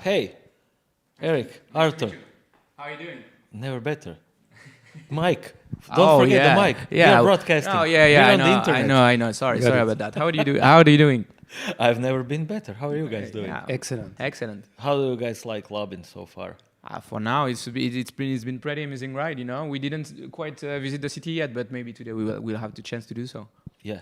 Hey, Eric, Arthur. How are you doing? Never better. Mike. Don't forget the mic. Yeah. We are broadcasting. Oh, yeah. We're on the internet. I know. Sorry about that. How are you doing? I've never been better. How are you guys doing? Yeah. Excellent. How do you guys like Labin so far? For now, it's been pretty amazing ride. You know, we didn't quite visit the city yet, but maybe today we'll have the chance to do so. Yeah.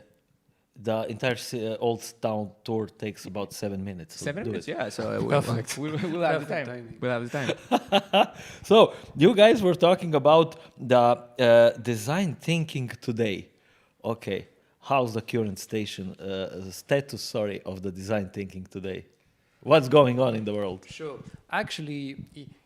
The entire Old Town tour takes about 7 minutes. 7 minutes, yeah. So we'll have the time. We'll have the time. So you guys were talking about the design thinking today. Okay, how's the current status of the design thinking today? What's going on in the world? Sure. Actually,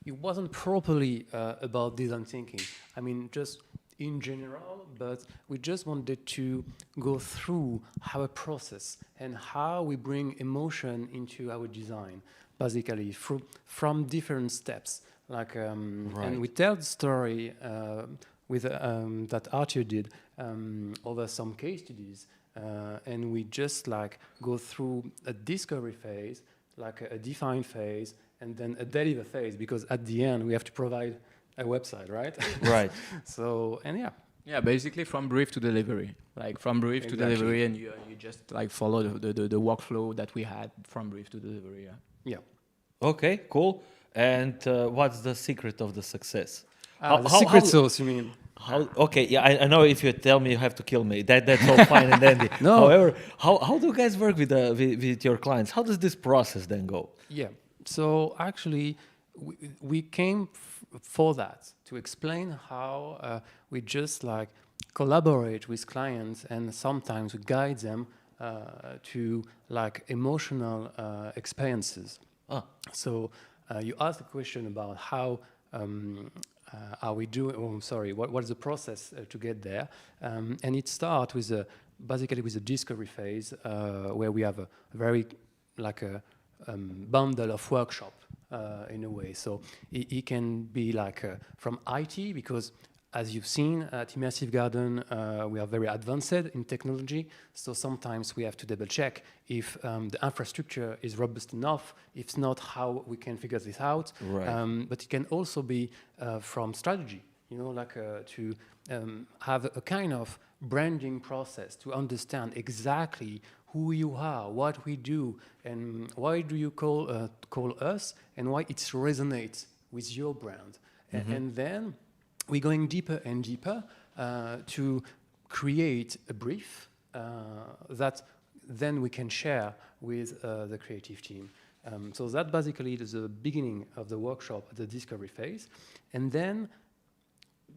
it wasn't properly about design thinking. I mean, just in general, but we just wanted to go through our process and how we bring emotion into our design, basically from different steps. Like, and we tell the story with that Arthur did over some case studies, and we just like go through a discovery phase, like a define phase, and then a deliver phase, because at the end we have to provide a website, right? Right. So, and yeah. Yeah, basically from brief to delivery. Like from brief to delivery, and you just like follow the workflow that we had from brief to delivery. Yeah. Okay, cool. And what's the secret of the success? The secret sauce, you mean? Okay, yeah, I know if you tell me you have to kill me, that's all fine and dandy. No. However, how do you guys work with your clients? How does this process then go? Yeah. So actually, we came for that, to explain how we just like collaborate with clients and sometimes we guide them to like emotional experiences. So you asked a question about how are we doing, what's the process to get there? And it starts with basically with a discovery phase where we have a very like a bundle of workshop in a way. So it can be like from IT, because as you've seen at Immersive Garden, we are very advanced in technology. So sometimes we have to double check if the infrastructure is robust enough. If not, how we can figure this out. Right. But it can also be from strategy, you know, like to have a kind of branding process to understand exactly who you are, what we do, and why do you call us, and why it resonates with your brand. And then we're going deeper and deeper to create a brief that then we can share with the creative team. So that basically is the beginning of the workshop, the discovery phase. And then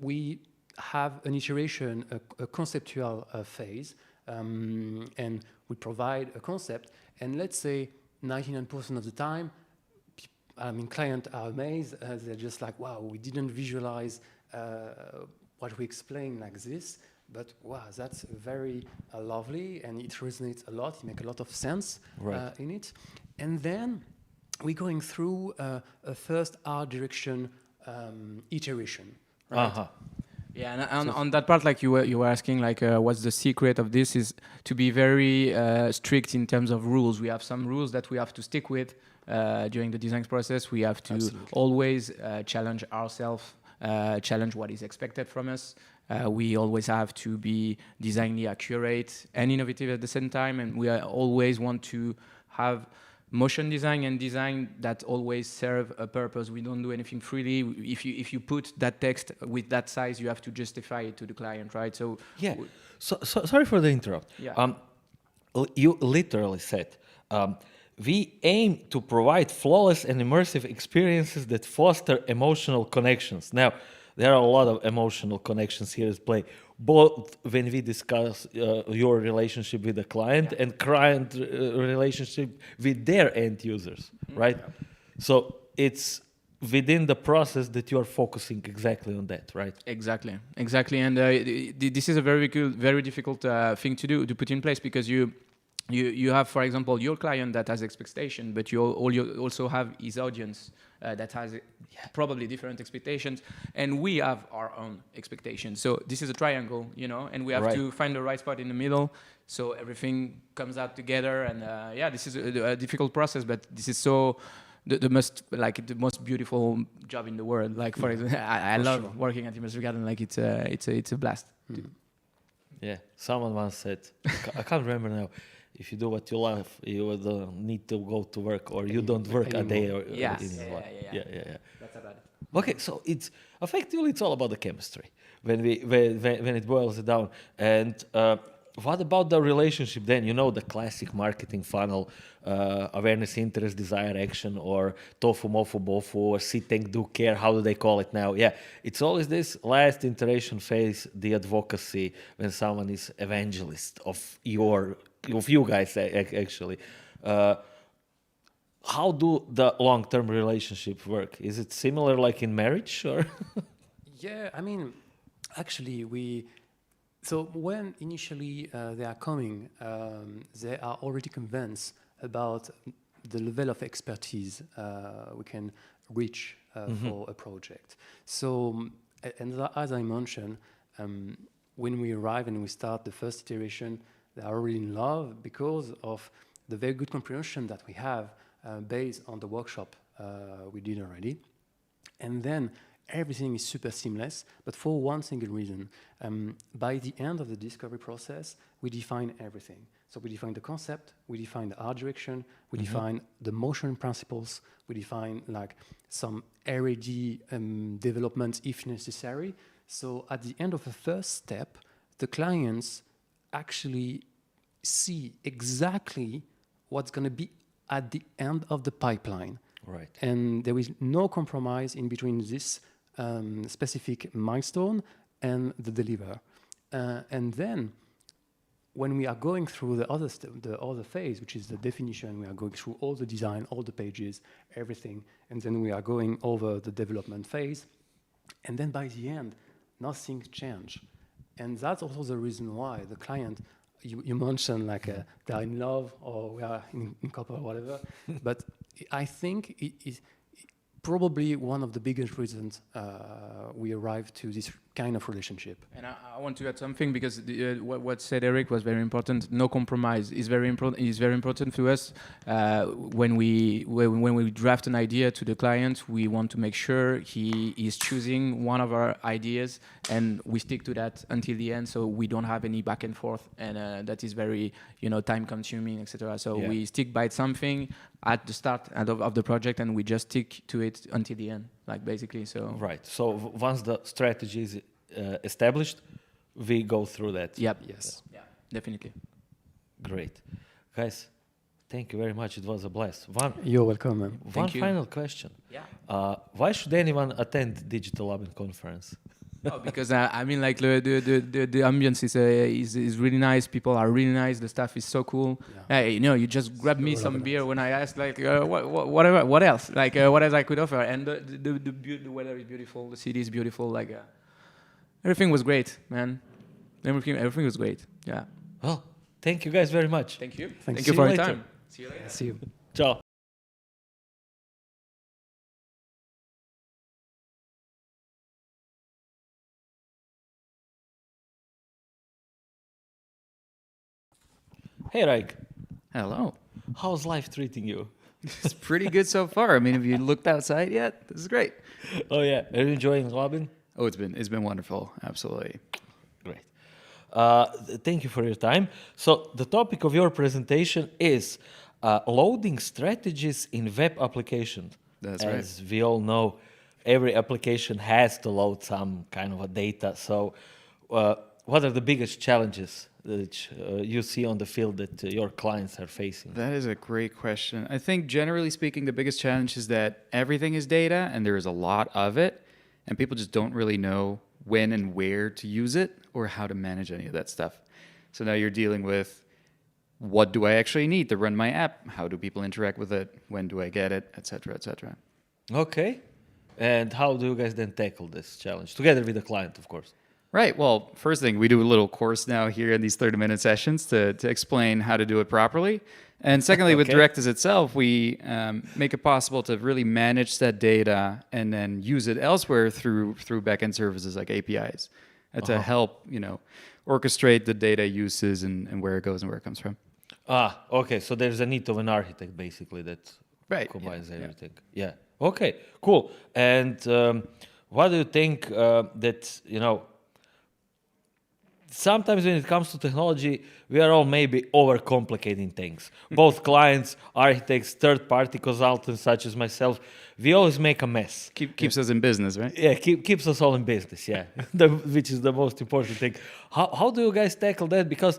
we have an iteration, a conceptual phase, and we provide a concept, and let's say 99% of the time, clients are amazed. They're just like, wow, we didn't visualize what we explain like this, but wow, that's very lovely, and it resonates a lot. It makes a lot of sense in it. And then we're going through a first art direction iteration. Right? Yeah, and on that part, like you were asking, like what's the secret of this is to be very strict in terms of rules. We have some rules that we have to stick with during the design process. We have to always challenge ourselves, challenge what is expected from us. We always have to be designly accurate and innovative at the same time, and we always want to have motion design and design that always serve a purpose. We don't do anything freely. If you put that text with that size, you have to justify it to the client, right? So yeah. So sorry for the interrupt. Yeah. You literally said we aim to provide flawless and immersive experiences that foster emotional connections. Now, there are a lot of emotional connections here at play, both when we discuss your relationship with the client and client relationship with their end users, right? Yeah. So it's within the process that you are focusing exactly on that, right? Exactly. And this is a very difficult thing to do, to put in place, because you have, for example, your client that has expectation, but you also have his audience that has probably different expectations, and we have our own expectations. So this is a triangle, you know, and we have to find the right spot in the middle so everything comes out together. And this is a difficult process, but this is so the most beautiful job in the world. Like for example, I love working at Immersive Garden. Like it's a blast. Yeah, someone once said, I can't remember now. If you do what you love, you don't need to go to work, or you don't work a day. Or Yeah. That's about it. Okay, so it's effectively it's all about the chemistry when it boils it down. And what about the relationship then? You know, the classic marketing funnel, awareness, interest, desire, action, or tofu, mofu, bofu, or see, think, do, care. How do they call it now? Yeah, it's always this last iteration phase, the advocacy, when someone is evangelist of you guys actually. How do the long-term relationship work? Is it similar like in marriage, or? Yeah, I mean, actually, so when initially they are coming, they are already convinced about the level of expertise we can reach for a project. So, and as I mentioned, when we arrive and we start the first iteration, they are already in love because of the very good comprehension that we have based on the workshop we did already. And then everything is super seamless, but for one single reason. By the end of the discovery process, we define everything. So we define the concept, we define the art direction, we define the motion principles, we define like some R&D developments if necessary. So at the end of the first step, the clients actually see exactly what's going to be at the end of the pipeline. Right. And there is no compromise in between this specific milestone and the deliver. And then when we are going through the other phase, which is the definition, we are going through all the design, all the pages, everything, and then we are going over the development phase. And then by the end, nothing change. And that's also the reason why the client, you mentioned like they're in love or we are in couple or whatever, but I think it is probably one of the biggest reasons we arrived to this kind of relationship. And I want to add something because what said Eric was very important. No compromise is very important. Is very important to us. When we draft an idea to the client, we want to make sure he is choosing one of our ideas, and we stick to that until the end. So we don't have any back and forth, and that is very time consuming, etc. So we stick by something at the start of the project, and we just stick to it until the end, like basically. So right. So once the strategy is established, we go through that. Yep. Yes. Yeah. Definitely. Great, guys. Thank you very much. It was a blast. You're welcome, man. One final question. Yeah. Why should anyone attend Digital Labin conference? Oh, because I mean, like the ambience is really nice. People are really nice. The staff is so cool. Yeah. You just grab me some beer when I asked, like, what else? Like, what else I could offer? And the weather is beautiful. The city is beautiful. Like, everything was great, man. Everything was great. Yeah. Well, thank you guys very much. Thank you. Thank you for your time. See you later. See you. Ciao. Hey, Rijk. Hello. How's life treating you? It's pretty good so far. I mean, have you looked outside yet? This is great. Oh yeah, are you enjoying Labin? Oh, it's been wonderful. Absolutely. Great. Thank you for your time. So the topic of your presentation is loading strategies in web applications. That's right. As we all know, every application has to load some kind of a data. So what are the biggest challenges that you see on the field that your clients are facing? That is a great question. I think generally speaking, the biggest challenge is that everything is data and there is a lot of it, and people just don't really know when and where to use it or how to manage any of that stuff. So now you're dealing with, what do I actually need to run my app? How do people interact with it? When do I get it? Et cetera, et cetera. Okay. And how do you guys then tackle this challenge? Together with the client, of course. Right. Well, first thing, we do a little course now here in these 30-minute sessions to explain how to do it properly. And secondly, with Directus itself, we make it possible to really manage that data and then use it elsewhere through backend services like APIs to help, orchestrate the data uses and where it goes and where it comes from. Okay. So there's a need of an architect, basically, that Right. combines everything. Yeah. Okay. Cool. And what do you think that sometimes when it comes to technology, we are all maybe overcomplicating things. Both clients, architects, third-party consultants such as myself, we always make a mess. Keeps us in business, right? Yeah, keeps us all in business, yeah, which is the most important thing. How do you guys tackle that? Because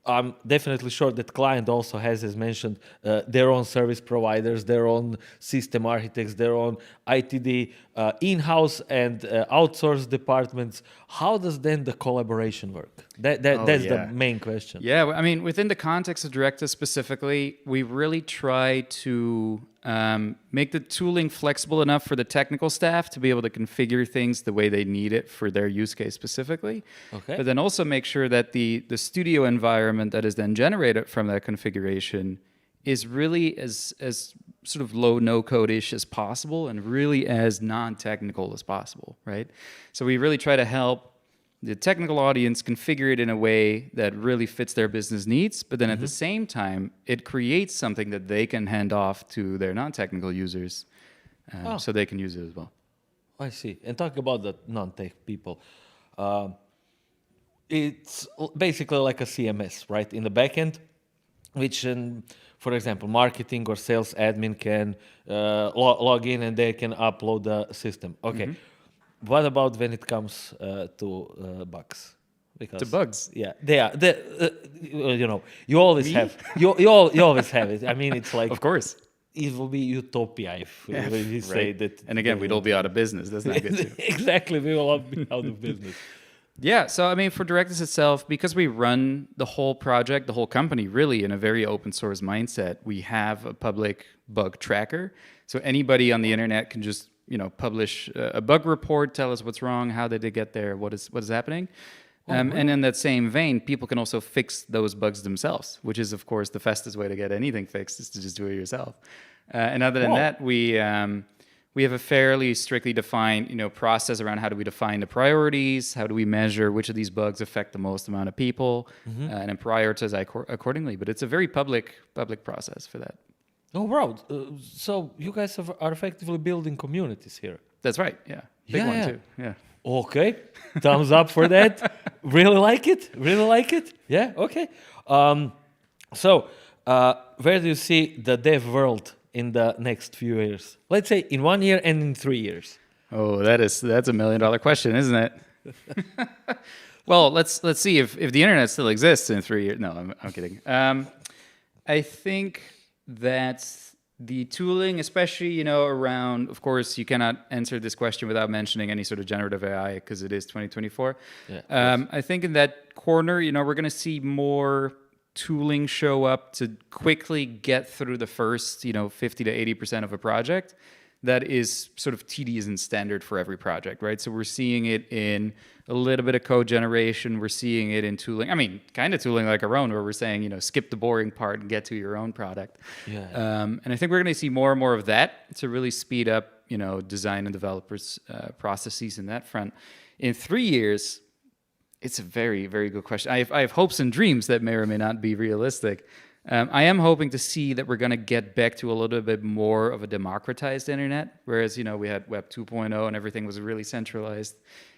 I'm definitely sure that client also has, as mentioned, their own service providers, their own system architects, their own ITD, in-house and outsourced departments. How does then the collaboration work? That's the main question. Yeah, I mean, within the context of Directus specifically, we really try to make the tooling flexible enough for the technical staff to be able to configure things the way they need it for their use case specifically. Okay. But then also make sure that the studio environment that is then generated from that configuration is really as sort of low no-code-ish as possible and really as non-technical as possible, right? So we really try to help the technical audience configure it in a way that really fits their business needs, but then at the same time, it creates something that they can hand off to their non-technical users so they can use it as well. I see. And talk about the non-tech people. It's basically like a CMS, right? In the backend, which, for example, marketing or sales admin can log in and they can upload the system. Okay. What about when it comes to bugs? Because, To bugs? Yeah, they are. You always have. You always have it. I mean, it's like, Of course. it will be utopia if we say that. And again, we'd all be out of business. That's not good too. Exactly, we will all be out of business. Yeah, so I mean, for Directus itself, because we run the whole project, the whole company, really in a very open source mindset, we have a public bug tracker. So anybody on the internet can just publish a bug report, tell us what's wrong, how did they get there, what is happening. And in that same vein, people can also fix those bugs themselves, which is, of course, the fastest way to get anything fixed is to just do it yourself. And other than that, we have a fairly strictly defined process around how do we define the priorities, how do we measure which of these bugs affect the most amount of people, and then prioritize accordingly. But it's a very public process for that. Oh, wow. So you guys are effectively building communities here. That's right. Yeah. Big one too. Yeah. Okay. Thumbs up for that. Really like it. Really like it. Yeah. Okay. So where do you see the dev world in the next few years? Let's say in 1 year and in 3 years. Oh, that's $1 million question, isn't it? Well, let's see if the internet still exists in 3 years. No, I'm kidding. I think that the tooling, especially, around, of course, you cannot answer this question without mentioning any sort of generative AI because it is 2024. Yeah, I think in that corner, we're going to see more tooling show up to quickly get through the first, 50 to 80% of a project that is sort of tedious and standard for every project, right? So we're seeing it in a little bit of code generation. We're seeing it in tooling. I mean, kind of tooling like our own, where we're saying, skip the boring part and get to your own product. Yeah. And I think we're going to see more and more of that to really speed up, design and developers' processes in that front. In 3 years, it's a very, very good question. I have hopes and dreams that may or may not be realistic. I am hoping to see that we're going to get back to a little bit more of a democratized internet, whereas, we had Web 2.0 and everything was really centralized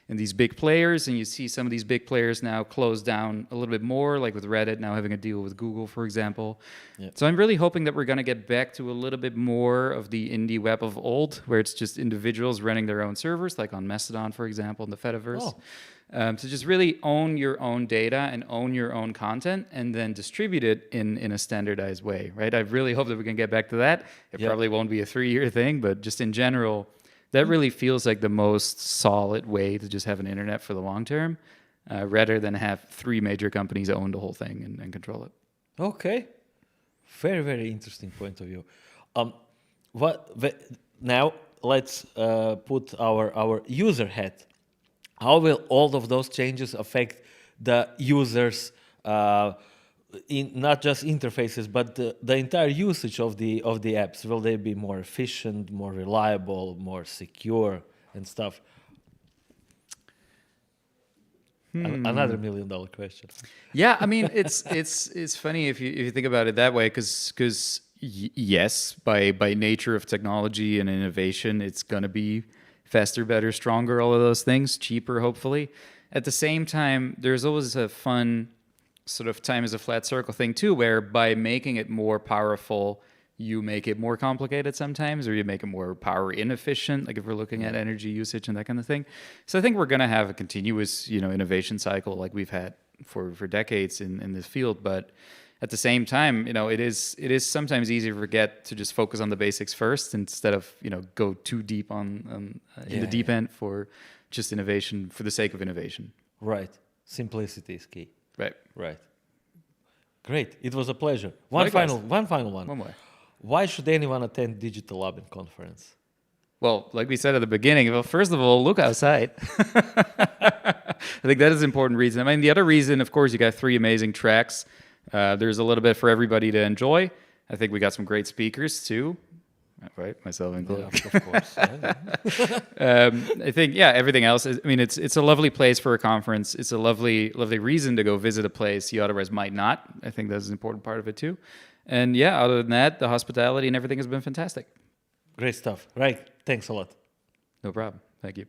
in these big players, and you see some of these big players now close down a little bit more, like with Reddit now having a deal with Google, for example. Yep. So I'm really hoping that we're going to get back to a little bit more of the indie web of old, where it's just individuals running their own servers, like on Mastodon, for example, in the Fediverse. So just really own your own data and own your own content and then distribute it in a standardized way, right? I really hope that we can get back to that. It probably won't be a 3-year thing, but just in general, that really feels like the most solid way to just have an internet for the long term, rather than have 3 major companies own the whole thing and control it. Okay. Very, very interesting point of view. Now let's put our user hat. How will all of those changes affect the users, in not just interfaces, but the entire usage of the apps? Will they be more efficient, more reliable, more secure, and stuff? Another $1 million question. Yeah, I mean, it's funny if you think about it that way, because Yes, by nature of technology and innovation, it's going to be faster, better, stronger, all of those things, cheaper, hopefully. At the same time, there's always a fun sort of time as a flat circle thing too, where by making it more powerful, you make it more complicated sometimes, or you make it more power inefficient, like if we're looking at energy usage and that kind of thing. So I think we're going to have a continuous, innovation cycle like we've had for decades in this field. But at the same time, it is sometimes easy to forget to just focus on the basics first instead of, go too deep in the deep end for just innovation for the sake of innovation. Right. Simplicity is key. Right. Great. It was a pleasure. One final one. One more. Why should anyone attend Digital Labin conference? Well, like we said at the beginning, well, first of all, look outside. I think that is an important reason. I mean, the other reason, of course, you got 3 amazing tracks. There's a little bit for everybody to enjoy. I think we got some great speakers too. Right, myself included. Yeah, of course. I think, everything else. It's a lovely place for a conference. It's a lovely reason to go visit a place you otherwise might not. I think that's an important part of it too. And other than that, the hospitality and everything has been fantastic. Great stuff. Rijk, thanks a lot. No problem. Thank you.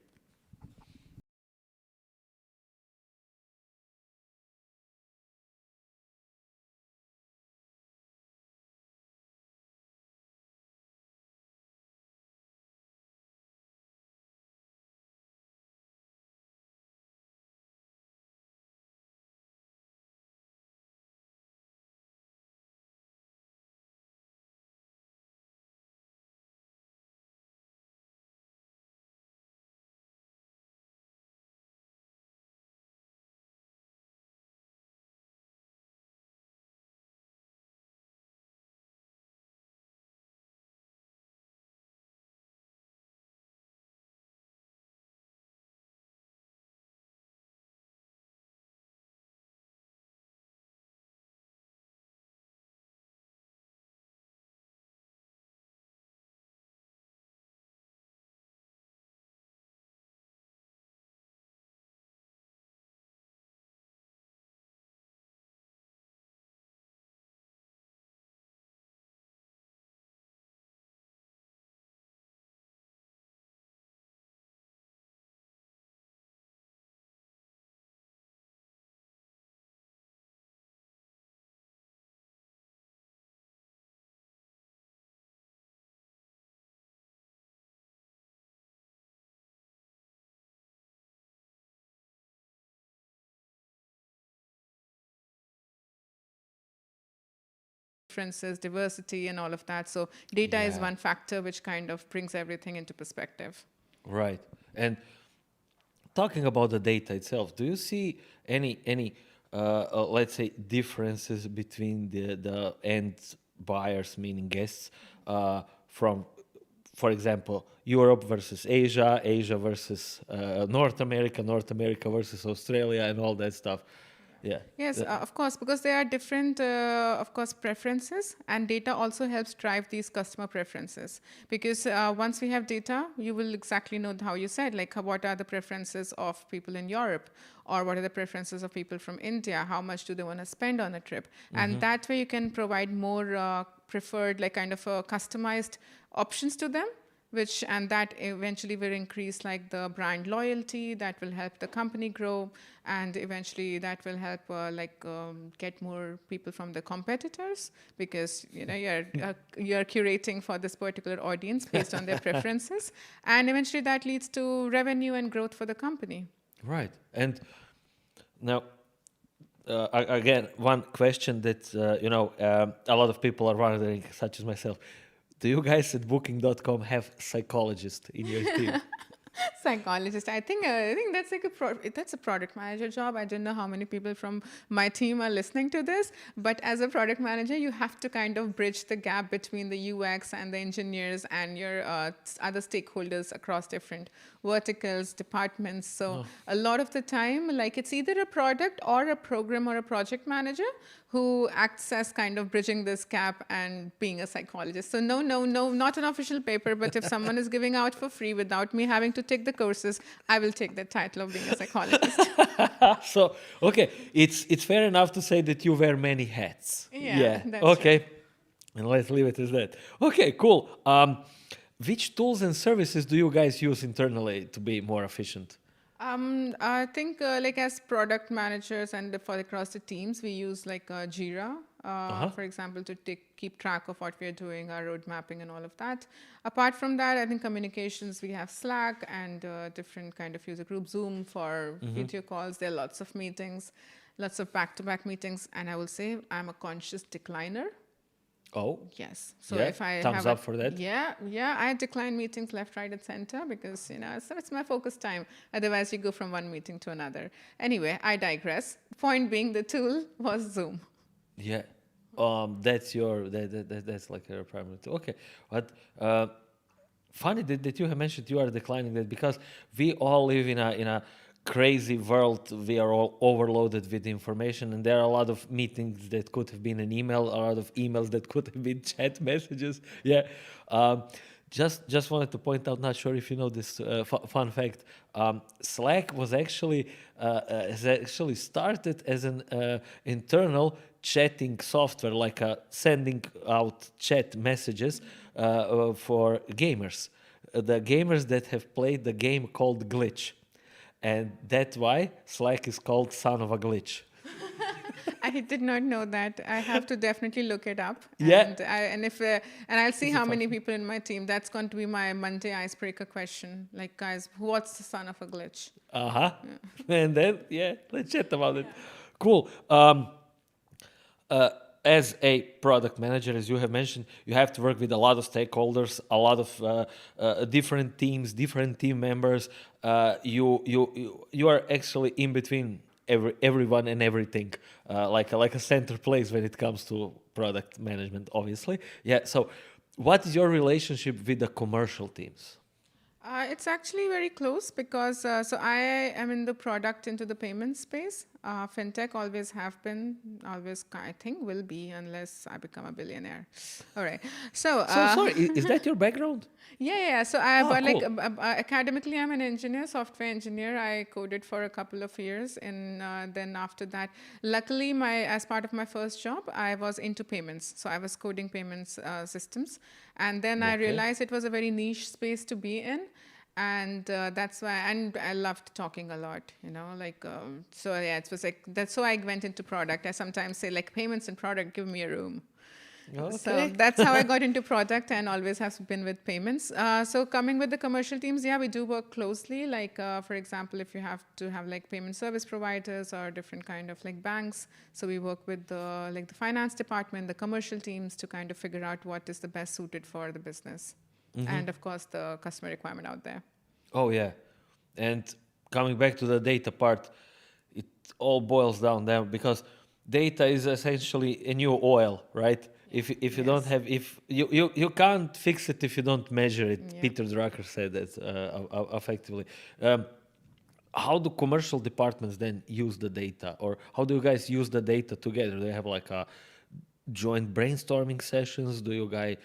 Differences, diversity, and all of that. So data is one factor which kind of brings everything into perspective. Right. And talking about the data itself, do you see any let's say differences between the end buyers, meaning guests, from, for example, Europe versus Asia, Asia versus North America versus Australia, and all that stuff? Yeah. Yes, of course, because there are different, of course, preferences, and data also helps drive these customer preferences. Because once we have data, you will exactly know how you said, like what are the preferences of people in Europe, or what are the preferences of people from India, how much do they want to spend on a trip. And that way you can provide more preferred, like kind of customized options to them. And that eventually will increase like the brand loyalty, that will help the company grow, and eventually that will help get more people from the competitors, because you're curating for this particular audience based on their preferences, and eventually that leads to revenue and growth for the company. Right. And now, again, one question that a lot of people are wondering, such as myself. Do you guys at Booking.com have psychologists in your team? Psychologist. I think that's like that's a product manager job. I don't know how many people from my team are listening to this, but as a product manager, you have to kind of bridge the gap between the UX and the engineers and your other stakeholders across different verticals, departments. So a lot of the time, like it's either a product or a program or a project manager who acts as kind of bridging this gap and being a psychologist. So no, not an official paper, but if someone is giving out for free without me having to take the courses, I will take the title of being a psychologist. So, okay, it's fair enough to say that you wear many hats. Yeah. That's okay. Right. And let's leave it as that. Okay, cool. Which tools and services do you guys use internally to be more efficient? I think like as product managers and for across the teams, we use like Jira, for example, to keep track of what we are doing, our road mapping and all of that. Apart from that, I think communications, we have Slack and different kind of user group, Zoom for video calls. There are lots of meetings, lots of back-to-back meetings. And I will say I'm a conscious decliner. Oh, Yes. So yeah, if I thumbs have up for that. Yeah, I decline meetings left, right, and center because so it's my focus time. Otherwise, you go from one meeting to another. Anyway, I digress. Point being, the tool was Zoom. Yeah, that's your that's like your primary tool. Okay, but funny that you have mentioned you are declining that because we all live in a crazy world. We are all overloaded with information, and there are a lot of meetings that could have been an email, a lot of emails that could have been chat messages. Yeah, just wanted to point out. Not sure if you know this fun fact. Slack was actually has actually started as an internal chatting software, like sending out chat messages for gamers. The gamers that have played the game called Glitch. And that's why Slack is called son of a glitch. I did not know that. I have to definitely look it up. Yeah. And I'll see how many people in my team. That's going to be my Monday icebreaker question. Like, guys, what's the son of a glitch? Yeah. And then, let's chat about it. Cool. As a product manager, as you have mentioned, you have to work with a lot of stakeholders, a lot of different teams, different team members. You are actually in between everyone and everything, like a center place when it comes to product management, obviously. Yeah. So, what is your relationship with the commercial teams? It's actually very close because so I am in the product into the payment space. Fintech always have been, always I think will be unless I become a billionaire. All right. So Sorry, is that your background? Yeah. So cool. academically, I'm an engineer, software engineer. I coded for a couple of years, and then after that, luckily, as part of my first job, I was into payments. So I was coding payments systems, and then I realized it was a very niche space to be in. And that's why, and I loved talking a lot, so yeah, it was like, that's so I went into product. I sometimes say like payments and product, give me a room. Okay. So that's how I got into product and always have been with payments. So coming with the commercial teams, we do work closely. Like, for example, if you have to have like payment service providers or different kind of like banks. So we work with the finance department, the commercial teams to kind of figure out what is the best suited for the business. And of course, the customer requirement out there. Oh, yeah. And coming back to the data part, it all boils down there because data is essentially a new oil, right? If you don't have, if you can't fix it if you don't measure it. Yeah. Peter Drucker said that effectively. How do commercial departments then use the data, or how do you guys use the data together? Do you have like a joint brainstorming sessions? Do you guys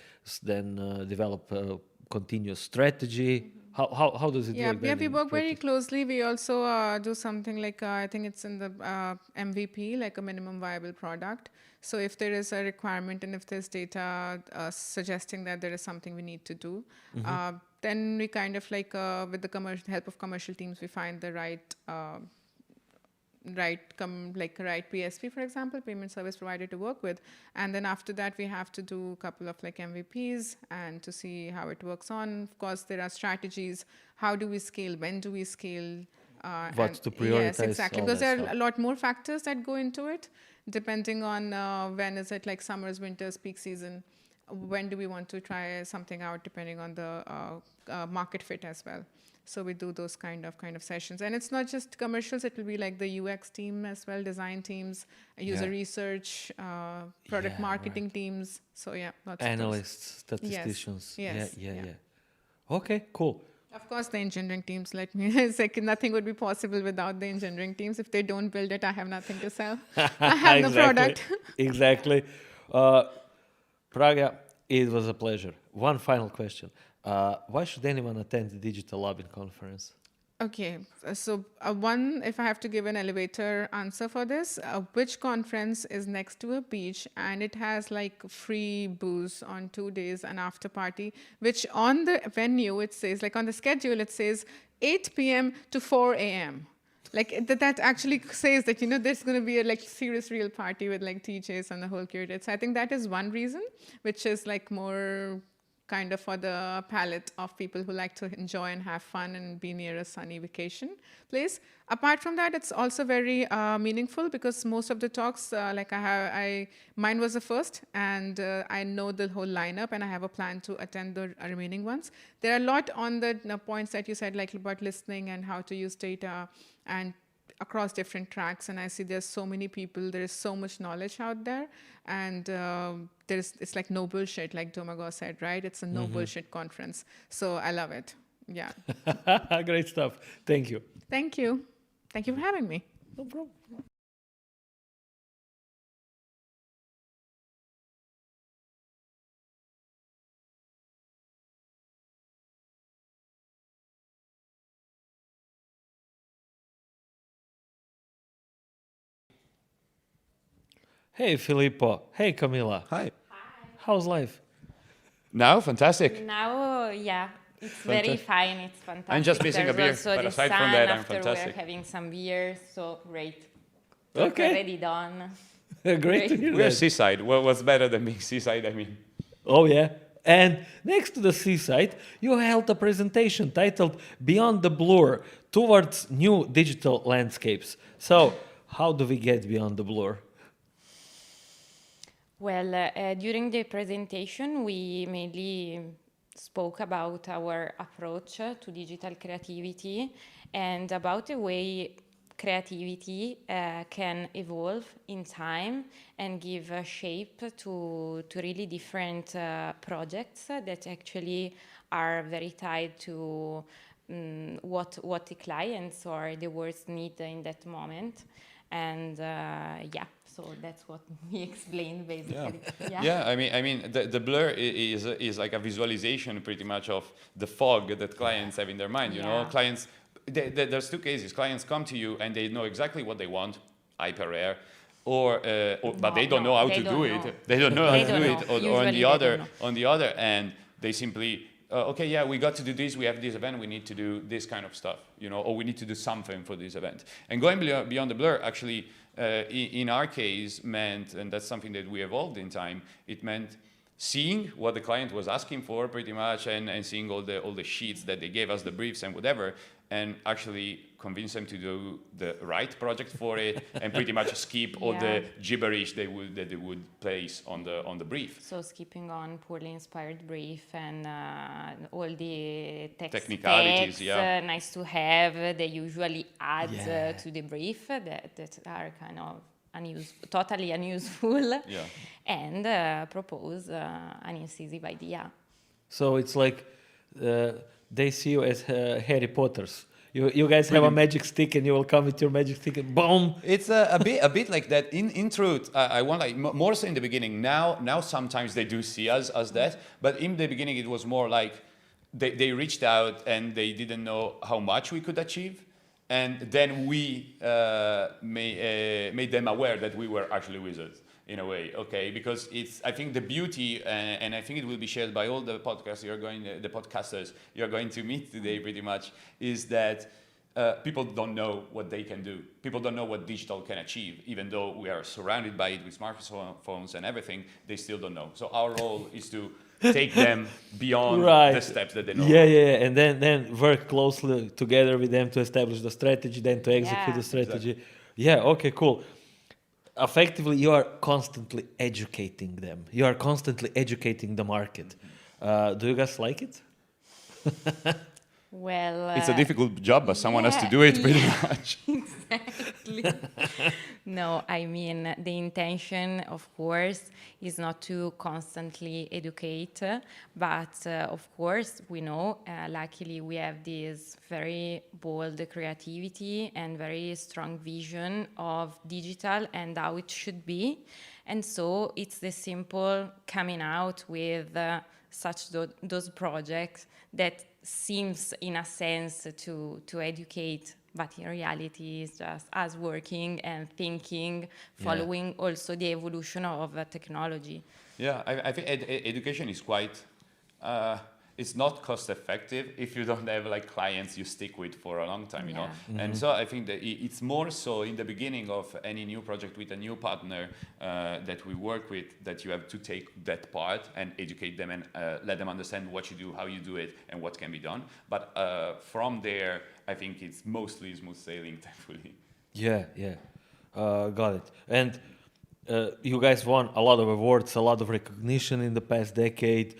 then develop a continuous strategy? How does it work? Yeah, we work very closely. We also do something like, I think it's in the MVP, like a minimum viable product. So if there is a requirement and if there's data suggesting that there is something we need to do, then we kind of like, with the help of commercial teams, we find the right PSP, for example, payment service provider to work with. And then after that, we have to do a couple of like MVPs and to see how it works on. Of course, there are strategies. How do we scale? When do we scale? What to prioritize? Yes, exactly. Because there are a lot more factors that go into it, depending on when is it like summers, winters, peak season. When do we want to try something out, depending on the market fit as well. So we do those kind of sessions. And it's not just commercials, it will be like the UX team as well, design teams, user research, product marketing teams. So lots analysts, statisticians. Yes. Yeah. Okay, cool. Of course, the engineering teams, it's like nothing would be possible without the engineering teams. If they don't build it, I have nothing to sell. I have no product. Exactly. Pragya, it was a pleasure. One final question. Why should anyone attend the Digital Labin conference? Okay, so one, if I have to give an elevator answer for this, which conference is next to a beach and it has like free booze on 2 days and after party, which on the venue it says, like on the schedule it says 8 p.m. to 4 a.m. Like that actually says that, there's going to be a like serious real party with like DJs and the whole curated. So I think that is one reason, which is like more kind of for the palette of people who like to enjoy and have fun and be near a sunny vacation place. Apart from that, it's also very meaningful because most of the talks, mine was the first, and I know the whole lineup, and I have a plan to attend the remaining ones. There are a lot on the points that you said, like about listening and how to use data and across different tracks, and I see there's so many people, there is so much knowledge out there, and it's like no bullshit, like Domagoj said, right? It's a no bullshit conference. So I love it. Yeah. Great stuff. Thank you. Thank you. Thank you for having me. No problem. Hey, Filippo. Hey, Camilla. Hi. How's life? Now, fantastic. Now, yeah, it's very fine. It's fantastic. I'm just missing a beer, There's also but the aside sun from that, I'm after fantastic. We're having some beers, so great. Okay. Already done. Great to hear We're that. seaside. What's better than being seaside? I mean, Oh, yeah. And next to the seaside, you held a presentation titled Beyond the Blur Towards New Digital Landscapes. So, how do we get beyond the blur? Well, during the presentation, we mainly spoke about our approach to digital creativity and about the way creativity can evolve in time and give a shape to really different projects that actually are very tied to what the clients or the words need in that moment. And so that's what we explained basically. yeah. I mean, the blur is like a visualization, pretty much, of the fog that clients have in their mind. You know, clients. There's two cases. Clients come to you and they know exactly what they want, hyper rare, but they don't know how to do it. They don't know how to do it. Or on the other end, they simply. Okay, yeah, we got to do this, we have this event, we need to do this kind of stuff, or we need to do something for this event. And going beyond the blur, actually, in our case, meant, and that's something that we evolved in time, it meant seeing what the client was asking for, pretty much, and seeing all the sheets that they gave us, the briefs and whatever, and actually convince them to do the right project for it, and pretty much skip all the gibberish that they would place on the brief. So skipping on poorly inspired brief and all the technicalities, facts, nice to have, they usually add to the brief that are kind of totally unuseful, and propose an incisive idea. So it's like they see you as Harry Potters. You guys have a magic stick, and you will come with your magic stick, and boom! It's a bit like that. In truth, I want more so in the beginning. Now sometimes they do see us as that, but in the beginning it was more like they reached out and they didn't know how much we could achieve, and then we made them aware that we were actually wizards. In a way, okay, because I think the beauty, and I think it will be shared by all the podcasters you're going to meet today, pretty much, is that people don't know what they can do. People don't know what digital can achieve, even though we are surrounded by it with smartphones and everything. They still don't know. So our role is to take them beyond the steps that they know. Yeah, and then work closely together with them to establish the strategy, then to execute the strategy. Exactly. Yeah, okay, cool. Effectively, you are constantly educating them. You are constantly educating the market. Do you guys like it? Well, it's a difficult job, but someone has to do it pretty much. Exactly. No, I mean, the intention, of course, is not to constantly educate, but of course, we know, luckily, we have this very bold creativity and very strong vision of digital and how it should be. And so it's the simple coming out with those projects that seems in a sense to educate, but in reality is just us working and thinking, following also the evolution of technology. Yeah, I think education is quite, it's not cost effective if you don't have like clients you stick with for a long time, you know. And so I think that it's more so in the beginning of any new project with a new partner that we work with, that you have to take that part and educate them and let them understand what you do, how you do it, and what can be done. But from there, I think it's mostly smooth sailing, thankfully. Yeah, got it. And you guys won a lot of awards, a lot of recognition in the past decade.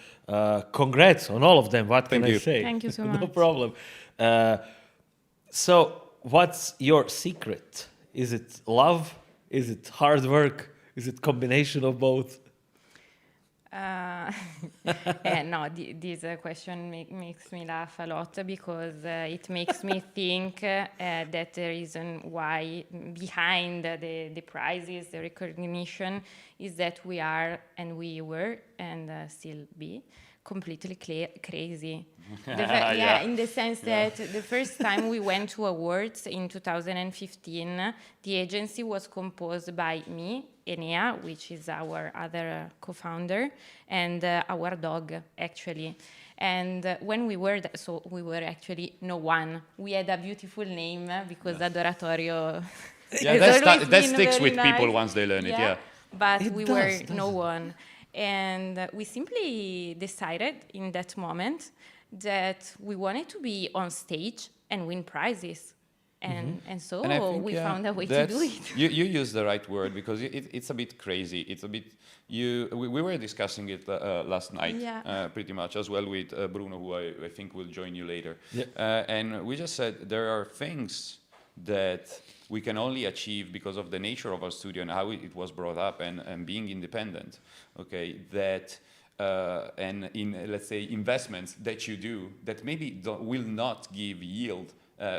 Congrats on all of them. What can I say? Thank you so No much. problem. So, what's your secret? Is it love? Is it hard work? Is it combination of both? No, this question makes me laugh a lot because it makes me think that the reason why behind the prizes, the recognition, is that we are and we were and still be completely crazy. In the sense that the first time we went to awards in 2015, the agency was composed by me, Enea, which is our other co-founder, and our dog, actually. And when we were, so we were actually no one. We had a beautiful name because Adoratorio. Yeah, that sticks with people once they learn it. Yeah, but It we does, were doesn't no it? one. And we simply decided in that moment that we wanted to be on stage and win prizes. And so and I think, we found a way to do it. You use the right word because it's a bit crazy. It's a bit we were discussing it last night, pretty much as well with Bruno, who I think will join you later. Yeah. And we just said there are things that we can only achieve because of the nature of our studio and how it was brought up and being independent. Okay, that. And in, let's say, investments that you do that maybe will not give yield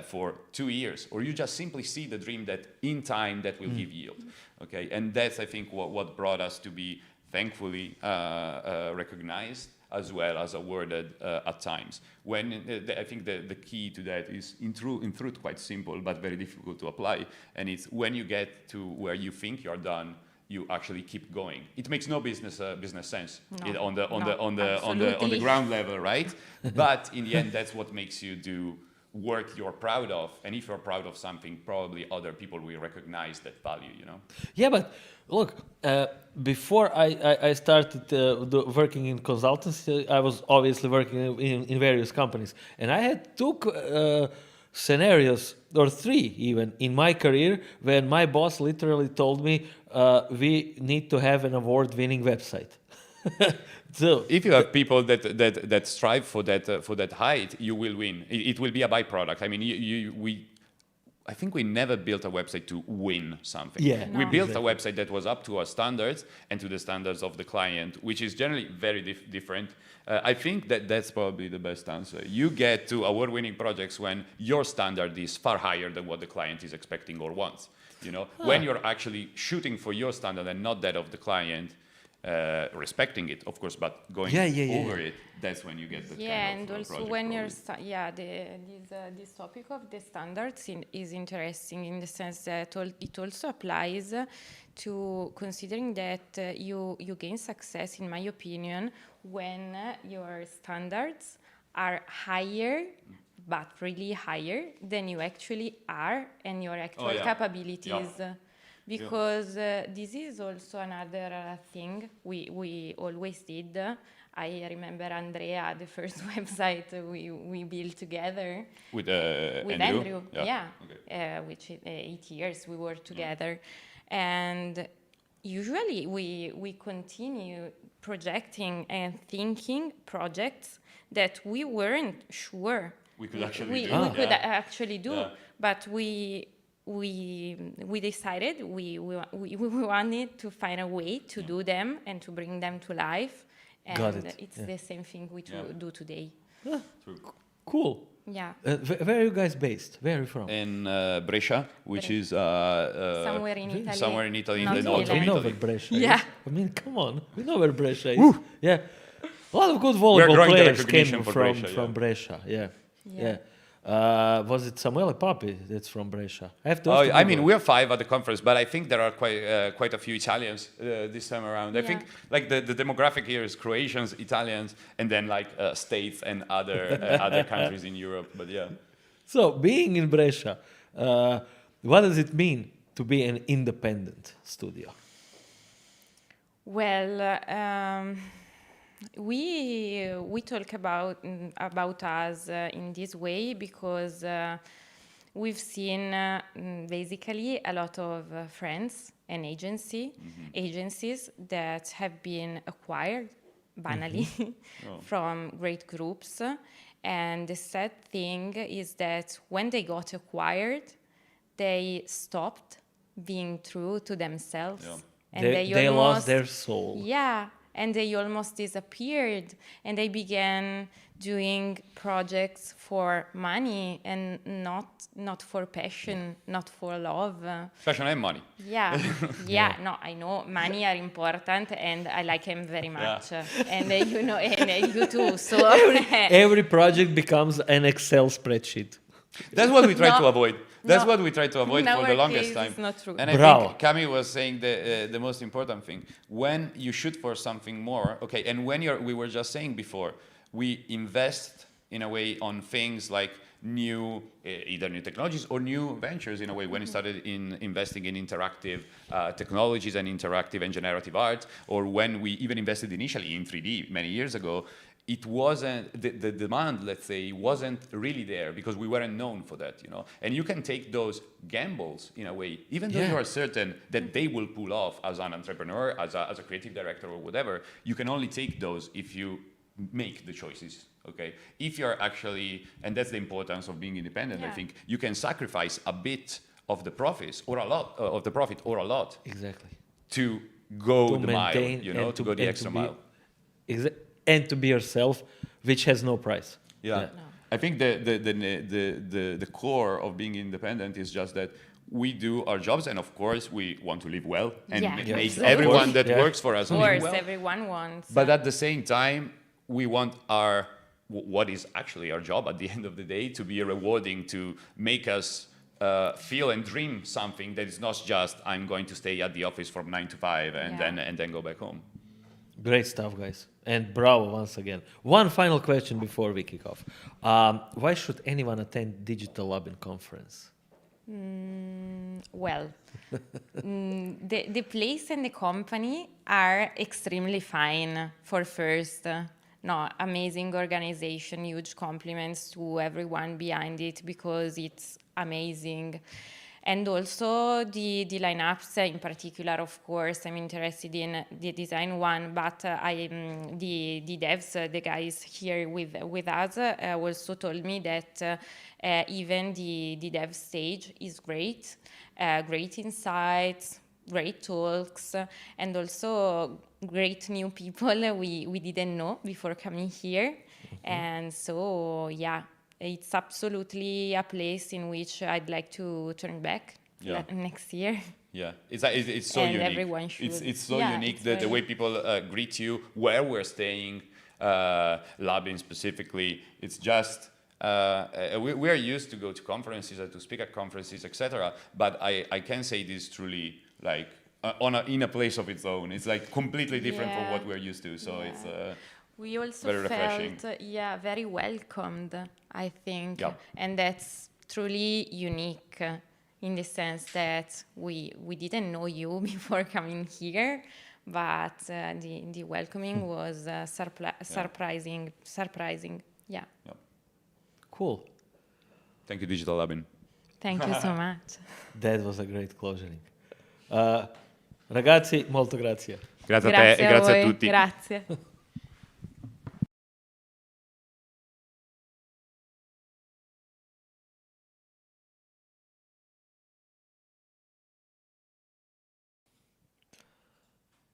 for 2 years, or you just simply see the dream that in time that will give yield. Okay, and that's, I think, what brought us to be thankfully recognized as well as awarded at times. When I think the key to that is in truth quite simple but very difficult to apply, and it's when you get to where you think you're done, you actually keep going. It makes no business sense on the ground level, right? But in the end, that's what makes you do work you're proud of, and if you're proud of something, probably other people will recognize that value, you know? Yeah, but look, before I started working in consultancy, I was obviously working in various companies, and I had two scenarios, or three even, in my career when my boss literally told me, we need to have an award-winning website. So if you have people that strive for that height, you will win. It will be a byproduct. I mean, I think we never built a website to win something. Yeah, we built a website that was up to our standards and to the standards of the client, which is generally very different. I think that's probably the best answer. You get to award-winning projects when your standard is far higher than what the client is expecting or wants. You know, when you're actually shooting for your standard and not that of the client. Respecting it, of course, but going over it, that's when you get the and also when you're this topic of the standards is interesting in the sense that it also applies to considering that you gain success, in my opinion, when your standards are higher, but really higher than you actually are and your actual capabilities. Yeah. Because this is also another thing we always did. I remember Andrea, the first website we built together. With Andrew. Which 8 years we were together. And usually we continue projecting and thinking projects that we weren't sure we could actually do. But we decided we wanted to find a way to do them and to bring them to life, and it's the same thing we do today. Cool. Yeah. Where are you guys based? Where are you from? In Brescia, which is somewhere in Italy. Somewhere in Italy, in the north north of we know Italy. where Brescia Yeah. is. I mean, come on, we know where Brescia is. Yeah. A lot of good We're volleyball growing the players recognition came for from Brescia, Brescia. Yeah. Yeah. Was it Samuele Papi that's from Brescia? I have to. Oh, I mean, we're 5 at the conference, but I think there are quite a few Italians this time around. I Yeah. think like the demographic here is Croatians, Italians, and then like states and other other countries in Europe. But yeah, So, being in Brescia, what does it mean to be an independent studio? Well, we talk about us in this way because we've seen basically a lot of friends and agencies that have been acquired banally from great groups. And the sad thing is that when they got acquired, they stopped being true to themselves. Yeah. And They almost, lost their soul. yeah, and they almost disappeared, and they began doing projects for money and not for passion, not for love. passion and money. Yeah, yeah. No, I know money are important, and I like them very much, and you know, and you too. So Every project becomes an Excel spreadsheet. That's what we try No. to avoid. That's No. what we try to avoid for the longest time. It's not true. And I Bravo. think Camilla was saying the most important thing. When you shoot for something more, okay, and when we were just saying before, we invest in a way on things like new, either new technologies or new ventures in a way. When you started investing in interactive technologies and interactive and generative art, or when we even invested initially in 3D many years ago, it wasn't, the demand, let's say, wasn't really there because we weren't known for that, you know. And you can take those gambles in a way, even though you are certain that they will pull off as an entrepreneur, as a creative director or whatever, you can only take those if you make the choices, okay? If you're actually, and that's the importance of being independent, I think, you can sacrifice a bit of the profits or a lot of the profit or a lot Exactly. to go To the mile, maintain you know, and to go the and extra be- mile. And to be yourself, which has no price. Yeah. I think the core of being independent is just that we do our jobs, and of course we want to live well and Yeah. make Yes. everyone that Yeah. works for us Of live course, well. everyone wants. But at the same time, we want our what is actually our job at the end of the day to be rewarding, to make us feel and dream something that is not just I'm going to stay at the office from 9 to 5 and then go back home. Great stuff, guys. And bravo once again. One final question before we kick off. Why should anyone attend Digital Labin conference? Well, the place and the company are extremely fine for first. No, amazing organization, huge compliments to everyone behind it because it's amazing. And also the lineups, in particular, of course, I'm interested in the design one, but the devs, the guys here with us, also told me that even the dev stage is great, great insights, great talks, and also great new people we didn't know before coming here. And so, yeah. It's absolutely a place in which I'd like to turn back next year. Yeah, it's so and unique. Everyone should. It's so unique it's the way people greet you, where we're staying, Labin specifically. It's just we are used to go to conferences and to speak at conferences, etc. But I can say this truly like in a place of its own. It's like completely different from what we're used to. So it's. We also very refreshing. felt, very welcomed, I think. Yeah. And that's truly unique in the sense that we didn't know you before coming here, but the welcoming was surprising. Yeah. Cool. Thank you, Digital Labin. Thank you so much. That was a great closing. Ragazzi, molto grazie. Grazie a te e grazie a voi. tutti. Grazie.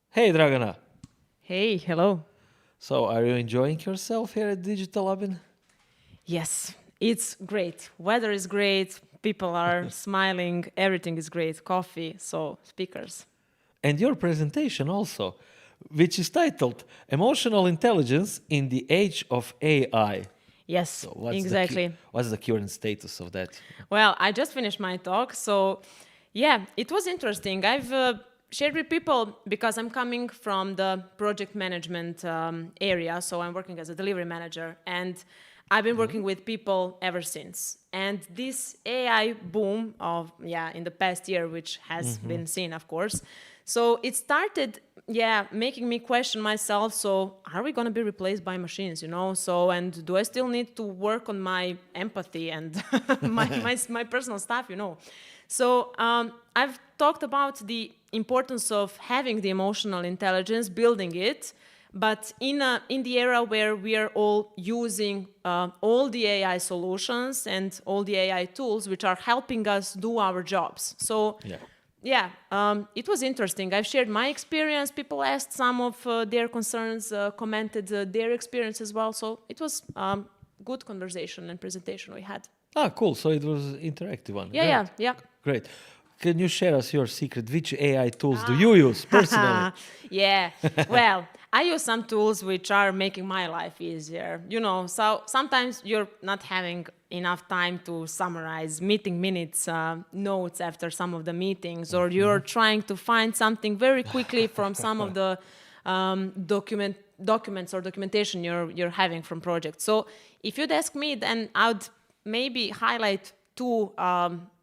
Hey, Dragana. Hey, hello. So, are you enjoying yourself here at Digital Labin? Yes, it's great. Weather is great. People are smiling. Everything is great. Coffee, so speakers. And your presentation also. which is titled Emotional Intelligence in the Age of AI. Yes, So what's exactly. What's the current status of that? Well, I just finished my talk, so yeah, it was interesting. I've shared with people because I'm coming from the project management area, so I'm working as a delivery manager, and I've been working with people ever since. And this AI boom of, in the past year, which has been seen, of course. So it started, making me question myself. So are we going to be replaced by machines, So, and do I still need to work on my empathy and my personal stuff, So I've talked about the importance of having the emotional intelligence, building it, but in the era where we are all using all the AI solutions and all the AI tools which are helping us do our jobs. So it was interesting. I've shared my experience. People asked some of their concerns, commented their experience as well. So it was good conversation and presentation we had. Ah, cool. So it was interactive one. Yeah. Great. Can you share us your secret? Which AI tools do you use personally? Well, I use some tools which are making my life easier. So sometimes you're not having enough time to summarize meeting minutes, notes after some of the meetings, or you're trying to find something very quickly from some of the documents or documentation you're having from projects. So if you'd ask me, then I would maybe highlight two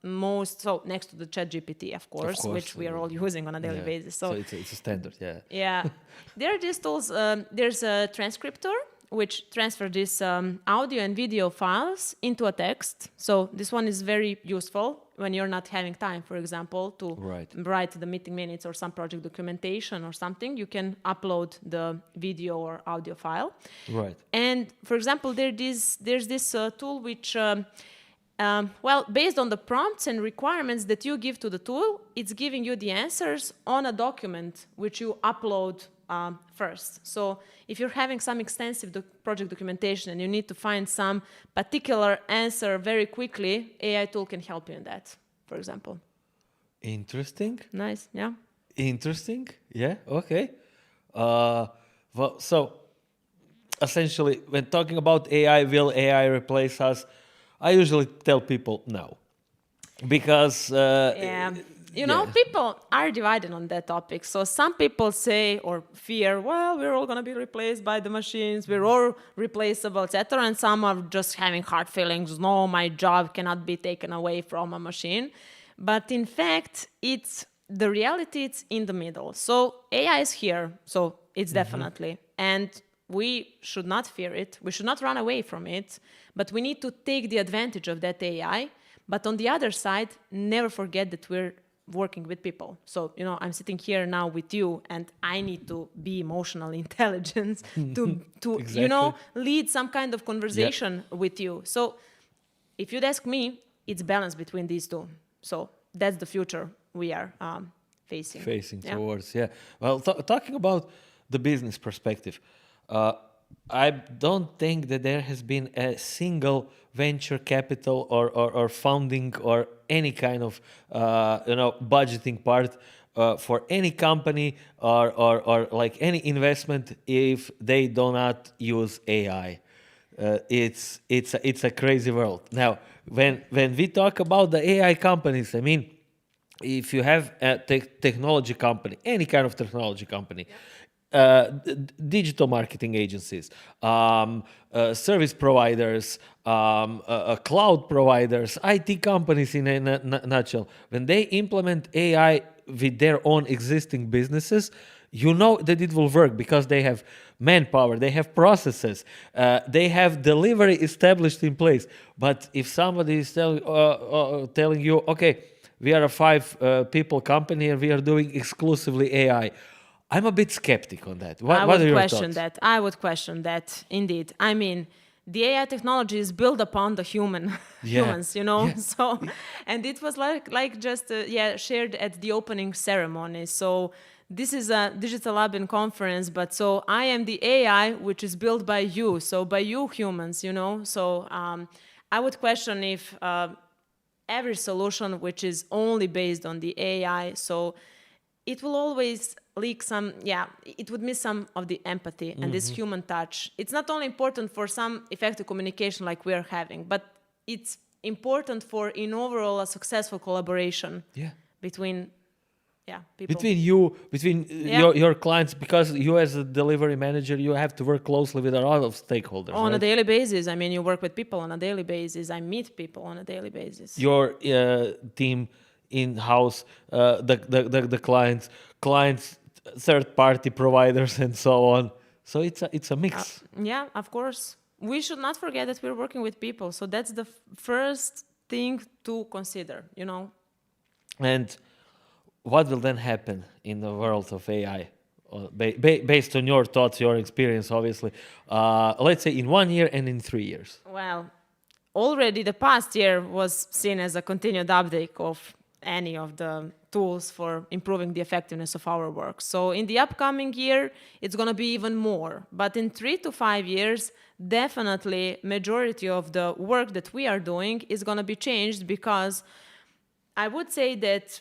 next to the ChatGPT, of course, which we are all using on a daily basis. So it's a standard, Yeah. There are these tools. There's a transcriptor, which transfers these audio and video files into a text. So this one is very useful when you're not having time, for example, to write the meeting minutes or some project documentation or something. You can upload the video or audio file. Right. And, for example, there's this tool which... based on the prompts and requirements that you give to the tool, it's giving you the answers on a document which you upload first. So if you're having some extensive project documentation and you need to find some particular answer very quickly, AI tool can help you in that, for example. Interesting. Nice, yeah. Interesting, yeah, okay. So essentially, when talking about AI, will AI replace us? I usually tell people no, because people are divided on that topic. So some people say or fear, well, we're all going to be replaced by the machines, we're all replaceable, etc. And some are just having hard feelings. No, my job cannot be taken away from a machine. But in fact, the reality it's in the middle. So AI is here, so it's definitely, and we should not fear it. We should not run away from it, but we need to take the advantage of that AI. But on the other side, never forget that we're working with people. So, I'm sitting here now with you, and I need to be emotional intelligence to exactly. Lead some kind of conversation with you. So if you'd ask me, it's balance between these two. So that's the future we are facing towards. Well, talking about the business perspective, I don't think that there has been a single venture capital or funding or any kind of budgeting part for any company or like any investment if they do not use AI. It's a crazy world. Now, when we talk about the AI companies, I mean, if you have a technology company, any kind of technology company, digital marketing agencies, service providers, cloud providers, IT companies in a nutshell, when they implement AI with their own existing businesses, you know that it will work because they have manpower, they have processes, they have delivery established in place. But if somebody is telling you, okay, we are a 5 people company and we are doing exclusively AI, I'm a bit skeptic on that. What are your thoughts? I would question that, indeed. I mean, the AI technology is built upon the humans, So, and it was like just shared at the opening ceremony. So this is a Digital Labin conference, but so I am the AI which is built by you, so by you humans, So I would question if every solution which is only based on the AI, so it will always leak some, it would miss some of the empathy and this human touch. It's not only important for some effective communication like we are having, but it's important for in overall a successful collaboration between people. Between your clients, because you as a delivery manager, you have to work closely with a lot of stakeholders. On right? a daily basis. I mean, you work with people on a daily basis. I meet people on a daily basis. Your team in-house, the clients, third-party providers, and so on. So it's a mix. Yeah, of course. We should not forget that we're working with people. So that's the first thing to consider, you know. And what will then happen in the world of AI? Based on your thoughts, your experience, obviously. Let's say in 1 year and in 3 years. Well, already the past year was seen as a continued update of any of the tools for improving the effectiveness of our work. So in the upcoming year, it's going to be even more. But in 3 to 5 years, definitely majority of the work that we are doing is going to be changed, because I would say that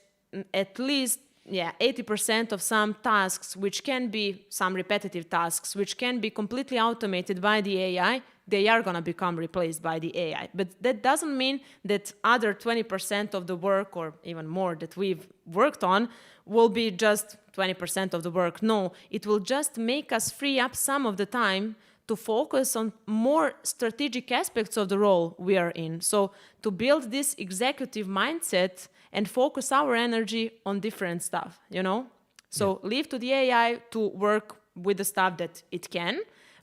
at least 80% of some tasks, which can be some repetitive tasks, which can be completely automated by the AI, they are going to become replaced by the AI. But that doesn't mean that other 20% of the work, or even more, that we've worked on will be just 20% of the work. No, it will just make us free up some of the time to focus on more strategic aspects of the role we are in. So to build this executive mindset and focus our energy on different stuff, you know? So leave to the AI to work with the stuff that it can,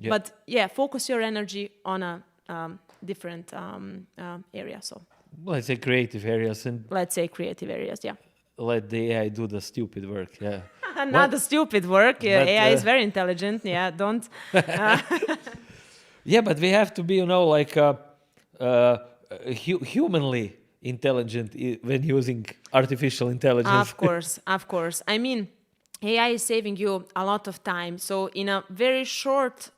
but focus your energy on a different area. So let's say creative areas, and let's say creative areas, let the AI do the stupid work, Not the stupid work. AI is very intelligent. Don't. But we have to be, you know, like humanly intelligent when using artificial intelligence. Of course. I mean, AI is saving you a lot of time. So in a very short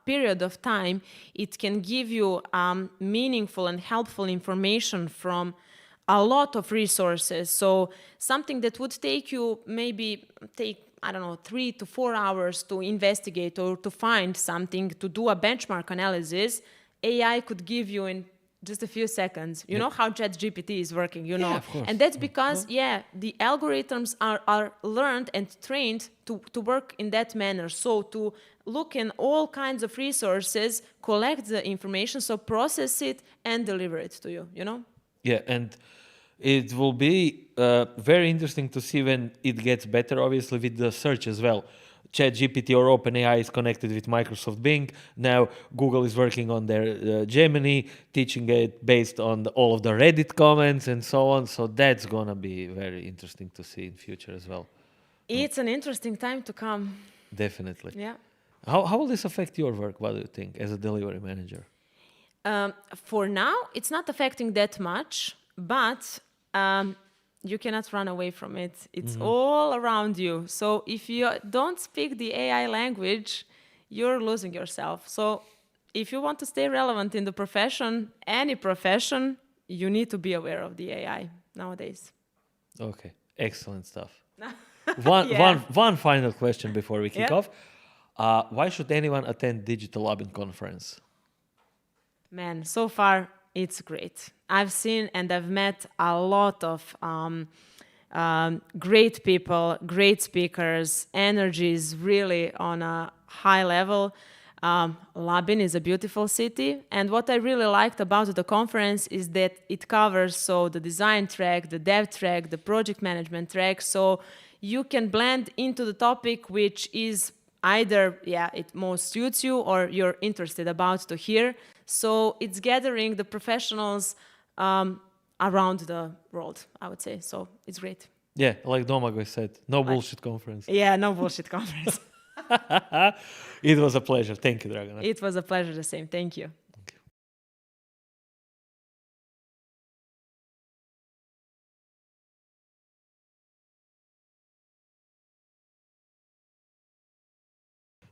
period of time, it can give you meaningful and helpful information from a lot of resources. So something that would take you I don't know, 3 to 4 hours to investigate or to find something, to do a benchmark analysis, AI could give you in just a few seconds. You know how ChatGPT is working, you know? Of course. And that's because, the algorithms are learned and trained to work in that manner. So to look in all kinds of resources, collect the information, so process it and deliver it to you, you know? Yeah, and it will be very interesting to see when it gets better, obviously, with the search as well. ChatGPT or OpenAI is connected with Microsoft Bing. Now Google is working on their Gemini, teaching it based on all of the Reddit comments and so on. So that's going to be very interesting to see in future as well. It's an interesting time to come. Definitely. Yeah. How will this affect your work, what do you think, as a delivery manager? For now, it's not affecting that much, but you cannot run away from it. It's all around you. So if you don't speak the AI language, you're losing yourself. So if you want to stay relevant in the profession, any profession, you need to be aware of the AI nowadays. Okay, excellent stuff. One final question before we kick off. Why should anyone attend Digital Labin conference? Man, so far, it's great. I've seen and I've met a lot of great people, great speakers. Energy is really on a high level. Labin is a beautiful city. And what I really liked about the conference is that it covers the design track, the dev track, the project management track. So you can blend into the topic which is either, it most suits you or you're interested about to hear. So it's gathering the professionals around the world, I would say. So it's great. Yeah, like Domagoj said, no bullshit conference. Yeah, no bullshit conference. It was a pleasure. Thank you, Dragana. It was a pleasure the same. Thank you.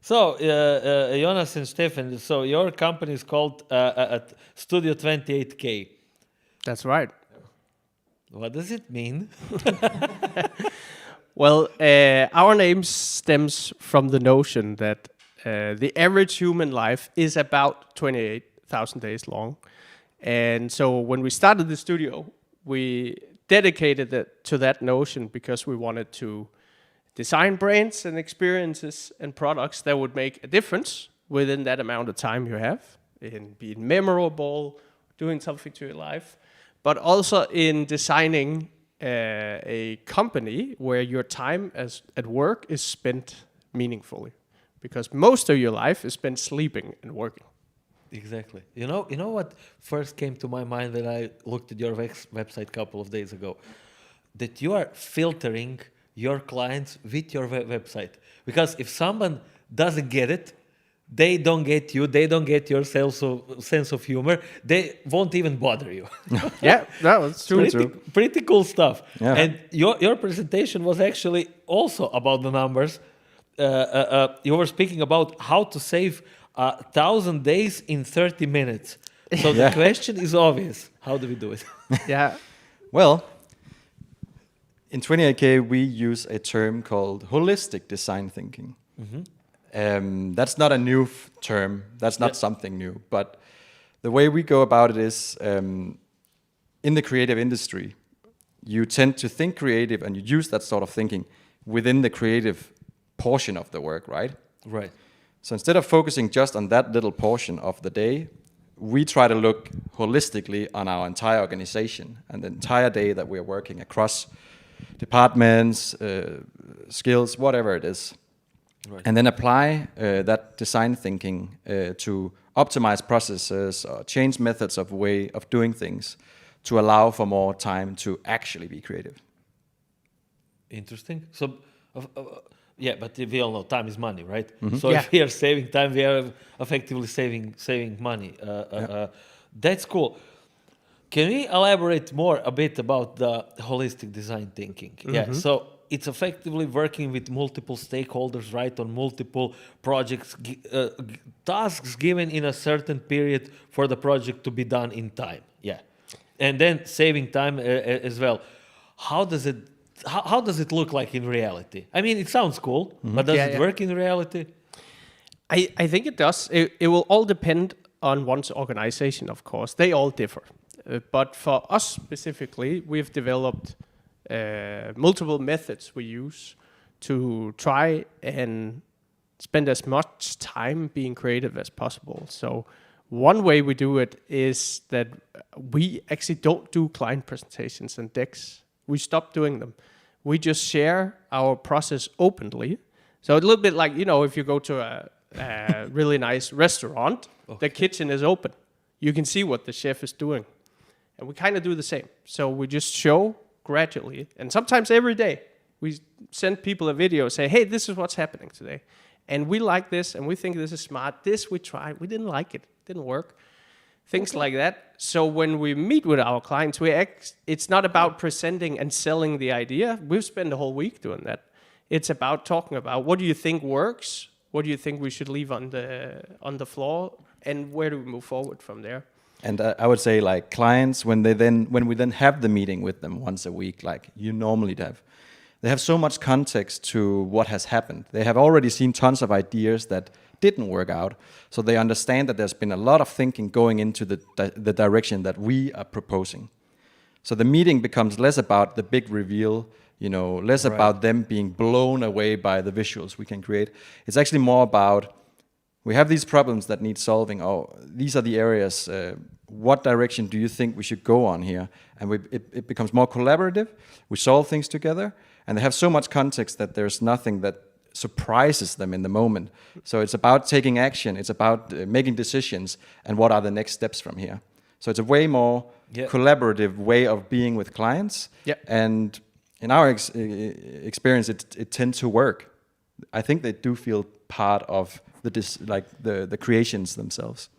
So, Jonas and Steffen, so your company is called Studio 28K. That's right. What does it mean? Well, our name stems from the notion that the average human life is about 28,000 days long. And so when we started the studio, we dedicated it to that notion because we wanted to design brands and experiences and products that would make a difference within that amount of time you have, in being memorable, doing something to your life, but also in designing a company where your time at work is spent meaningfully, because most of your life is spent sleeping and working. Exactly. You know what first came to my mind when I looked at your website a couple of days ago? That you are filtering your clients with your website. Because if someone doesn't get it, they don't get you, they don't get your sense of humor, they won't even bother you. Yeah, no, it's true. Pretty cool stuff. Yeah. And your presentation was actually also about the numbers. You were speaking about how to save 1,000 days in 30 minutes. So the question is obvious. How do we do it? Yeah. Well, in 28K, we use a term called holistic design thinking. That's not a new term. That's not something new. But the way we go about it is, in the creative industry, you tend to think creative and you use that sort of thinking within the creative portion of the work, right? Right. So instead of focusing just on that little portion of the day, we try to look holistically on our entire organization and the entire day that we're working across departments, skills, whatever it is. Right. And then apply that design thinking to optimize processes or change methods of way of doing things to allow for more time to actually be creative. Interesting. So, yeah, but we all know time is money, right? Mm-hmm. So if we are saving time, we are effectively saving money. That's cool. Can we elaborate more a bit about the holistic design thinking? Mm-hmm. Yeah. So it's effectively working with multiple stakeholders, right, on multiple projects, tasks given in a certain period for the project to be done in time. Yeah, and then saving time as well. How does it look like in reality? I mean, it sounds cool, but does it work in reality? I think it does. It will all depend on one's organization, of course. They all differ. But for us specifically, we've developed multiple methods we use to try and spend as much time being creative as possible. So one way we do it is that we actually don't do client presentations and decks. We stopped doing them. We just share our process openly. So a little bit like, if you go to a really nice restaurant, the kitchen is open. You can see what the chef is doing. And we kind of do the same. So we just show gradually, and sometimes every day, we send people a video, say, hey, this is what's happening today. And we like this, and we think this is smart. This we tried. We didn't like it. It didn't work. Things like that. So when we meet with our clients, it's not about presenting and selling the idea. We've spent the whole week doing that. It's about talking about what do you think works? What do you think we should leave on the floor? And where do we move forward from there? And I would say, like, clients, when we then have the meeting with them once a week, like you normally have, they have so much context to what has happened. They have already seen tons of ideas that didn't work out, so they understand that there's been a lot of thinking going into the direction that we are proposing. So the meeting becomes less about the big reveal, less about them being blown away by the visuals we can create. It's actually more about, we have these problems that need solving. Oh, these are the areas. What direction do you think we should go on here? And it becomes more collaborative. We solve things together. And they have so much context that there's nothing that surprises them in the moment. So it's about taking action. It's about making decisions. And what are the next steps from here? So it's a way more collaborative way of being with clients. Yeah. And in our experience, it tends to work. I think they do feel part of the creations themselves.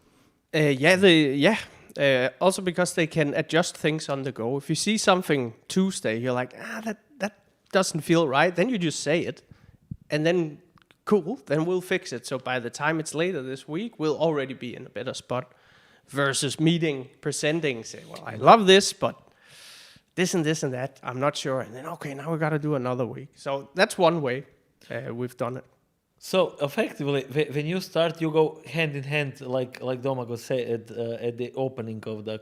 Also because they can adjust things on the go. If you see something Tuesday, you're like, that doesn't feel right. Then you just say it, and then cool, then we'll fix it. So by the time it's later this week, we'll already be in a better spot. Versus meeting, presenting, say, well, I love this, but this and this and that, I'm not sure. And then, okay, now we got to do another week. So that's one way we've done it. So effectively, when you start, you go hand in hand, like Domagoj said at the opening of the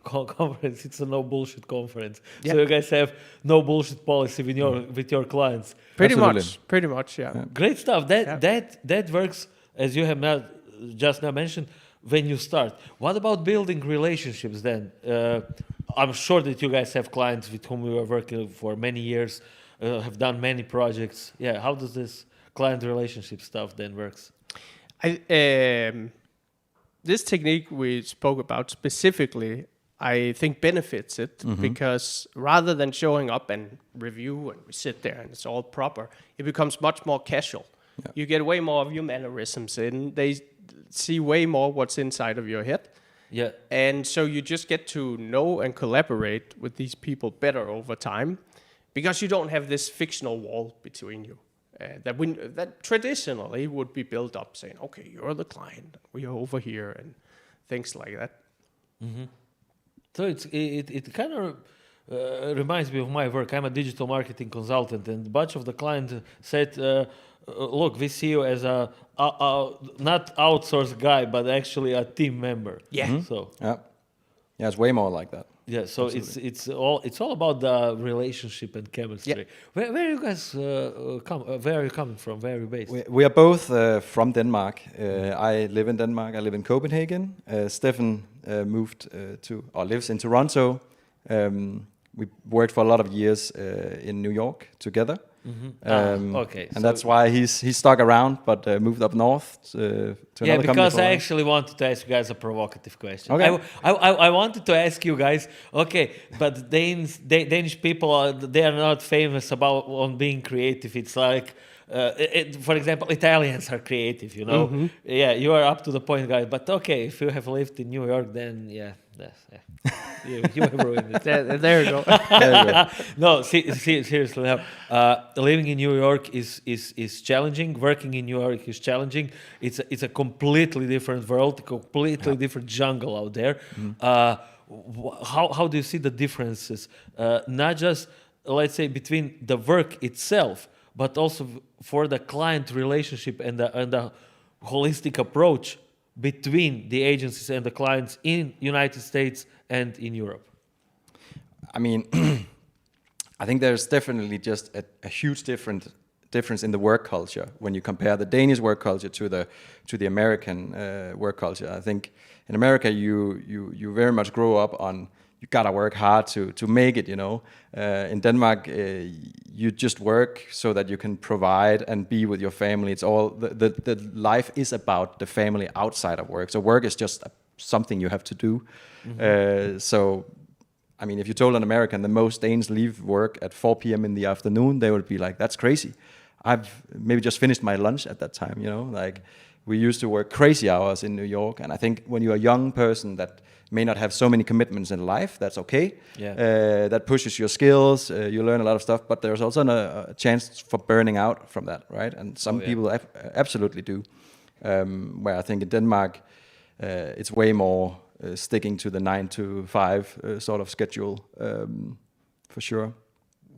conference. It's a no bullshit conference. Yeah. So you guys have no bullshit policy with your clients. Pretty Absolutely. much, yeah. Great stuff. That works, as you have just now mentioned, when you start. What about building relationships then? I'm sure that you guys have clients with whom you are working for many years, have done many projects. Yeah, how does this client relationship stuff then works? This technique we spoke about specifically, I think benefits it because rather than showing up and review and we sit there and it's all proper, it becomes much more casual. Yeah. You get way more of your mannerisms in. They see way more what's inside of your head. Yeah. And so you just get to know and collaborate with these people better over time because you don't have this fictional wall between you. That traditionally would be built up saying, okay, you're the client, we are over here, and things like that. Mm-hmm. So it kind of reminds me of my work. I'm a digital marketing consultant, and a bunch of the clients said, look, we see you as a not outsourced guy, but actually a team member. Yeah. Mm-hmm. So yeah, it's way more like that. Yeah, so Absolutely. it's all about the relationship and chemistry. Yeah. Where you guys where are you coming from? Where are you based? We are both from Denmark. I live in Denmark. I live in Copenhagen. Steffen lives in Toronto. We worked for a lot of years in New York together. Mm-hmm. Okay, and so that's why he's stuck around, but moved up north to another company. Yeah, because I actually wanted to ask you guys a provocative question. Okay. I wanted to ask you guys. Okay, but Danish people they are not famous on being creative. It's like. For example, Italians are creative, you know. Mm-hmm. Yeah, you are up to the point, guys. But okay, if you have lived in New York, then you have ruined it. There you go. No, seriously. Now, living in New York is challenging. Working in New York is challenging. It's a completely different world, completely different jungle out there. Mm-hmm. How do you see the differences? Not just, let's say, between the work itself, but also for the client relationship and the holistic approach between the agencies and the clients in United States and in Europe? I mean, I think there's definitely just a huge difference in the work culture when you compare the Danish work culture to the American work culture. I think in America you very much grow up on you gotta work hard to make it, you know. In Denmark, you just work so that you can provide and be with your family. It's all the life is about the family outside of work. So work is just something you have to do. Mm-hmm. So, I mean, if you told an American the most Danes leave work at 4 p.m. in the afternoon, they would be like, "That's crazy. I've maybe just finished my lunch at that time." You know, like we used to work crazy hours in New York, and I think when you're a young person that may not have so many commitments in life, that's okay. Yeah. That pushes your skills, you learn a lot of stuff, but there's also a chance for burning out from that, right? And some people absolutely do. Where I think in Denmark, it's way more sticking to the 9 to 5 sort of schedule, for sure.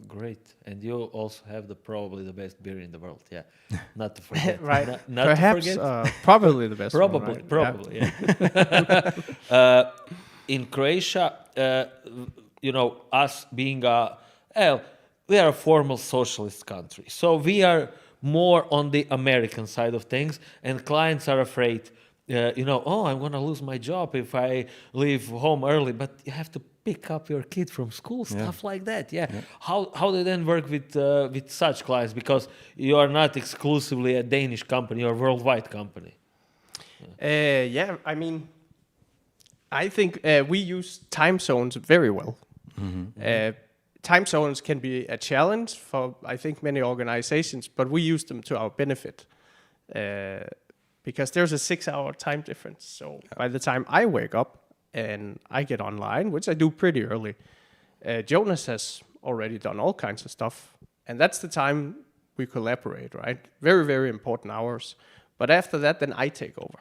Great, and you also have probably the best beer in the world. Yeah, not to forget. Right, not perhaps to forget. Probably the best. Probably, Yeah. Yeah. In Croatia, you know, us being we are a formal socialist country, so we are more on the American side of things, and clients are afraid. You know, I'm going to lose my job if I leave home early, but you have to pick up your kid from school, stuff like that. Yeah. How do you then work with such clients? Because you are not exclusively a Danish company, you're a worldwide company. I mean, I think we use time zones very well. Mm-hmm. Time zones can be a challenge for, I think, many organizations, but we use them to our benefit. Because there's a 6-hour time difference. So by the time I wake up and I get online, which I do pretty early, Jonas has already done all kinds of stuff. And that's the time we collaborate, right? Very, very important hours. But after that, then I take over.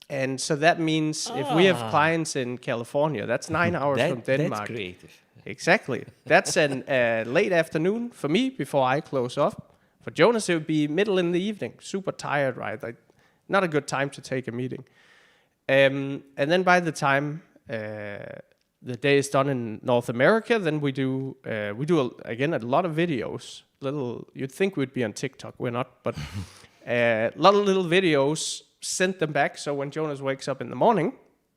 And so that means if we have clients in California, that's 9 hours from Denmark. That's creative. Exactly. That's an late afternoon for me before I close off. For Jonas, it would be middle in the evening, super tired, right? Like, not a good time to take a meeting. And then by the time the day is done in North America, then we do again a lot of videos. You'd think we'd be on TikTok, we're not, but a lot of little videos. Send them back, so when Jonas wakes up in the morning,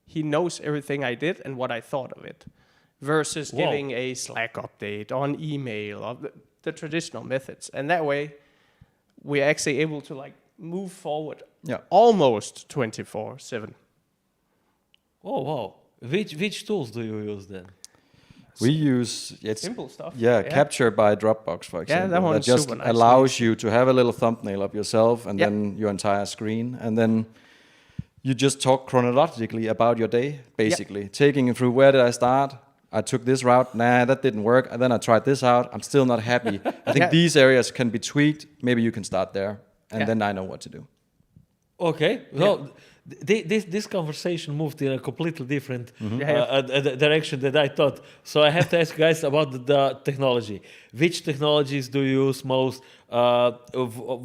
he knows everything I did and what I thought of it, versus giving a Slack update on email or the traditional methods. And that way, we're actually able to like move forward almost 24/7. Oh, wow. Which tools do you use then? We use simple stuff. Capture by Dropbox, for example. That one just super nice. allows you to have a little thumbnail of yourself and then your entire screen, and then you just talk chronologically about your day, basically, taking it through where did I start. I took this route. Nah, that didn't work. And then I tried this out. I'm still not happy. I think these areas can be tweaked. Maybe you can start there, and then I know what to do. Okay. Well, this conversation moved in a completely different direction than I thought. So I have to ask you guys about the technology. Which technologies do you use most?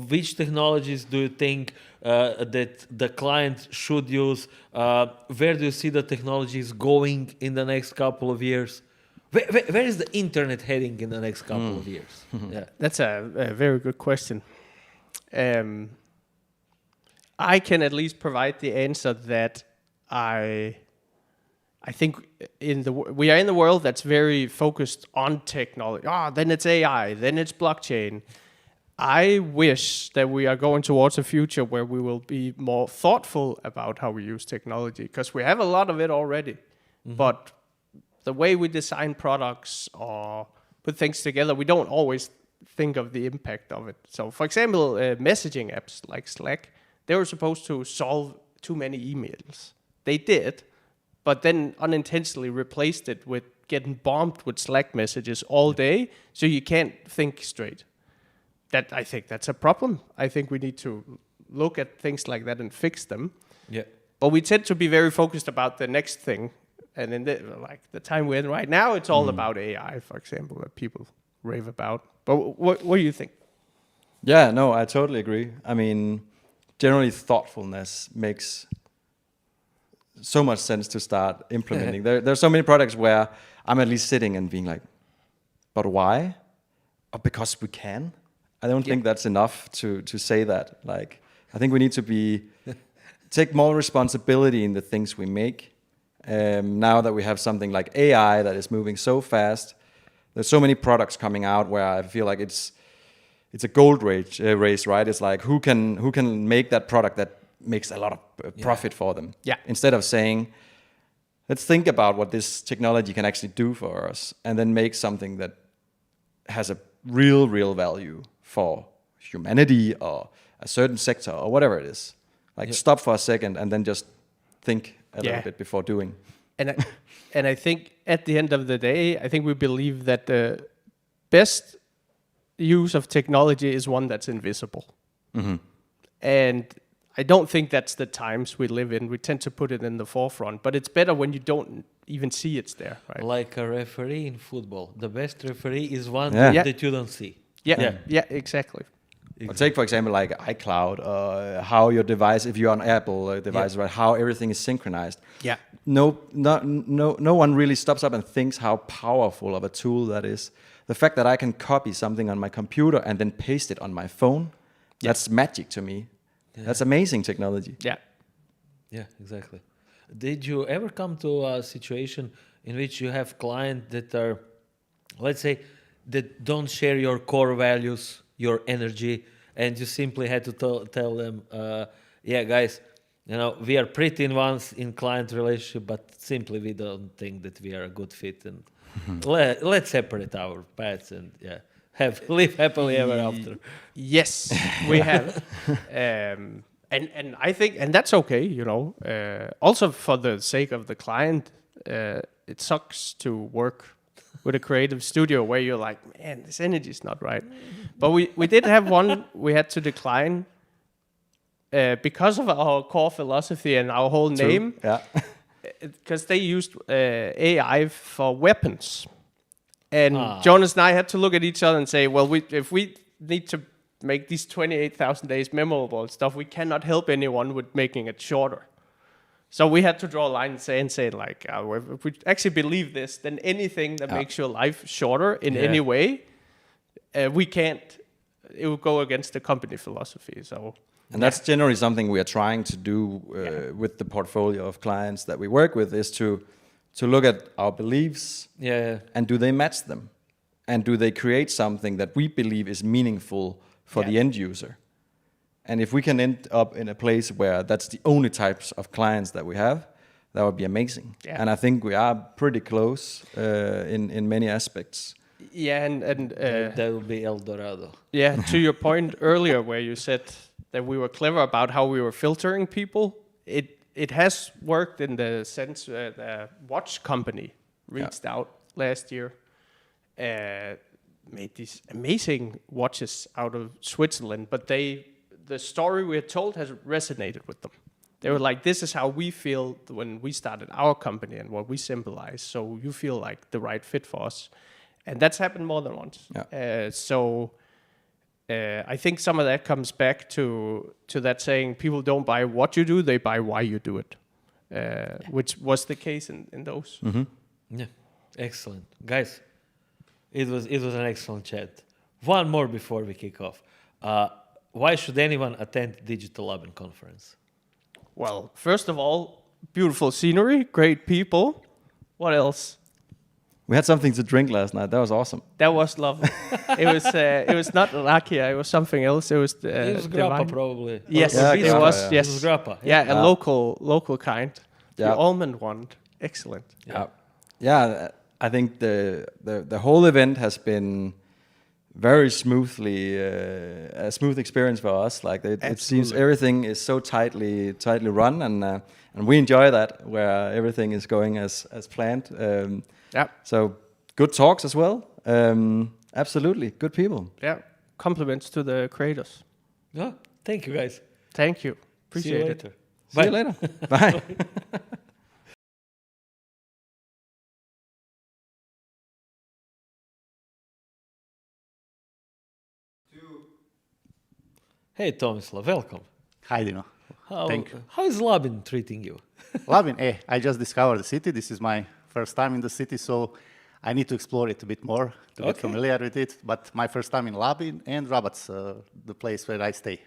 Which technologies do you think that the client should use? Where do you see the technologies going in the next couple of years? Where is the internet heading in the next couple of years? That's a very good question. I can at least provide the answer that I think we are in the world that's very focused on technology. Then it's AI, then it's blockchain. I wish that we are going towards a future where we will be more thoughtful about how we use technology, because we have a lot of it already. But the way we design products or put things together, we don't always think of the impact of it. So, for example, messaging apps like Slack, they were supposed to solve too many emails. They did, but then unintentionally replaced it with getting bombed with Slack messages all day, so you can't think straight. I think that's a problem. I think we need to look at things like that and fix them. Yeah. But we tend to be very focused about the next thing. And in the time we're in right now, it's all about AI, for example, that people rave about. But what do you think? Yeah, no, I totally agree. I mean, generally thoughtfulness makes so much sense to start implementing. There's so many products where I'm at least sitting and being like, but why? Oh, because we can. I don't think that's enough to say that. Like, I think we need to take more responsibility in the things we make. Now that we have something like AI that is moving so fast, there's so many products coming out where I feel like it's a gold race, right? It's like who can make that product that makes a lot of profit for them. Yeah. Instead of saying, let's think about what this technology can actually do for us, and then make something that has a real value for humanity or a certain sector or whatever it is. Like stop for a second and then just think a little bit before doing. And I think at the end of the day, I think we believe that the best use of technology is one that's invisible. And I don't think that's the times we live in. We tend to put it in the forefront, but it's better when you don't even see it's there, right? Like a referee in football. The best referee is one that you don't see. Yeah, exactly. Or take, for example, like iCloud, how your device, if you're on Apple device, right, how everything is synchronized. Yeah. No one really stops up and thinks how powerful of a tool that is. The fact that I can copy something on my computer and then paste it on my phone, that's magic to me. Yeah. That's amazing technology. Yeah, exactly. Did you ever come to a situation in which you have clients that are, let's say, that don't share your core values, your energy, and you simply had to tell them, guys, we are pretty advanced in client relationship, but simply we don't think that we are a good fit, and let's separate our paths and live happily ever after. Yes, we have. And I think, and that's okay, also for the sake of the client, it sucks to work with a creative studio where you're like, man, this energy is not right. But we did have one we had to decline because of our core philosophy and our whole name. Yeah. Because they used AI for weapons. And Jonas and I had to look at each other and say, well, if we need to make these 28,000 days memorable and stuff, we cannot help anyone with making it shorter. So we had to draw a line and say like, if we actually believe this, then anything that makes your life shorter in any way, we can't. It will go against the company philosophy. So, and that's generally something we are trying to do with the portfolio of clients that we work with, is to look at our beliefs and do they match them, and do they create something that we believe is meaningful for the end user. And if we can end up in a place where that's the only types of clients that we have, that would be amazing. Yeah. And I think we are pretty close in many aspects. Yeah, and that will be Eldorado. Yeah, to your point earlier where you said that we were clever about how we were filtering people, it has worked in the sense the watch company reached out last year, made these amazing watches out of Switzerland, but the story we had told has resonated with them. They were like, this is how we feel when we started our company and what we symbolize, so you feel like the right fit for us. And that's happened more than once. Yeah. I think some of that comes back to that saying, people don't buy what you do, they buy why you do it, which was the case in those. Mm-hmm. Yeah, excellent. Guys, it was an excellent chat. One more before we kick off. Why should anyone attend Digital Labin conference? Well, first of all, beautiful scenery, great people. What else? We had something to drink last night. That was awesome. That was lovely. It was not rakia. It was something else. It was grappa probably. Yes, yeah, it was. Yes, it was grappa. Yeah, a local kind. Yeah. The almond one, excellent. Yeah. I think the whole event has been very smoothly a smooth experience for us. Like it seems everything is so tightly run, and we enjoy that, where everything is going as planned. So good talks as well. Absolutely, good people. Yeah, compliments to the creators. Yeah, thank you guys. Thank you. Appreciate it. See you later. Bye. Hey Tomislav, welcome. Hi Dino. Thank you. How is Labin treating you? Labin, I just discovered the city. This is my first time in the city, so I need to explore it a bit more to get familiar with it. But my first time in Labin and Rabat's the place where I stay.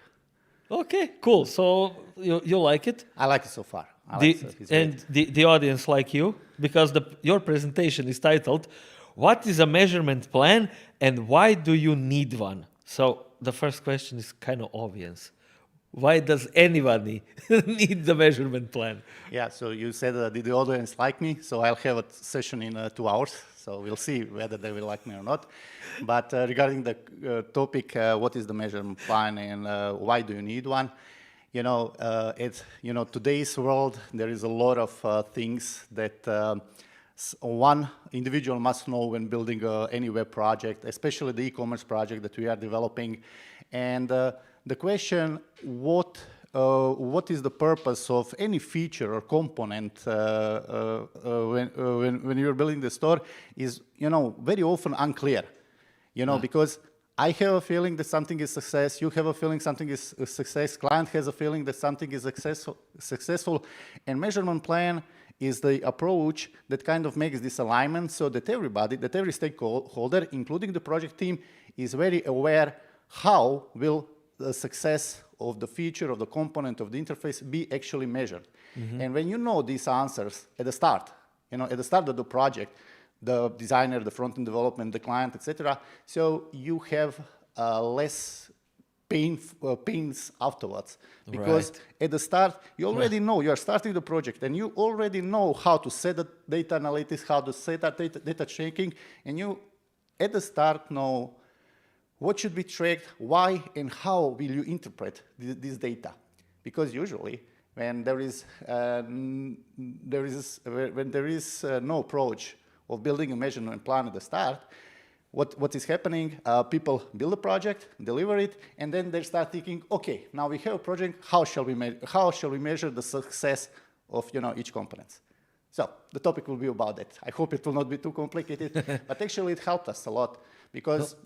Okay, cool. So you like it? I like it so far. The audience like you, because your presentation is titled, "What is a measurement plan and why do you need one?" So the first question is kind of obvious. Why does anybody need the measurement plan? Yeah, so you said the audience like me, so I'll have a session in 2 hours. So we'll see whether they will like me or not. But regarding the topic, what is the measurement plan and why do you need one? Today's world, there is a lot of things that one individual must know when building any web project, especially the e-commerce project that we are developing. And the question, what is the purpose of any feature or component when you're building the store is, very often unclear, because I have a feeling that something is success, you have a feeling something is a success, client has a feeling that something is successful, and measurement plan is the approach that kind of makes this alignment so that every stakeholder, including the project team, is very aware how will the success of the feature, of the component, of the interface be actually measured. Mm-hmm. And when you know these answers at the start, at the start of the project, the designer, the front-end development, the client, etc., so you have less pains afterwards. Because at the start, you already know, you are starting the project, and you already know how to set the data analytics, how to set that data checking, and you, at the start, know what should be tracked, why, and how will you interpret this data? Because usually, when there is no approach of building a measurement plan at the start, what is happening? People build a project, deliver it, and then they start thinking, okay, now we have a project. How shall we measure the success of each component? So the topic will be about that. I hope it will not be too complicated, but actually it helped us a lot because,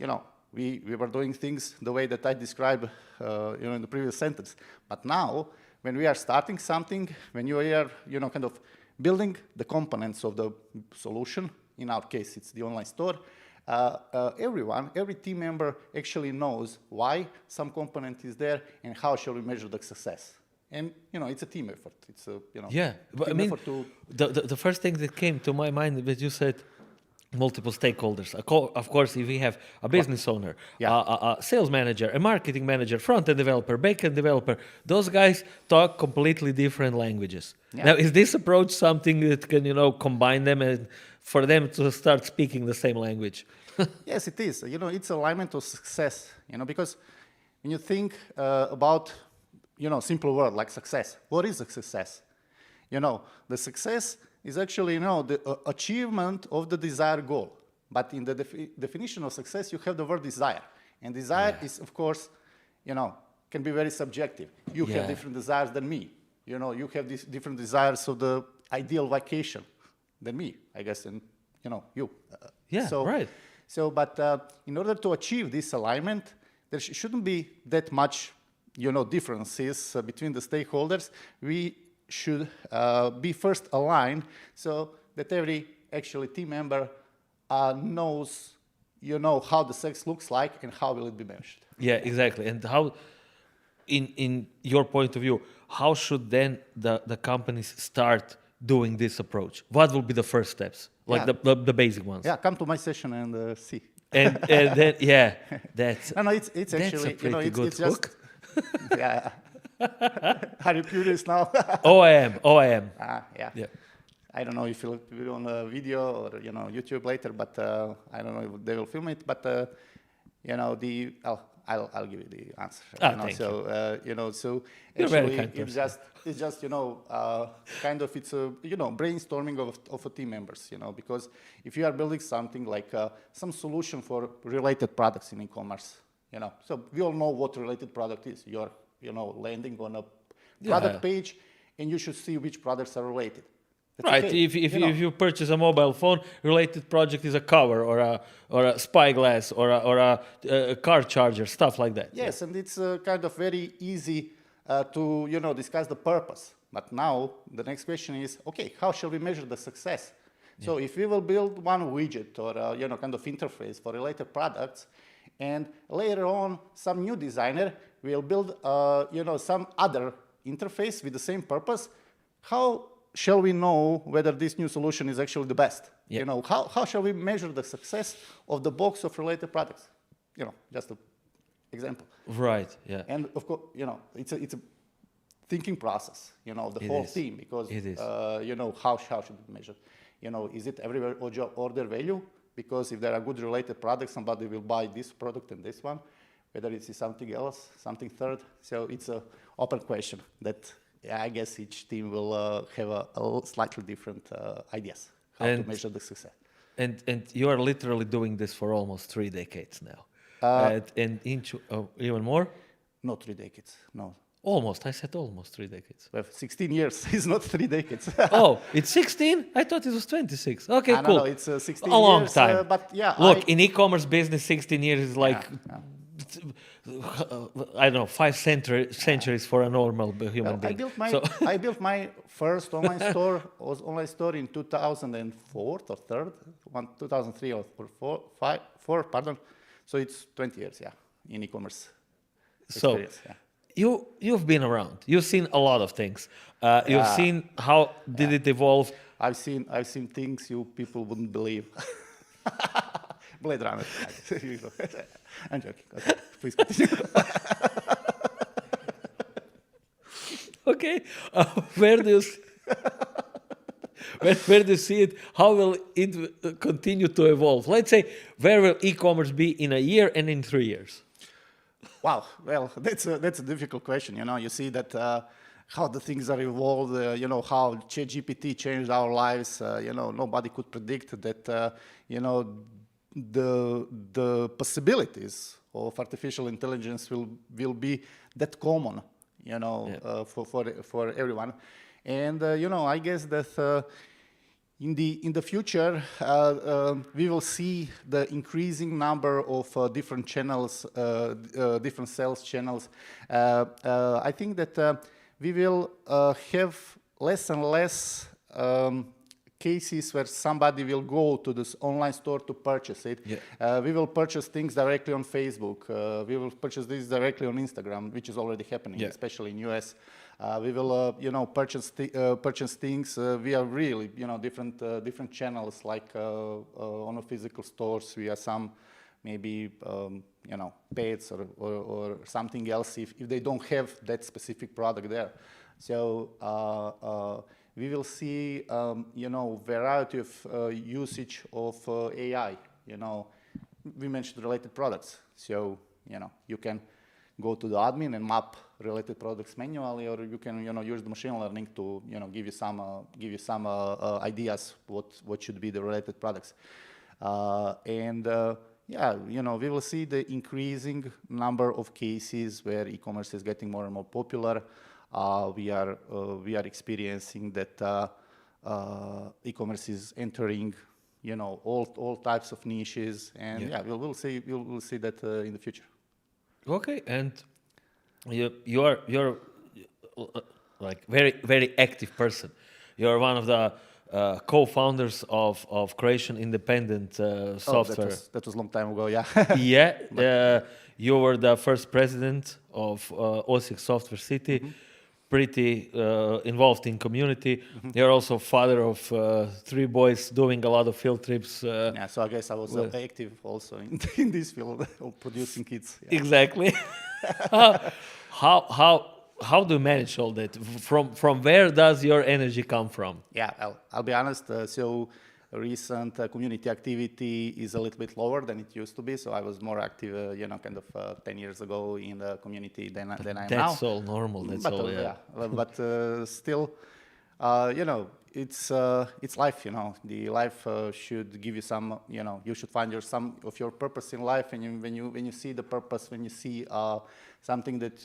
we were doing things the way that I described, in the previous sentence. But now, when we are starting something, when you are, kind of building the components of the solution, in our case, it's the online store, every team member actually knows why some component is there and how shall we measure the success. And, it's a team effort. It's a, but I team mean, effort to the first thing that came to my mind was you said multiple stakeholders. Of course, if we have a business owner, a sales manager, a marketing manager, front-end developer, back-end developer, those guys talk completely different languages. Yeah. Now, is this approach something that can, combine them and for them to start speaking the same language? Yes, it is. It's alignment of success, because when you think about, simple word like success, what is a success? The success is actually, the achievement of the desired goal. But in the definition of success, you have the word desire. And desire is, of course, can be very subjective. You have different desires than me. You have these different desires of the ideal vacation than me, I guess, and, you. Right. So, but in order to achieve this alignment, there shouldn't be that much, differences between the stakeholders. We should be first aligned so that every actually team member knows, how the success looks like and how will it be measured. Yeah, exactly. And how, in your point of view, how should then the companies start doing this approach? What will be the first steps, like the basic ones? Yeah, come to my session and see. And then that's no, it's that's actually a pretty good it's hook. Yeah. Are you curious now? I am. Yeah. I don't know if you'll be on a video or YouTube later, but I don't know if they will film it. But I'll give you the answer. Thank you. So You're very actually kind it's person. just kind of it's a brainstorming of team members. Because if you are building something like some solution for related products in e-commerce, so we all know what related product is. You're landing on a product page, and you should see which products are related. That's Right. okay. If you purchase a mobile phone, related project is a cover or a spyglass or a car charger, stuff like that. Yes, and it's kind of very easy to discuss the purpose. But now the next question is, okay, how shall we measure the success? So if we will build one widget or kind of interface for related products, and later on some new designer will build some other interface with the same purpose, how shall we know whether this new solution is actually the best? Yeah. How shall we measure the success of the box of related products? Just an example. Right. Yeah. And of course, it's a thinking process, the whole team, because It is. How should it measure? Is it everywhere order value? Because if there are good related products, somebody will buy this product and this one, whether it's something else, something third. So it's an open question that I guess each team will have a slightly different ideas how to measure the success. And you are literally doing this for almost 3 decades now. And even more? Not 3 decades, no. Almost. I said almost 3 decades. Well, 16 years is not 3 decades. Oh, it's 16? I thought it was 26. Okay, cool. No, it's 16 a long years, time. But yeah, Look, in e-commerce business, 16 years is like, I don't know, 5 centuries for a normal human being. I built my first online store in 2004 or 2003 or 4, pardon. So it's 20 years, in e-commerce experience. You've been around. You've seen a lot of things. You've seen how did it evolve. I've seen things you people wouldn't believe. Blade Runner. I'm joking. Okay, please continue. Okay, where do you see it? How will it continue to evolve? Let's say, where will e-commerce be in a year and in 3 years? Wow, well, that's a difficult question. You see that how the things are evolved. How ChatGPT changed our lives. Nobody could predict that. The possibilities of artificial intelligence will be that common. For everyone, and I guess that In the future, we will see the increasing number of different channels, different sales channels. I think that we will have less and less cases where somebody will go to this online store to purchase it. Yeah. We will purchase things directly on Facebook. We will purchase this directly on Instagram, which is already happening, especially in US. We will, purchase things via really, different channels, like on a physical stores via some maybe, pads or something else if they don't have that specific product there. So we will see, variety of usage of AI. We mentioned related products. So, you can go to the admin and map related products manually, or you can, use the machine learning to, give you some ideas what should be the related products. We will see the increasing number of cases where e-commerce is getting more and more popular. We are experiencing that e-commerce is entering, all types of niches, and we'll see that in the future. Okay, and you're like very active person. You're one of the co-founders of Croatian Independent Software. That was a long time ago, yeah. Yeah, you were the first president of Osijek Software City. Mm-hmm. Pretty involved in community. Mm-hmm. You're also father of 3 boys, doing a lot of field trips. So I guess I was active also in this field of producing kids. Yeah. Exactly. How do you manage all that? From where does your energy come from? Yeah, I'll be honest. So recent community activity is a little bit lower than it used to be. So I was more active, 10 years ago in the community than I am now. That's all normal. That's all, yeah. But still, it's life. The life should give you some. You should find some of your purpose in life, and when you see the purpose, when you see something that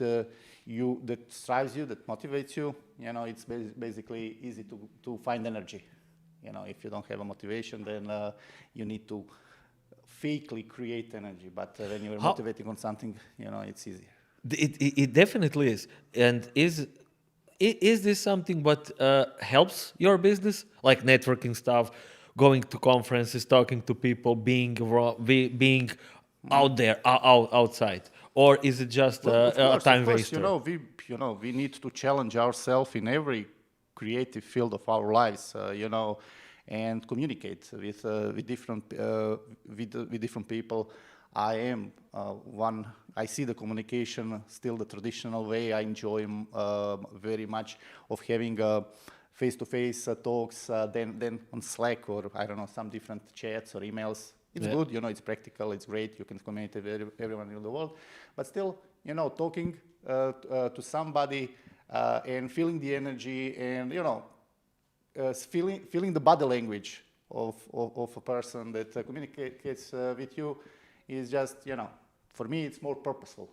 that drives you, that motivates you, it's basically easy to find energy. If you don't have a motivation, then you need to fakely create energy. But when you're motivating on something, it's easier. It definitely is. And is this something what helps your business, like networking stuff, going to conferences, talking to people, being out there, outside, or is it just a time waster? We need to challenge ourselves in every creative field of our lives, and communicate with different people. I see the communication still the traditional way. I enjoy very much of having face-to-face talks than on Slack or I don't know, some different chats or emails. It's good, it's practical, it's great. You can communicate with everyone in the world, but still, talking to somebody. And feeling the energy and, feeling the body language of a person that communicates with you is just, for me, it's more purposeful.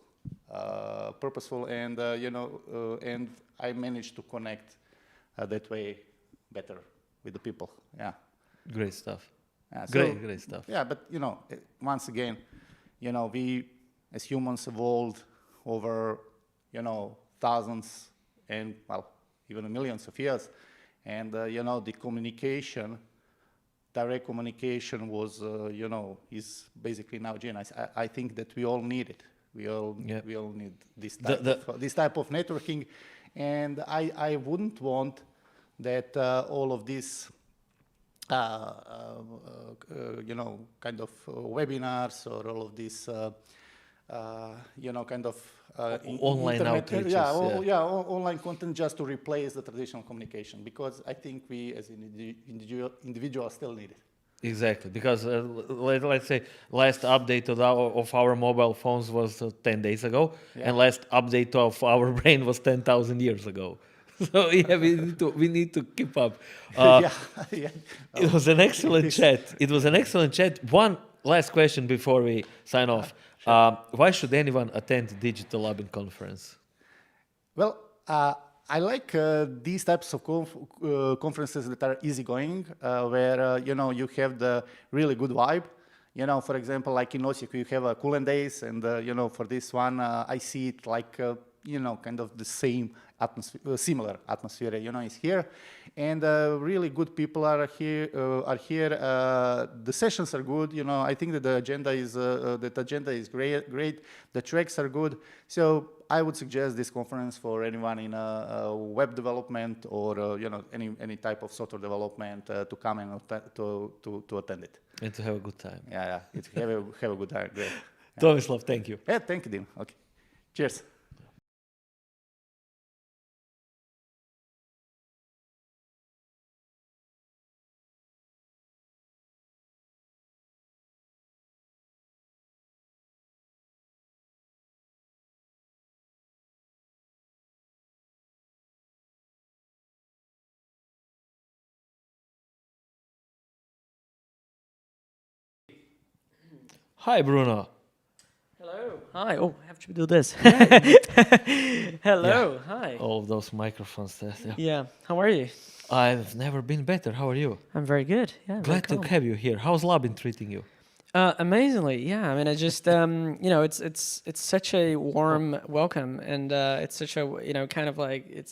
And, and I managed to connect that way better with the people. Yeah. Great stuff. Great stuff. Yeah, but, once again, we as humans evolved over, thousands and, even millions of years. And, the communication, direct communication was, is basically now genius. I think that we all need it. We all need this type of networking. And I wouldn't want that all of this, kind of webinars or all of this, kind of online outreaches. Online content just to replace the traditional communication, because I think we as individuals still need it. Exactly, because let's say last update of our mobile phones was 10 days ago, and last update of our brain was 10,000 years ago. So we need to keep up. It was an excellent chat. One last question before we sign off. Why should anyone attend Digital Labin conference? Well, I like these types of conferences that are easygoing, where you have the really good vibe. For example, like in Osijek, you have Coolant Days, and for this one, I see it like kind of the same atmosphere, similar atmosphere, is here, and really good people are here. The sessions are good. I think that the agenda is great. The tracks are good. So I would suggest this conference for anyone in web development or any type of software development to come and to attend it. And to have a good time. Yeah. Have a good time. Great. Yeah. Tomislav, thank you. Yeah, thank you, Dino. Okay. Cheers. Hi, Bruno. Hello. Hi. Oh, I have to do this. Hello. Hi. All of those microphones there. Yeah. Yeah. How are you? I've never been better. How are you? I'm very good. Yeah. Glad to have you here. How's Labin treating you? Amazingly. Yeah. I mean, I just it's such a warm welcome, and it's such a kind of like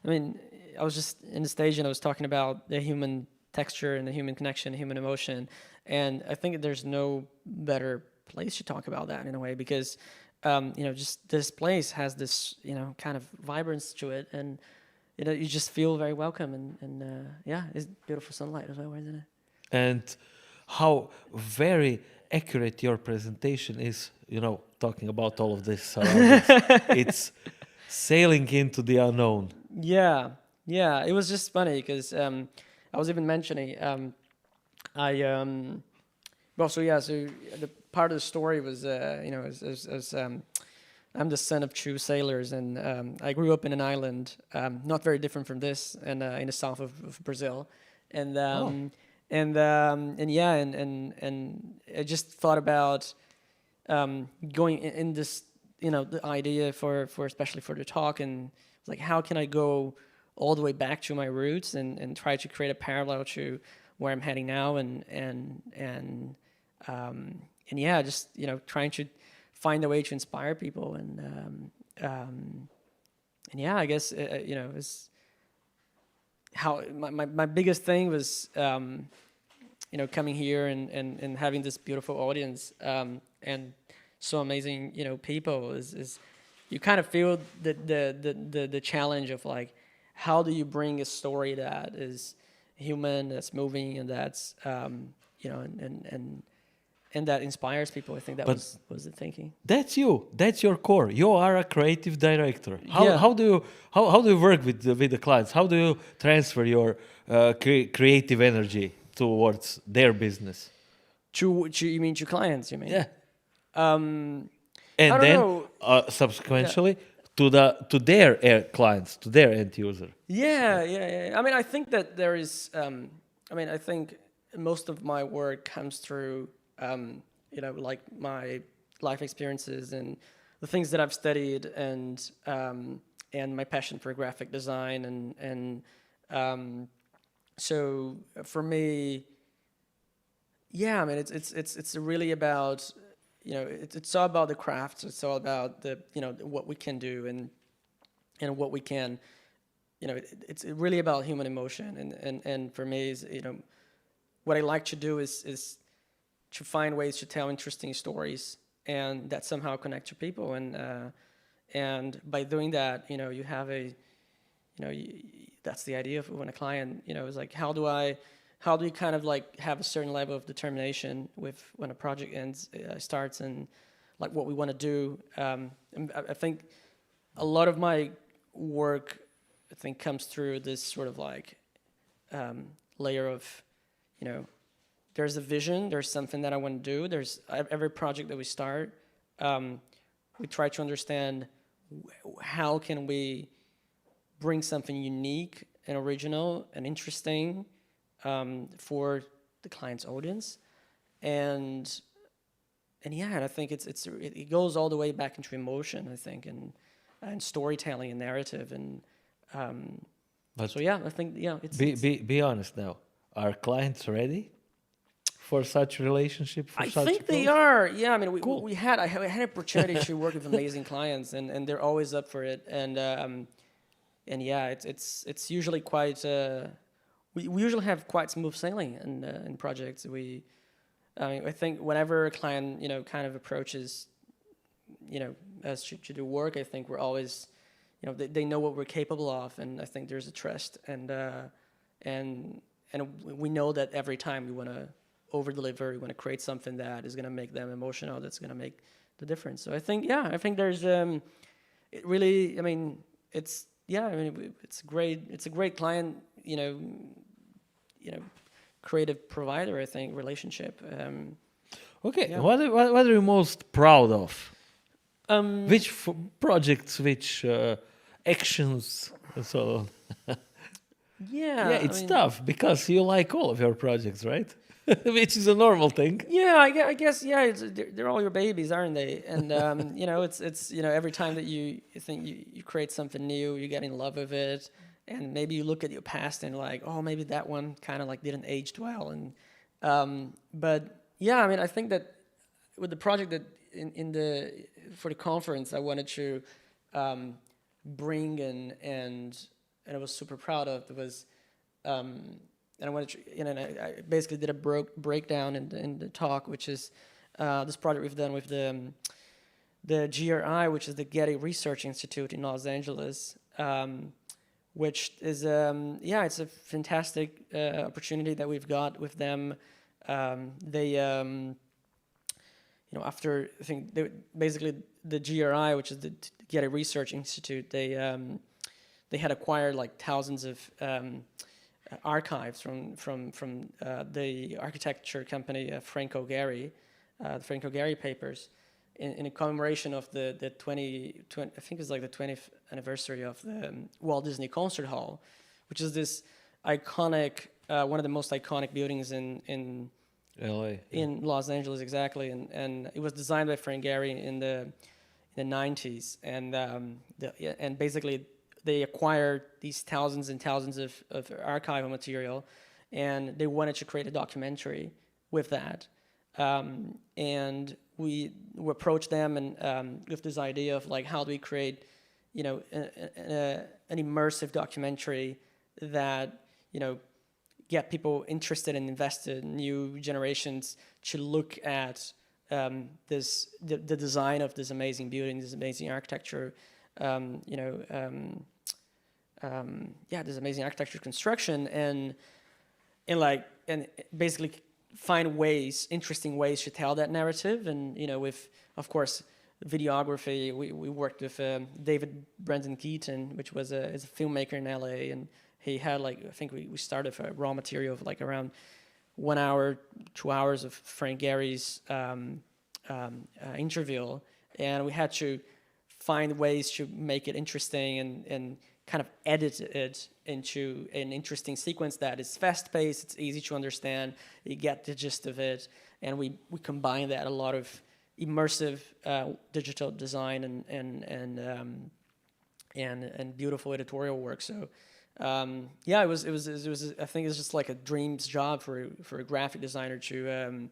I mean, I was just in the stage and I was talking about the human texture and the human connection, human emotion, and I think there's no better place to talk about that in a way, because just this place has this kind of vibrance to it, and you just feel very welcome, and yeah, it's beautiful sunlight as well, isn't it? And how very accurate your presentation is, talking about all of this surroundings. It's sailing into the unknown. Yeah, it was just funny because I was even mentioning so the part of the story was as I'm the son of two sailors, and I grew up in an island not very different from this, and in the south of Brazil, and I just thought about going in this the idea for especially for the talk, and like how can I go all the way back to my roots and try to create a parallel to where I'm heading now, and yeah, just trying to find a way to inspire people, and yeah, I guess is how my biggest thing was coming here and having this beautiful audience and so amazing people is you kind of feel the challenge of like, how do you bring a story that is human, that's moving, and that's and that inspires people. I think that was the thinking. That's you. That's your core. You are a creative director. Yeah. How do you work with the clients? How do you transfer your creative energy towards their business? You mean to clients? You mean? Yeah. And then subsequently to their clients, to their end user. Yeah. I mean, I think that there is. I think most of my work comes through. Like my life experiences and the things that I've studied, and my passion for graphic design, and so for me, yeah, I mean it's really about it's all about the craft. It's all about the what we can do and what we can it's really about human emotion, and for me is what I like to do is to find ways to tell interesting stories and that somehow connect to people, and by doing that, you have that's the idea of when a client, is like, how do you kind of like have a certain level of determination with when a project starts, and like what we want to do. I think a lot of my work, I think, comes through this sort of like layer of, there's a vision, there's something that I want to do. There's every project that we start, we try to understand how can we bring something unique and original and interesting for the client's audience, and I think it goes all the way back into emotion, I think, and storytelling and narrative, and But so yeah, I think it's be honest now. Are clients ready for such relationship? For I such think they approach? are. Yeah, I mean, Cool. I had an opportunity to work with amazing clients, and they're always up for it. And yeah, it's usually quite. We usually have quite smooth sailing in projects. I think whenever a client kind of approaches us to do work, I think we're always they know what we're capable of, and I think there's a trust, and we know that every time we want to over deliver, we want to create something that is going to make them emotional, that's going to make the difference. So I think there's it really, I mean, it's a great client, creative provider, I think, relationship. Okay, yeah. what are you most proud of? Um, Which projects, which actions, and so on? yeah, Yeah, it's tough because you like all of your projects, right? Which is a normal thing. Yeah, I guess yeah. They're all your babies, aren't they? And it's every time that you think you create something new, you get in love with it, and maybe you look at your past and like, oh, maybe that one kind of like didn't age well. And but yeah, I mean, I think that with the project that for the conference, I wanted to bring and I was super proud of. It was. And I wanted to, I basically did a breakdown in the talk, which is this project we've done with the GRI, which is the Getty Research Institute in Los Angeles, which is it's a fantastic opportunity that we've got with them. They after I think basically the GRI, which is the Getty Research Institute, they had acquired like thousands of archives from the architecture company Franco Gehry, the Franco Gehry papers, in a commemoration of the 20 I think it's like the 20th anniversary of the Walt Disney Concert Hall, which is this iconic, one of the most iconic buildings in LA. In Los Angeles, exactly, and it was designed by Frank Gehry in the 90s, and basically they acquired these thousands and thousands of archival material, and they wanted to create a documentary with that. And we approached them and with this idea of like, how do we create, an immersive documentary that, get people interested and invested, new generations to look at the design of this amazing building, this amazing architecture, this amazing architecture construction, and basically find interesting ways to tell that narrative. And with, of course, videography, we worked with David Brendan Keaton, which was a filmmaker in LA, and he had I think we started with a raw material of like around 1 hour, 2 hours of Frank Gehry's interview, and we had to find ways to make it interesting and kind of edit it into an interesting sequence that is fast-paced, it's easy to understand, you get the gist of it, and we combine that a lot of immersive digital design and beautiful editorial work. So it was I think it's just like a dream's job for a graphic designer to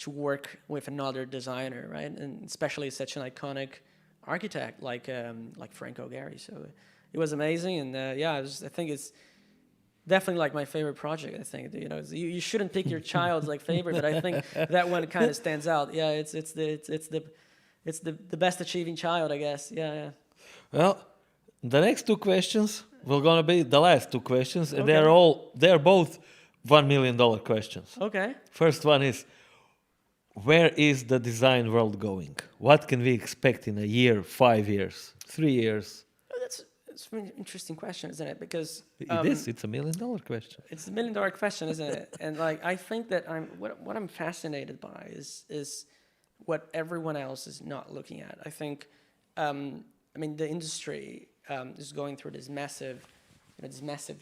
work with another designer, right? And especially such an iconic architect like Franco Gehry. So it was amazing, and I think it's definitely like my favorite project. I think you shouldn't pick your child's like favorite, but I think that one kind of stands out. Yeah, it's the best achieving child, I guess. Yeah. Well, the next two questions were gonna be the last two questions, and Okay. they're both $1 million questions. Okay. First one is, where is the design world going? What can we expect in a year, 5 years, 3 years? It's an interesting question, isn't it? Because It's $1 million question. it's $1 million question, isn't it? And I think that what I'm fascinated by is what everyone else is not looking at. I think, the industry is going through this massive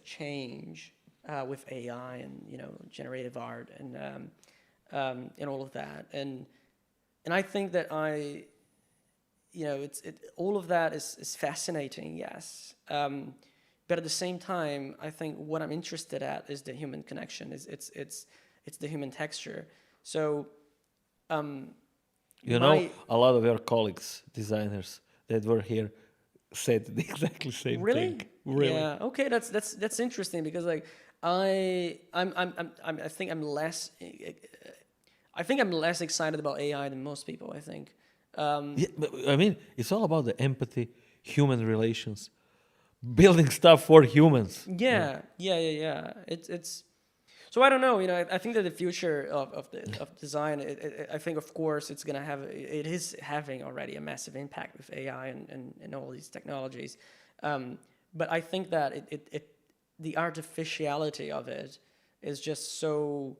change with AI and generative art and all of that. And I think that all of that is fascinating, yes. But at the same time, I think what I'm interested at is the human connection. It's the human texture. So, you know, a lot of your colleagues, designers that were here, said the exactly same thing. Really? Yeah. Okay. That's interesting because like I think I'm less. I think I'm less excited about AI than most people. I think. Yeah, but, I mean, it's all about the empathy, human relations, building stuff for humans. Yeah. It's. So I don't know. You know, I think that the future of design. I think, of course, it's gonna have. It is having already a massive impact with AI and all these technologies. But I think that the artificiality of it is just so.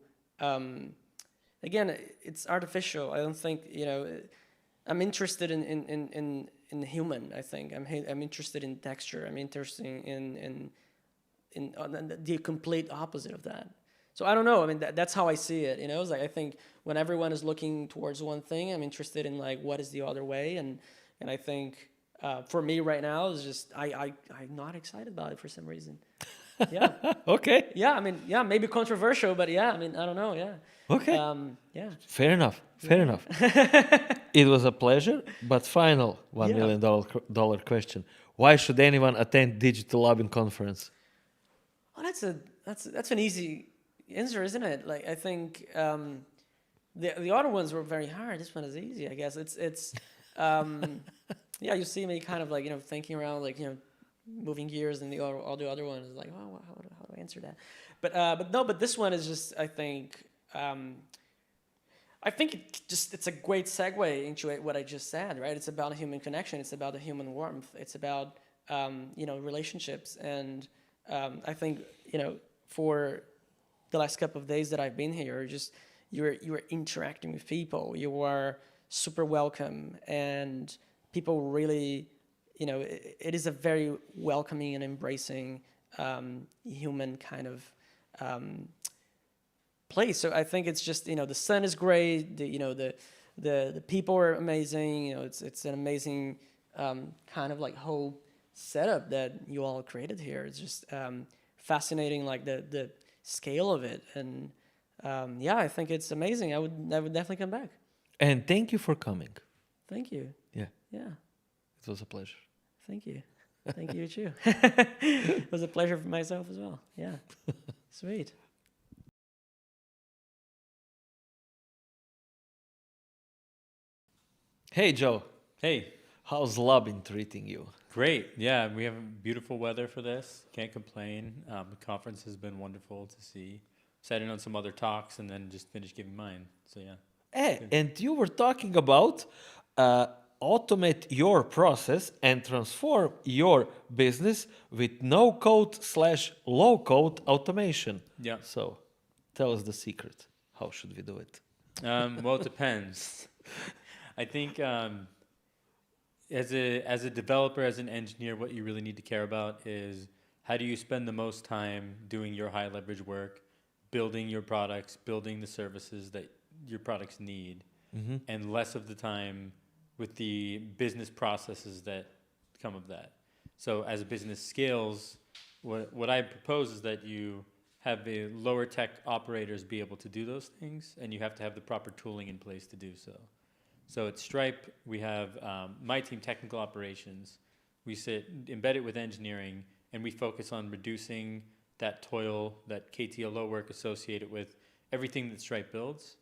Again, it's artificial. I don't think, you know. I'm interested in the human. I think I'm interested in texture. I'm interested in the complete opposite of that. So I don't know. I mean, that's how I see it. You know, it's like I think when everyone is looking towards one thing, I'm interested in like what is the other way, and I think for me right now is just I'm not excited about it for some reason. Yeah. Okay. Yeah. I mean, yeah, maybe controversial, but yeah. I mean, I don't know. Yeah. Okay. Yeah. Fair enough. Fair enough. It was a pleasure, but final $1 million question: why should anyone attend Digital Labin conference? Oh, that's an easy answer, isn't it? Like I think the other ones were very hard. This one is easy, I guess. It's yeah. You see me kind of like, you know, thinking around, like, you know, moving gears, and all the other ones is like, oh, how do I answer that? But this one is just, I think it's a great segue into what I just said, right? It's about a human connection. It's about the human warmth. It's about you know, relationships, and I think, you know, for the last couple of days that I've been here, just you're interacting with people. You are super welcome, and people really, you know, it is a very welcoming and embracing human kind of place. So I think it's just, you know, the sun is great. The people are amazing. You know, it's an amazing kind of like whole setup that you all created here. It's just fascinating, like the scale of it, and yeah, I think it's amazing. I would definitely come back. And thank you for coming. Thank you. Yeah. Yeah. It was a pleasure. Thank you. Thank you too. It was a pleasure for myself as well. Yeah. Sweet. Hey, Joe. Hey. How's Labin treating you? Great. Yeah, we have beautiful weather for this. Can't complain. The conference has been wonderful to see. Sat in on some other talks and then just finished giving mine. So yeah. Hey, and you were talking about automate your process and transform your business with no-code/low code automation. Yeah. So tell us the secret. How should we do it? Well, it depends. I think as a developer, as an engineer, what you really need to care about is how do you spend the most time doing your high leverage work, building your products, building the services that your products need, and less of the time with the business processes that come of that. So as a business scales, what I propose is that you have the lower tech operators be able to do those things, and you have to have the proper tooling in place to do so. So at Stripe, we have my team, technical operations. We sit embedded with engineering, and we focus on reducing that toil, that KTLO work associated with everything that Stripe builds,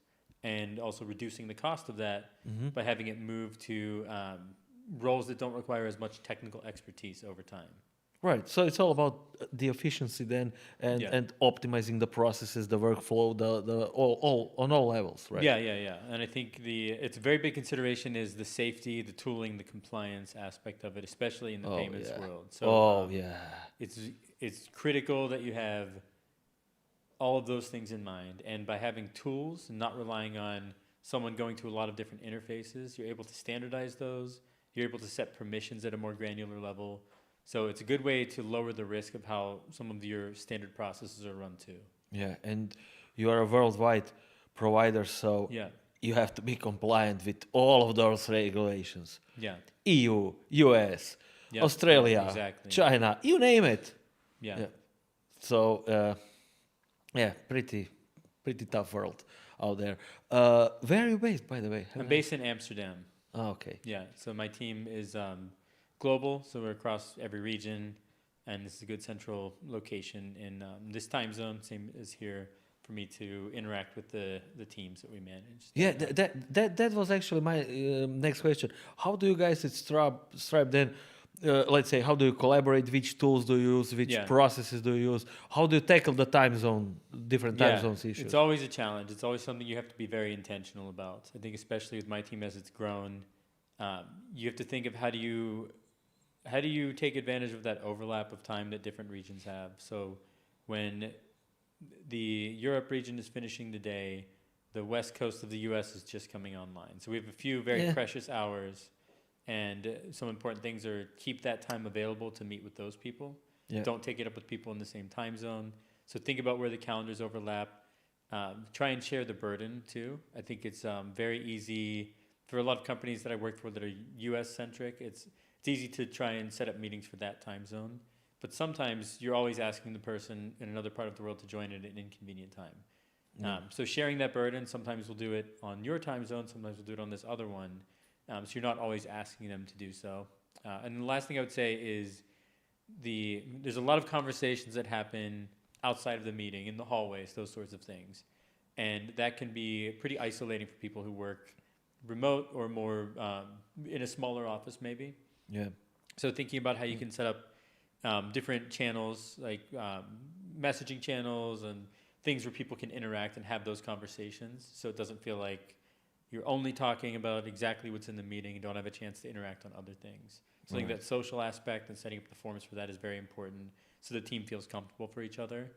and also reducing the cost of that by having it move to roles that don't require as much technical expertise over time. Right. So it's all about the efficiency then, and optimizing the processes, the workflow, the all on all levels, right? Yeah. And I think it's a very big consideration is the safety, the tooling, the compliance aspect of it, especially in the payments world. So it's critical that you have all of those things in mind, and by having tools and not relying on someone going to a lot of different interfaces, you're able to standardize those. You're able to set permissions at a more granular level. So it's a good way to lower the risk of how some of your standard processes are run too. Yeah, and you are a worldwide provider, so you have to be compliant with all of those regulations. Yeah. EU, US, Australia, China, you name it. Yeah. So pretty tough world out there. Where are you based, by the way? I'm based in Amsterdam. Oh, okay. Yeah, so my team is global, so we're across every region, and this is a good central location in this time zone, same as here, for me to interact with the teams that we manage. Yeah, that was actually my next question. How do you guys at Stripe then, let's say, how do you collaborate? Which tools do you use? Which processes do you use? How do you tackle the different time zones issues? It's always a challenge. It's always something you have to be very intentional about. I think especially with my team as it's grown, you have to think of how do you take advantage of that overlap of time that different regions have. So when the Europe region is finishing the day, the west coast of the US is just coming online. So we have a few very precious hours, and some important things are keep that time available to meet with those people. Don't take it up with people in the same time zone. So think about where the calendars overlap. Try and share the burden too. I think it's very easy for a lot of companies that I work for that are US centric. It's easy to try and set up meetings for that time zone. But sometimes you're always asking the person in another part of the world to join at an inconvenient time. So sharing that burden, sometimes we'll do it on your time zone, sometimes we'll do it on this other one. So you're not always asking them to do so. And the last thing I would say is there's a lot of conversations that happen outside of the meeting, in the hallways, those sorts of things. And that can be pretty isolating for people who work remote or more in a smaller office maybe. Yeah. So thinking about how you can set up different channels, like messaging channels and things where people can interact and have those conversations, so it doesn't feel like you're only talking about exactly what's in the meeting and don't have a chance to interact on other things. So I think that social aspect and setting up the forms for that is very important, so the team feels comfortable for each other,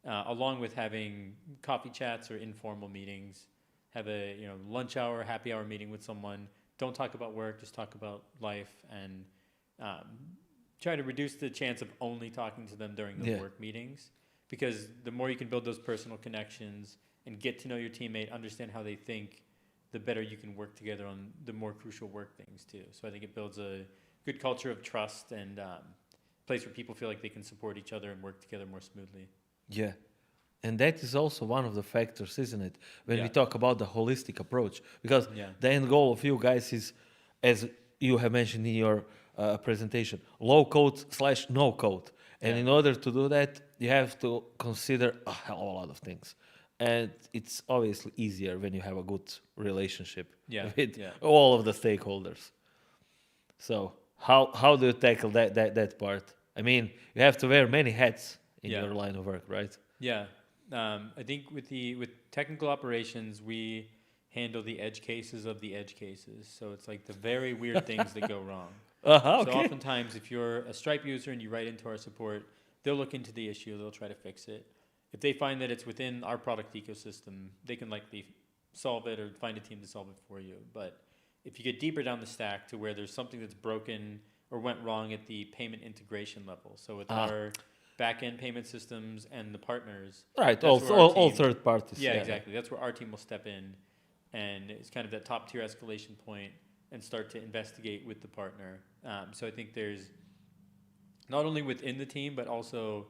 along with having coffee chats or informal meetings. Have a lunch hour, happy hour meeting with someone. Don't talk about work, just talk about life, and try to reduce the chance of only talking to them during the work meetings, because the more you can build those personal connections and get to know your teammate, understand how they think, the better you can work together on the more crucial work things too. So I think it builds a good culture of trust and place where people feel like they can support each other and work together more smoothly. Yeah. And that is also one of the factors, isn't it? When we talk about the holistic approach, because the end goal of you guys is, as you have mentioned in your presentation, low code / no code. And in order to do that, you have to consider a hell of a lot of things. And it's obviously easier when you have a good relationship with all of the stakeholders. So how do you tackle that part? I mean, you have to wear many hats in your line of work, right? Yeah. I think with technical operations, we handle the edge cases of the edge cases. So it's like the very weird things that go wrong. So oftentimes, if you're a Stripe user and you write into our support, they'll look into the issue, they'll try to fix it. If they find that it's within our product ecosystem, they can likely solve it or find a team to solve it for you. But if you get deeper down the stack to where there's something that's broken or went wrong at the payment integration level, so with our back-end payment systems and the partners. Right, all third parties. Yeah, exactly. That's where our team will step in, and it's kind of that top-tier escalation point and start to investigate with the partner. So I think there's not only within the team, but also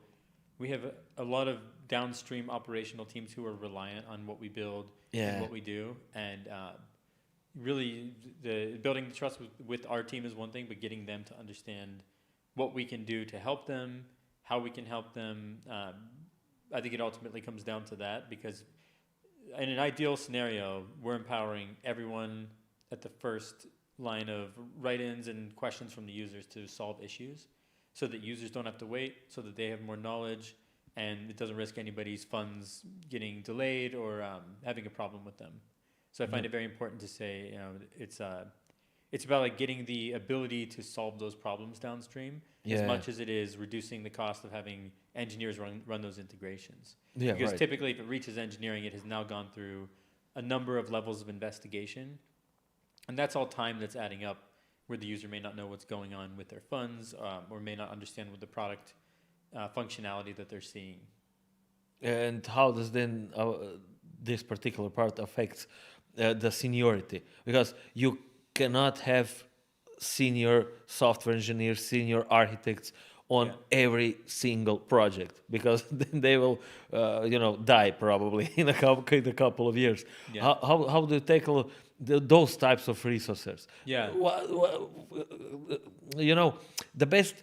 we have a lot of downstream operational teams who are reliant on what we build and what we do. And really, building the trust with our team is one thing, but getting them to understand what we can do to help them, how we can help them. I think it ultimately comes down to that, because in an ideal scenario, we're empowering everyone at the first line of write-ins and questions from the users to solve issues, so that users don't have to wait, so that they have more knowledge, and it doesn't risk anybody's funds getting delayed or having a problem with them. So I find it very important to say, it's about like getting the ability to solve those problems downstream as much as it is reducing the cost of having engineers run those integrations. Because typically, if it reaches engineering, it has now gone through a number of levels of investigation, and that's all time that's adding up, where the user may not know what's going on with their funds, or may not understand what the product functionality that they're seeing. And how does then this particular part affect the seniority? Because you cannot have senior software engineers, senior architects on every single project, because then they will, die probably in a couple of years. Yeah. How do you tackle those types of resources? Yeah. The best,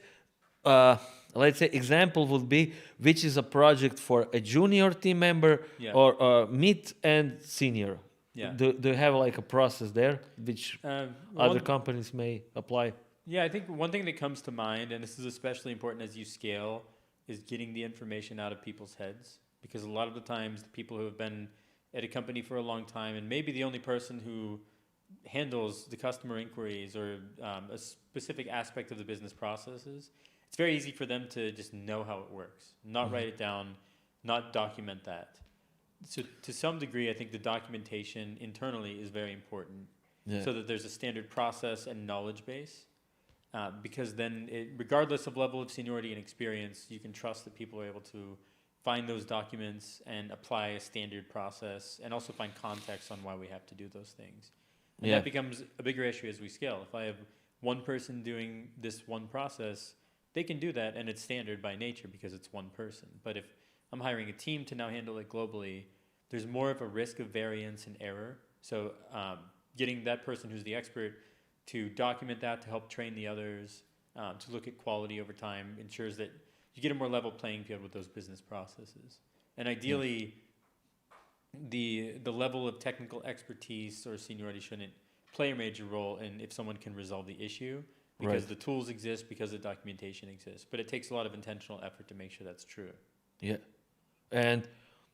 let's say, example would be which is a project for a junior team member or mid and senior. Yeah. Do you have like a process there which other companies may apply? Yeah, I think one thing that comes to mind, and this is especially important as you scale, is getting the information out of people's heads. Because a lot of the times, the people who have been at a company for a long time, and maybe the only person who handles the customer inquiries or a specific aspect of the business processes, it's very easy for them to just know how it works, not write it down, not document that. So to some degree, I think the documentation internally is very important, so that there's a standard process and knowledge base. Because then, regardless of level of seniority and experience, you can trust that people are able to find those documents and apply a standard process, and also find context on why we have to do those things. And that becomes a bigger issue as we scale. If I have one person doing this one process, they can do that, and it's standard by nature because it's one person. But if I'm hiring a team to now handle it globally, there's more of a risk of variance and error. So getting that person who's the expert to document that, to help train the others, to look at quality over time, ensures that you get a more level playing field with those business processes. And ideally, the level of technical expertise or seniority shouldn't play a major role in if someone can resolve the issue, because the tools exist, because the documentation exists. But it takes a lot of intentional effort to make sure that's true. Yeah. And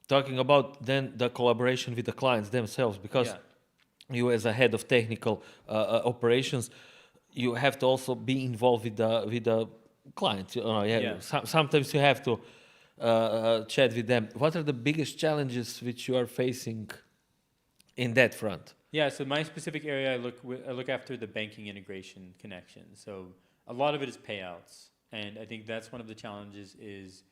talking about then the collaboration with the clients themselves, because you as a head of technical operations, you have to also be involved with the clients. Sometimes you have to chat with them. What are the biggest challenges which you are facing in that front? Yeah, so my specific area, I look after the banking integration connection. So a lot of it is payouts, and I think that's one of the challenges is,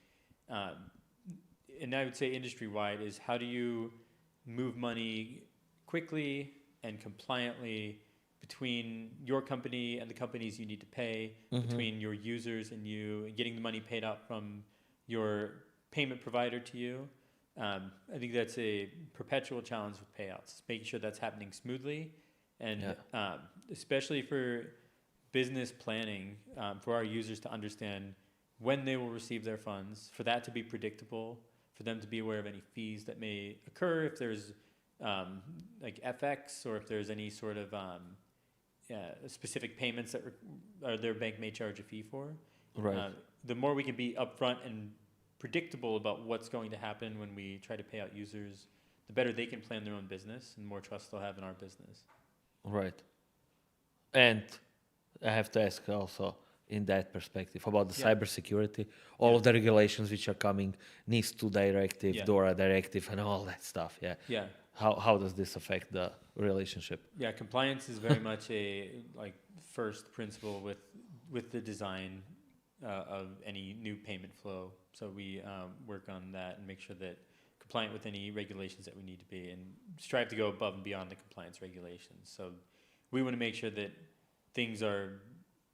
and I would say industry-wide, is how do you move money quickly and compliantly between your company and the companies you need to pay, between your users and you, and getting the money paid out from your payment provider to you. I think that's a perpetual challenge with payouts, making sure that's happening smoothly, and especially for business planning, for our users to understand when they will receive their funds, for that to be predictable, for them to be aware of any fees that may occur, if there's like FX, or if there's any sort of specific payments that their bank may charge a fee for. Right. The more we can be upfront and predictable about what's going to happen when we try to pay out users, the better they can plan their own business and more trust they'll have in our business. Right. And I have to ask also, in that perspective, about the cybersecurity, all of the regulations which are coming, NIS2 directive, DORA directive, and all that stuff. Yeah. How does this affect the relationship? Yeah, compliance is very much a first principle with the design of any new payment flow. So we work on that and make sure that compliant with any regulations that we need to be, and strive to go above and beyond the compliance regulations. So we want to make sure that things are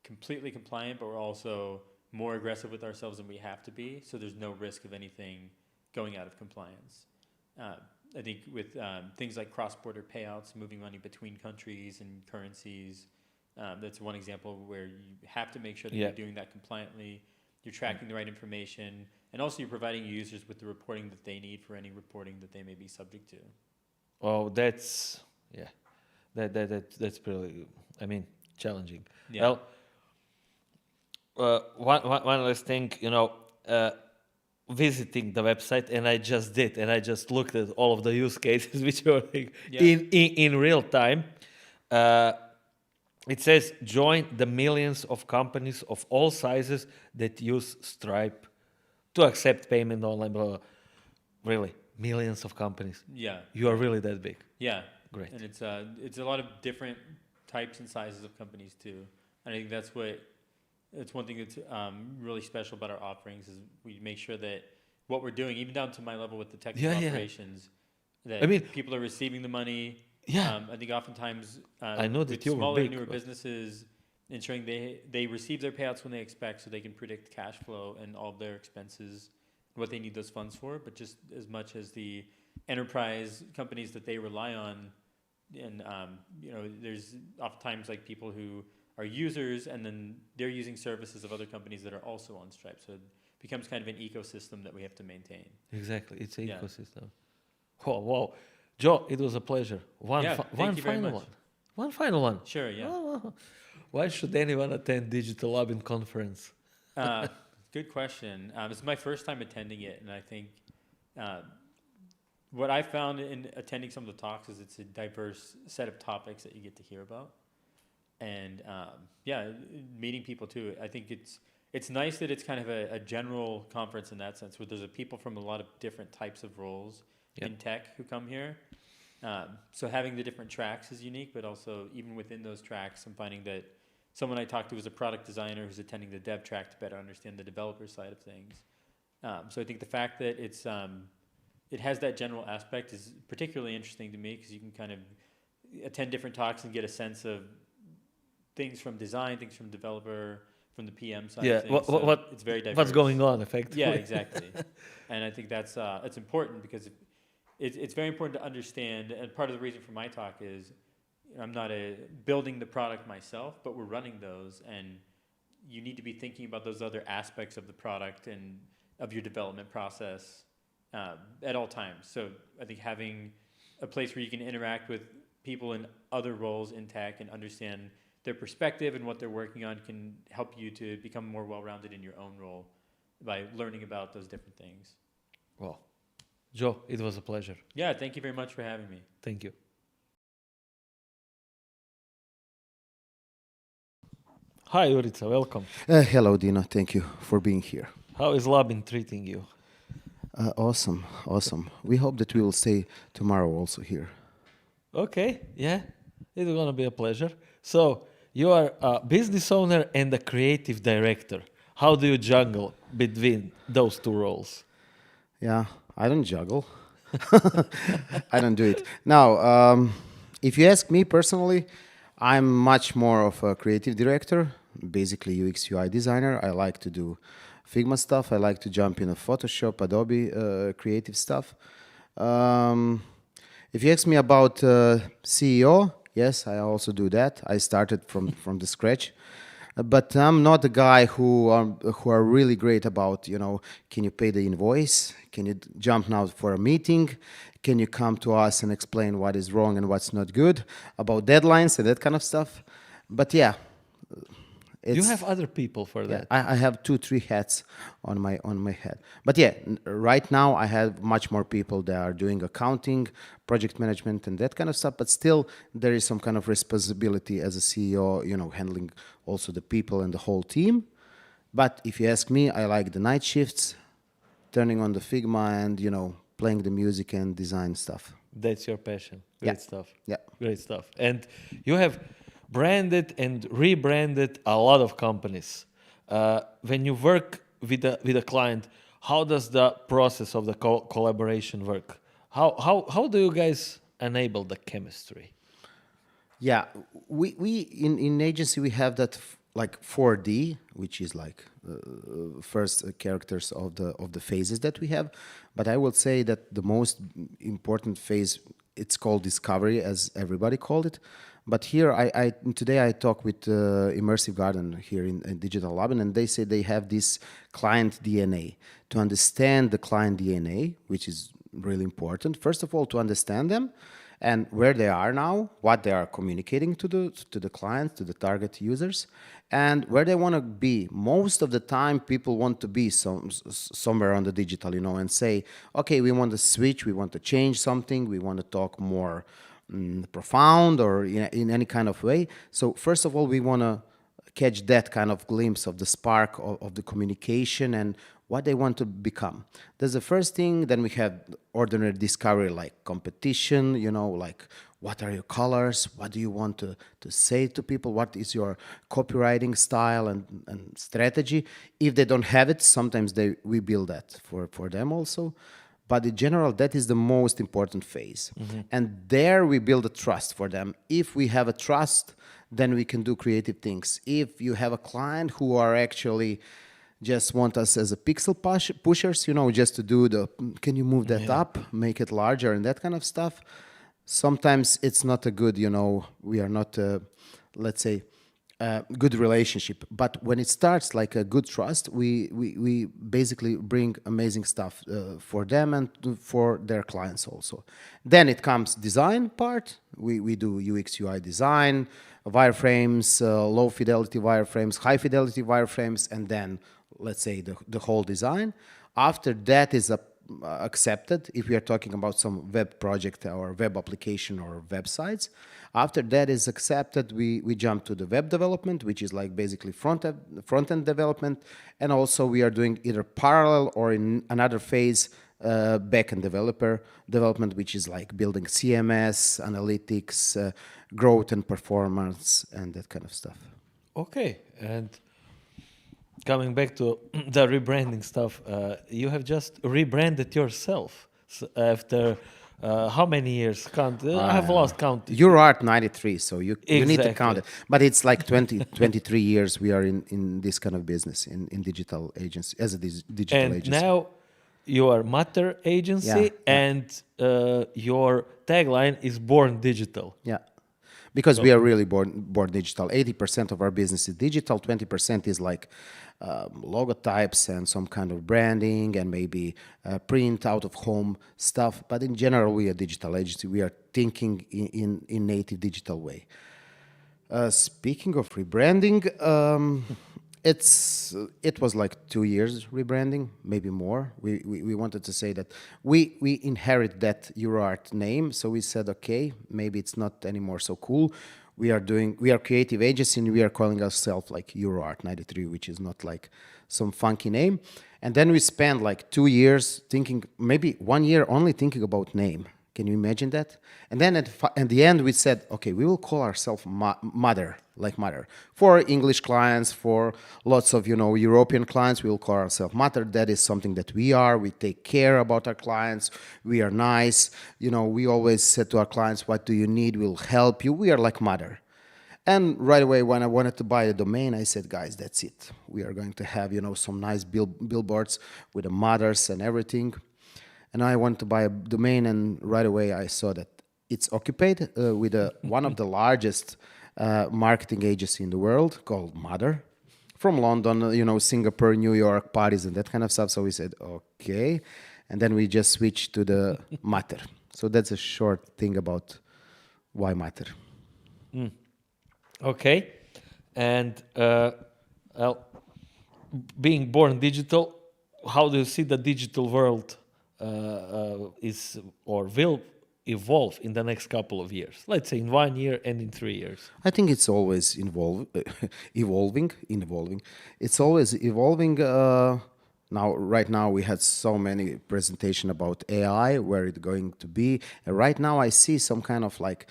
completely compliant, but we're also more aggressive with ourselves than we have to be, so there's no risk of anything going out of compliance. I think with things like cross-border payouts, moving money between countries and currencies, that's one example where you have to make sure that you're doing that compliantly, you're tracking the right information, and also you're providing users with the reporting that they need for any reporting that they may be subject to. Oh, that's pretty, challenging. Yeah. Well, one last thing, visiting the website, and I just did, and I just looked at all of the use cases which are in real time. It says join the millions of companies of all sizes that use Stripe to accept payment online. Blah, blah. Really, millions of companies. Yeah. You are really that big. Yeah. Great. And it's a lot of different types and sizes of companies too. And I think that's one thing that's really special about our offerings is we make sure that what we're doing, even down to my level with the technical operations, that people are receiving the money. I think oftentimes I know that with you were smaller, big, newer businesses, ensuring they receive their payouts when they expect, so they can predict cash flow and all of their expenses, what they need those funds for, but just as much as the enterprise companies that they rely on. And there's oftentimes like people who are users, and then they're using services of other companies that are also on Stripe. So it becomes kind of an ecosystem that we have to maintain. Exactly, it's an ecosystem. Wow. Joe, it was a pleasure. One final one. Sure, yeah. Why should anyone attend Digital Labin conference? Good question. This is my first time attending it, and I think what I found in attending some of the talks is it's a diverse set of topics that you get to hear about, and meeting people too. I think it's nice that it's kind of a general conference in that sense, where there's people from a lot of different types of roles in tech who come here. So having the different tracks is unique, but also even within those tracks, I'm finding that someone I talked to was a product designer who's attending the dev track to better understand the developer side of things. So I think the fact that it has that general aspect is particularly interesting to me, because you can kind of attend different talks and get a sense of things from design, things from developer, from the PM side of things. It's very diverse. What's going on, effectively. Yeah, exactly. And I think that's important, because it's very important to understand, and part of the reason for my talk is I'm not building the product myself, but we're running those, and you need to be thinking about those other aspects of the product and of your development process at all times. So I think having a place where you can interact with people in other roles in tech and understand their perspective and what they're working on can help you to become more well-rounded in your own role by learning about those different things. Well, Joe, it was a pleasure. Yeah, thank you very much for having me. Thank you. Hi, Jurica, welcome. Hello, Dino. Thank you for being here. How is Labin treating you? Awesome. We hope that we will stay tomorrow also here. Okay, yeah, it's going to be a pleasure. So, you are a business owner and a creative director. How do you juggle between those two roles? Yeah, I don't juggle. I don't do it. Now, if you ask me personally, I'm much more of a creative director, basically UX UI designer. I like to do Figma stuff. I like to jump in a Photoshop, Adobe creative stuff. If you ask me about CEO, yes, I also do that. I started from the scratch. But I'm not the guy who are really great about, can you pay the invoice? Can you jump now for a meeting? Can you come to us and explain what is wrong and what's not good? About deadlines and that kind of stuff. But yeah. You have other people for that. I have 2-3 hats on my head. But yeah, right now I have much more people that are doing accounting, project management, and that kind of stuff. But still, there is some kind of responsibility as a CEO, handling also the people and the whole team. But if you ask me, I like the night shifts, turning on the Figma and playing the music and design stuff. That's your passion. Great stuff. Yeah, great stuff. And you have branded and rebranded a lot of companies. When you work with a client, how does the process of the collaboration work? How do you guys enable the chemistry? Yeah, we in agency we have that like 4D, which is like first characters of the phases that we have. But I will say that the most important phase, it's called discovery, as everybody called it. But here, today I talked with Immersive Garden here in Digital Labin, and they say they have this client DNA. To understand the client DNA, which is really important, first of all, to understand them and where they are now, what they are communicating to the clients, to the target users, and where they want to be. Most of the time, people want to be somewhere on the digital, and say, okay, we want to switch, we want to change something, we want to talk more profound or in any kind of way. So first of all, we want to catch that kind of glimpse of the spark of the communication and what they want to become. That's the first thing. Then we have ordinary discovery, like competition, like what are your colors? What do you want to say to people? What is your copywriting style and strategy? If they don't have it, sometimes we build that for them also. But in general, that is the most important phase. Mm-hmm. And there we build a trust for them. If we have a trust, then we can do creative things. If you have a client who are actually just want us as a pixel pushers, you know, just to do the, can you move that up, make it larger and that kind of stuff. Sometimes it's not a good, you know, we are not, let's say, good relationship. But when it starts like a good trust, we basically bring amazing stuff for them and for their clients also. Then it comes design part. We do UX UI design, wireframes, low fidelity wireframes, high fidelity wireframes, and then let's say the whole design. After that is accepted, if we are talking about some web project or web application or websites. After that is accepted, we jump to the web development, which is like basically front-end development. And also we are doing either parallel or in another phase, back-end development, which is like building CMS, analytics, growth and performance, and that kind of stuff. Okay, and coming back to the rebranding stuff, you have just rebranded yourself after how many years? I have lost count. You're at 93, so you need to count Exactly. it. But it's like 23 years we are in this kind of business, in digital agency, as a digital And agency. now you are Matter Agency, and your tagline is Born Digital. Yeah. Because we are really born digital. 80% of our business is digital, 20% is like logotypes and some kind of branding and maybe print out of home stuff. But in general, we are a digital agency. We are thinking in native digital way. Speaking of rebranding, it was like 2 years rebranding, maybe more. We wanted to say that we inherit that EuroArt name, so we said, okay, maybe it's not anymore so cool. We are creative agency and we are calling ourselves like EuroArt 93, which is not like some funky name. And then we spent like 2 years thinking, maybe 1 year only thinking about name. Can you imagine that? And then at the end, we said, okay, we will call ourselves Mother, like Mother. For English clients, for lots of, European clients, we will call ourselves Mother. That is something that we are. We take care about our clients. We are nice. We always said to our clients, what do you need? We'll help you. We are like Mother. And right away, when I wanted to buy a domain, I said, guys, that's it. We are going to have, some nice billboards with the mothers and everything. And I wanted to buy a domain, and right away I saw that it's occupied with one of the largest marketing agency in the world called Mother, from London, Singapore, New York, Paris, and that kind of stuff. So we said, okay. And then we just switched to the Matter. So that's a short thing about why Matter. Okay. And being born digital, how do you see the digital world is or will evolve in the next couple of years? Let's say in 1 year and in 3 years. I think it's always evolving. It's always evolving. Right now we had so many presentation about AI, where it's going to be. And right now I see some kind of like,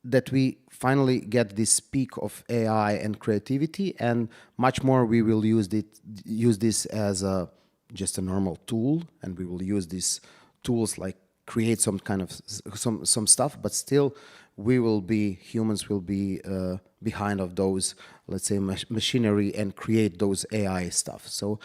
that we finally get this peak of AI and creativity, and much more we will use this as just a normal tool, and we will use these tools like create some kind of some stuff, but still humans will be behind of those, let's say, machinery, and create those AI stuff. So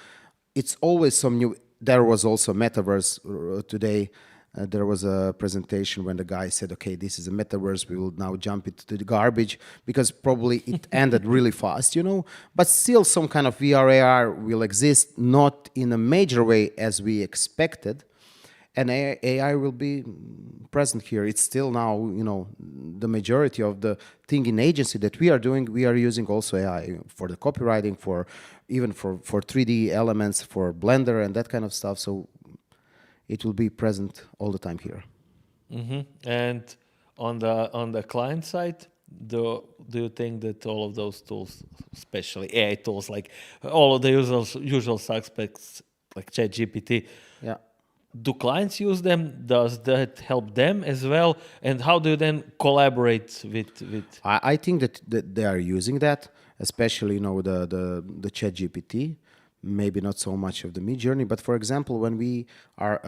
it's always some new. There was also metaverse today. There was a presentation when the guy said, okay, this is a metaverse, we will now jump it to the garbage, because probably it ended really fast, But still some kind of VR, AR will exist, not in a major way as we expected. And AI will be present here. It's still now, the majority of the thing in agency that we are doing, we are using also AI for the copywriting, even for 3D elements, for Blender and that kind of stuff. So it will be present all the time here. Mm-hmm. And on the client side, do you think that all of those tools, especially AI tools, like all of the usual suspects, like ChatGPT, do clients use them? Does that help them as well? And how do you then collaborate with? I think that they are using that, especially the ChatGPT. Maybe not so much of the Midjourney, but for example, when we are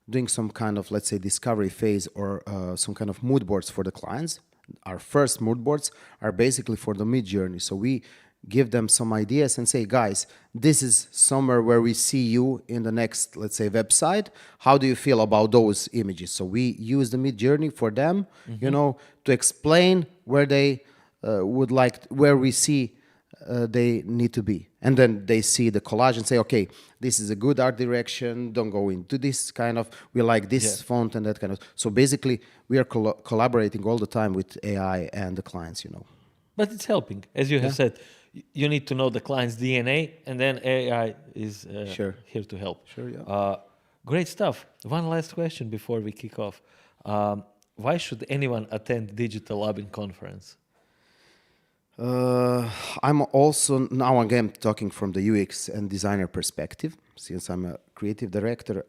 doing some kind of, let's say, discovery phase or some kind of mood boards for the clients, our first mood boards are basically for the mid journey. So we give them some ideas and say, guys, this is somewhere where we see you in the next, let's say, website. How do you feel about those images? So we use the mid journey for them, you know, to explain where they would like, where we see they need to be. And then they see the collage and say, okay, this is a good art direction. Don't go into this kind of, we like this font and that kind of. So basically, we are collaborating all the time with AI and the clients, you know. But it's helping. As you have said, you need to know the client's DNA, and then AI is here to help. Sure, yeah. Great stuff. One last question before we kick off. Why should anyone attend Digital Labin conference? I'm also now again talking from the UX and designer perspective, since I'm a creative director.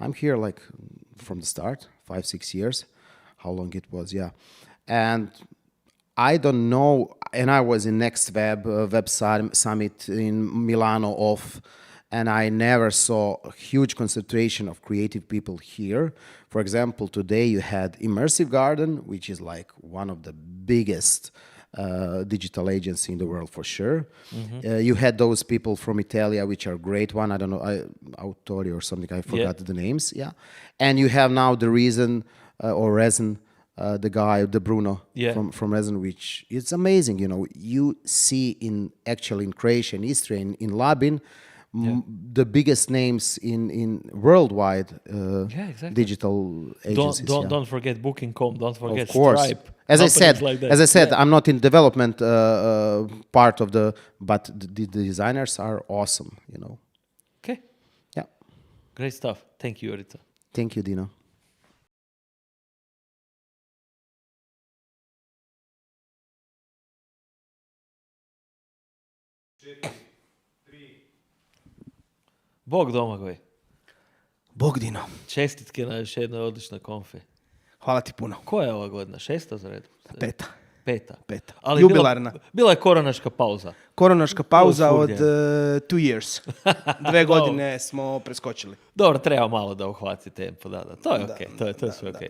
I'm here like from the start, 5-6 years, how long it was, and I don't know, and I was in Next Web Summit in Milano off, and I never saw a huge concentration of creative people here. For example, today you had Immersive Garden, which is like one of the biggest digital agency in the world for sure. You had those people from Italia, which are great one. I don't know, Adoratorio or something. I forgot the names. And you have now the Reason or Resin, the guy, the Bruno from Resin, which it's amazing. You know, you see in Croatia, in Istria, in Labin, the biggest names in worldwide digital agencies. Don't forget Booking.com. Don't forget of course. Stripe. As I said, I'm not in development part of but the designers are awesome. You know. Okay. Yeah. Great stuff. Thank you, Jurica. Thank you, Dino. Bog Domagoj. Bog Dino. Čestitke na još jednoj odličnoj konfi. Hvala ti puno. Koja je ova godina? 6. za red? Peta. Ali jubilarna. Bila je koronaška pauza. Koronaška pauza od 2 years. 2 godine smo preskočili. Dobro, treba malo da uhvati tempo. Da. To je okej. To je sve okej.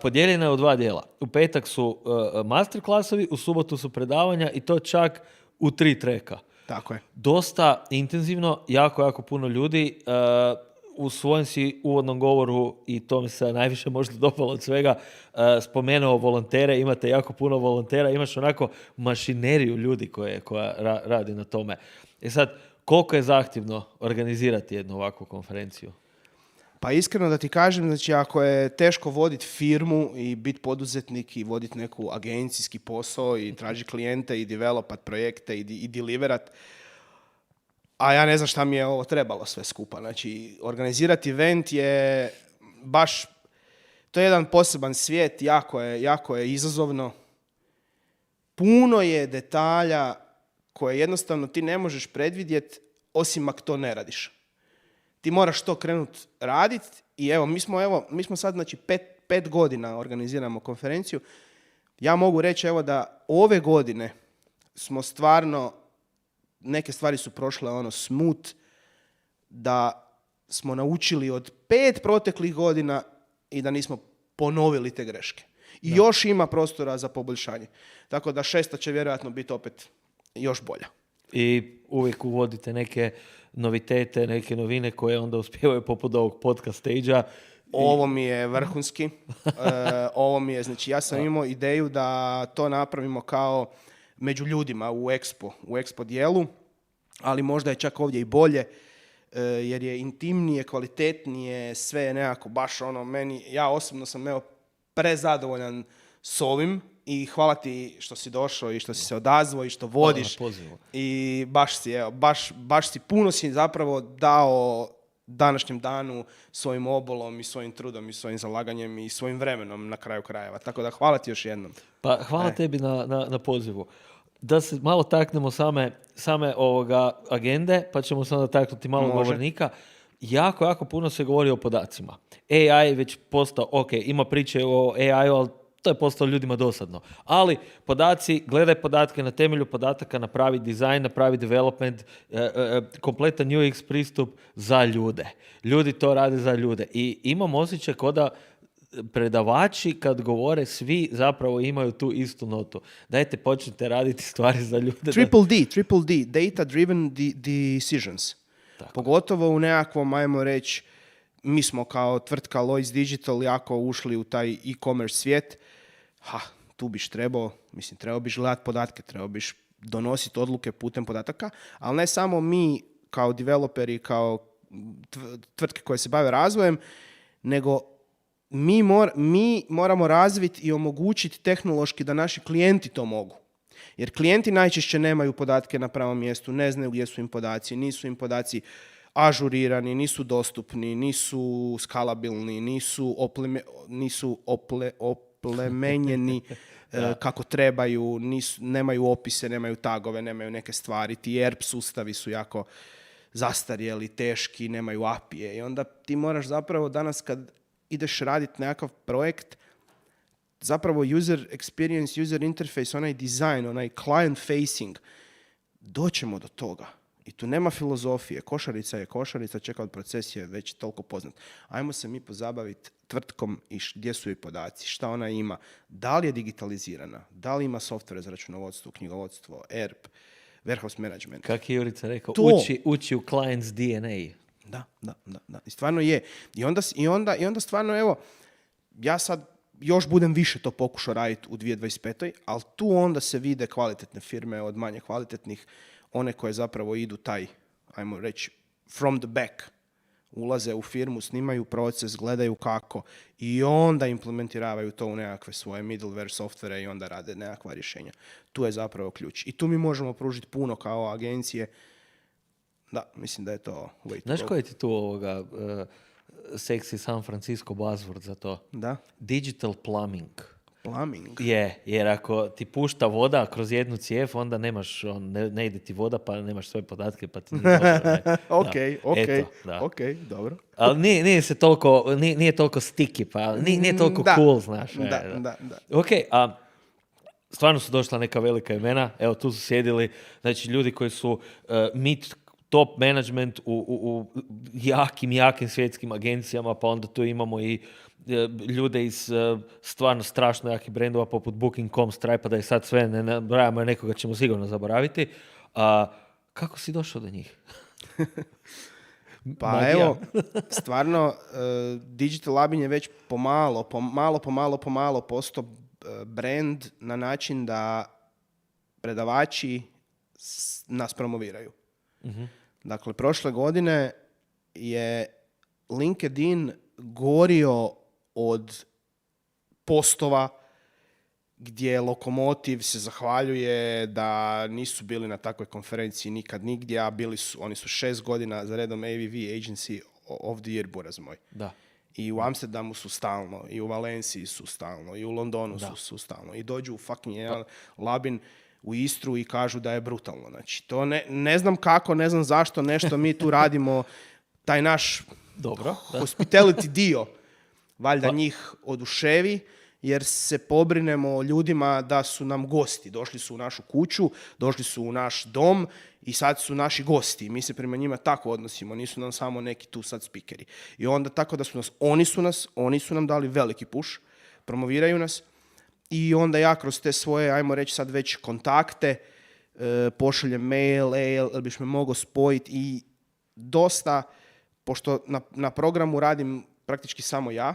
Podijeljena je u 2 dijela. U petak su masterclassovi, u subotu su predavanja i to čak u 3 treka. Tako je. Dosta intenzivno, jako puno ljudi. U svojem si uvodnom govoru, i to mi se najviše možda dopalo od svega, spomenuo volontere. Imate jako puno volontera, imaš onako mašineriju ljudi koja radi na tome. Sad, koliko je zahtjevno organizirati jednu ovakvu konferenciju? Pa iskreno da ti kažem, znači ako je teško voditi firmu i biti poduzetnik i voditi neku agencijski posao i tražiti klijente i developat projekte i deliverat, a ja ne znam šta mi je ovo trebalo sve skupa. Znači, organizirati event je baš, to je jedan poseban svijet, jako je izazovno. Puno je detalja koje jednostavno ti ne možeš predvidjeti osim ako to ne radiš. Ti moraš to krenuti raditi i mi smo sad, znači, 5 godina organiziramo konferenciju. Ja mogu reći da ove godine smo stvarno, neke stvari su prošle smooth, da smo naučili od 5 proteklih godina i da nismo ponovili te greške. I još ima prostora za poboljšanje. Tako da 6. će vjerojatno biti opet još bolja. I uvijek uvodite neke novitete, neke novine koje onda uspijevaju poput ovog podcast stage-a. Ovo mi je vrhunski. Ovo mi je, znači ja sam imao ideju da to napravimo kao među ljudima u Expo dijelu, ali možda je čak ovdje i bolje, jer je intimnije, kvalitetnije, sve je nekako baš meni, ja osobno sam prezadovoljan s ovim i hvala ti što si došao i što si se odazvao i što vodiš i baš si puno si zapravo dao današnjem danu svojim obolom i svojim trudom i svojim zalaganjem i svojim vremenom na kraju krajeva. Tako da hvala ti još jednom. Pa hvala tebi na pozivu. Da se malo taknemo same ovoga agende, pa ćemo se onda taknuti malo govornika. Jako puno se govori o podacima. AI je već postao, ima priče o AI-u, ali to je postalo ljudima dosadno. Ali podaci, gledaj podatke, na temelju podataka napravi dizajn, napravi development, kompletan UX pristup za ljude. Ljudi to rade za ljude. I imam osjećaj kao da predavači kad govore svi zapravo imaju tu istu notu. Dajte počnite raditi stvari za ljude. Triple D, data driven decisions. Tako. Pogotovo u nekakvom, ajmo reći, mi smo kao tvrtka Lloyds Digital jako ušli u taj e-commerce svijet. Tu biš trebao biš gledati podatke, trebao biš donositi odluke putem podataka, ali ne samo mi kao developeri, kao tvrtke koje se bave razvojem, nego mi moramo razviti i omogućiti tehnološki da naši klijenti to mogu. Jer klijenti najčešće nemaju podatke na pravom mjestu, ne znaju gdje su im podaci, nisu im podaci ažurirani, nisu dostupni, nisu skalabilni, nisu oplemenjeni kako trebaju, nemaju opise, nemaju tagove, nemaju neke stvari. Ti ERP sustavi su jako zastarjeli, teški, nemaju API-e. I onda ti moraš zapravo danas kad ideš raditi nekakav projekt, zapravo user experience, user interface, onaj design, onaj client facing, doćemo do toga. I tu nema filozofije. Košarica je košarica, checkout proces je već toliko poznat. Ajmo se mi pozabaviti tvrtkom i gdje su joj podaci, šta ona ima, da li je digitalizirana, da li ima softvere za računovodstvo, knjigovodstvo, ERP, warehouse management. Kako je Jurica rekao, uči u client's DNA. Da. I stvarno je. I onda stvarno, evo, ja sad još budem više to pokušao raditi u 2025. Ali tu onda se vide kvalitetne firme od manje kvalitetnih, one koje zapravo idu taj, ajmo reći, from the back. Ulaze u firmu, snimaju proces, gledaju kako i onda implementiraju to u nekakve svoje middleware softvere i onda rade nekakva rješenja. Tu je zapravo ključ. I tu mi možemo pružiti puno kao agencije. Da, mislim da je to way to Znaš go. koji je ti tu seksi San Francisco buzzword za to? Da. Digital plumbing. Plumbing? Jer ako ti pušta voda kroz jednu cijev, onda nemaš, ne ide ti voda, pa nemaš svoje podatke, pa ti nije Ok, dobro. Ali nije toliko sticky, pa nije toliko cool, znaš. Da. Ok, stvarno su došla neka velika imena, evo tu su sjedili, znači ljudi koji su mid top management u jakim svjetskim agencijama, pa onda tu imamo i ljude iz stvarno strašno jakih brendova poput Booking.com, Stripe, da je sad sve ne nabrajamo, nekoga ćemo sigurno zaboraviti. Kako si došao do njih? Pa evo, stvarno, Digital Labin je već pomalo postao brand na način da predavači nas promoviraju. Uh-huh. Dakle, prošle godine je LinkedIn gorio od postova gdje Lokomotiv se zahvaljuje da nisu bili na takvoj konferenciji nikad nigdje, a oni su 6 godina za redom AVV Agency of the Year, buraz moj. Da. I u Amsterdamu su stalno, i u Valenciji su stalno, i u Londonu su stalno. I dođu u fucking Labin u Istru i kažu da je brutalno. Znači, to ne znam kako, ne znam zašto nešto mi tu radimo, taj naš hospitality dio, valjda njih oduševi, jer se pobrinemo o ljudima da su nam gosti. Došli su u našu kuću, došli su u naš dom i sad su naši gosti. Mi se prema njima tako odnosimo, nisu nam samo neki tu sad spikeri. I onda tako da su oni su nam dali veliki push, promoviraju nas i onda ja kroz te svoje, ajmo reći sad već kontakte, pošaljem mail, jel biš me mogao spojiti i dosta, pošto na programu radim praktički samo ja.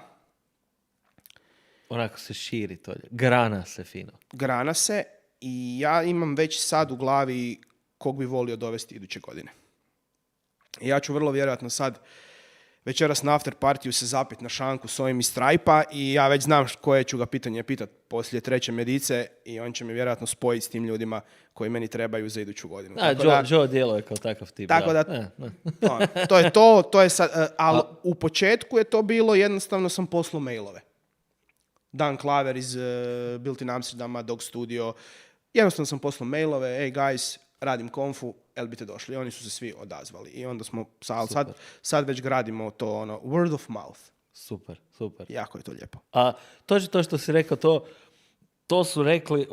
Onako se širi to. Grana se fino. Grana se i ja imam već sad u glavi kog bi volio dovesti iduće godine. I ja ću vrlo vjerojatno sad večeras na after partiju se zapit na šanku s ovim iz Stripe-a i ja već znam koje ću ga pitanje pitat poslije 3. medice i on će me vjerojatno spojiti s tim ljudima koji meni trebaju za iduću godinu. Joe djeluje kao takav tip. Tako da, to je sad, ali u početku je to bilo, jednostavno sam poslao mailove. Dan Klaver iz Built in Amsterdama, Dog Studio, jednostavno sam poslao mailove, hey guys, radim konfu, jel biste došli? I oni su se svi odazvali. I onda smo, sad već gradimo to word of mouth. Super. Jako je to lijepo. To što si rekao, to To su rekli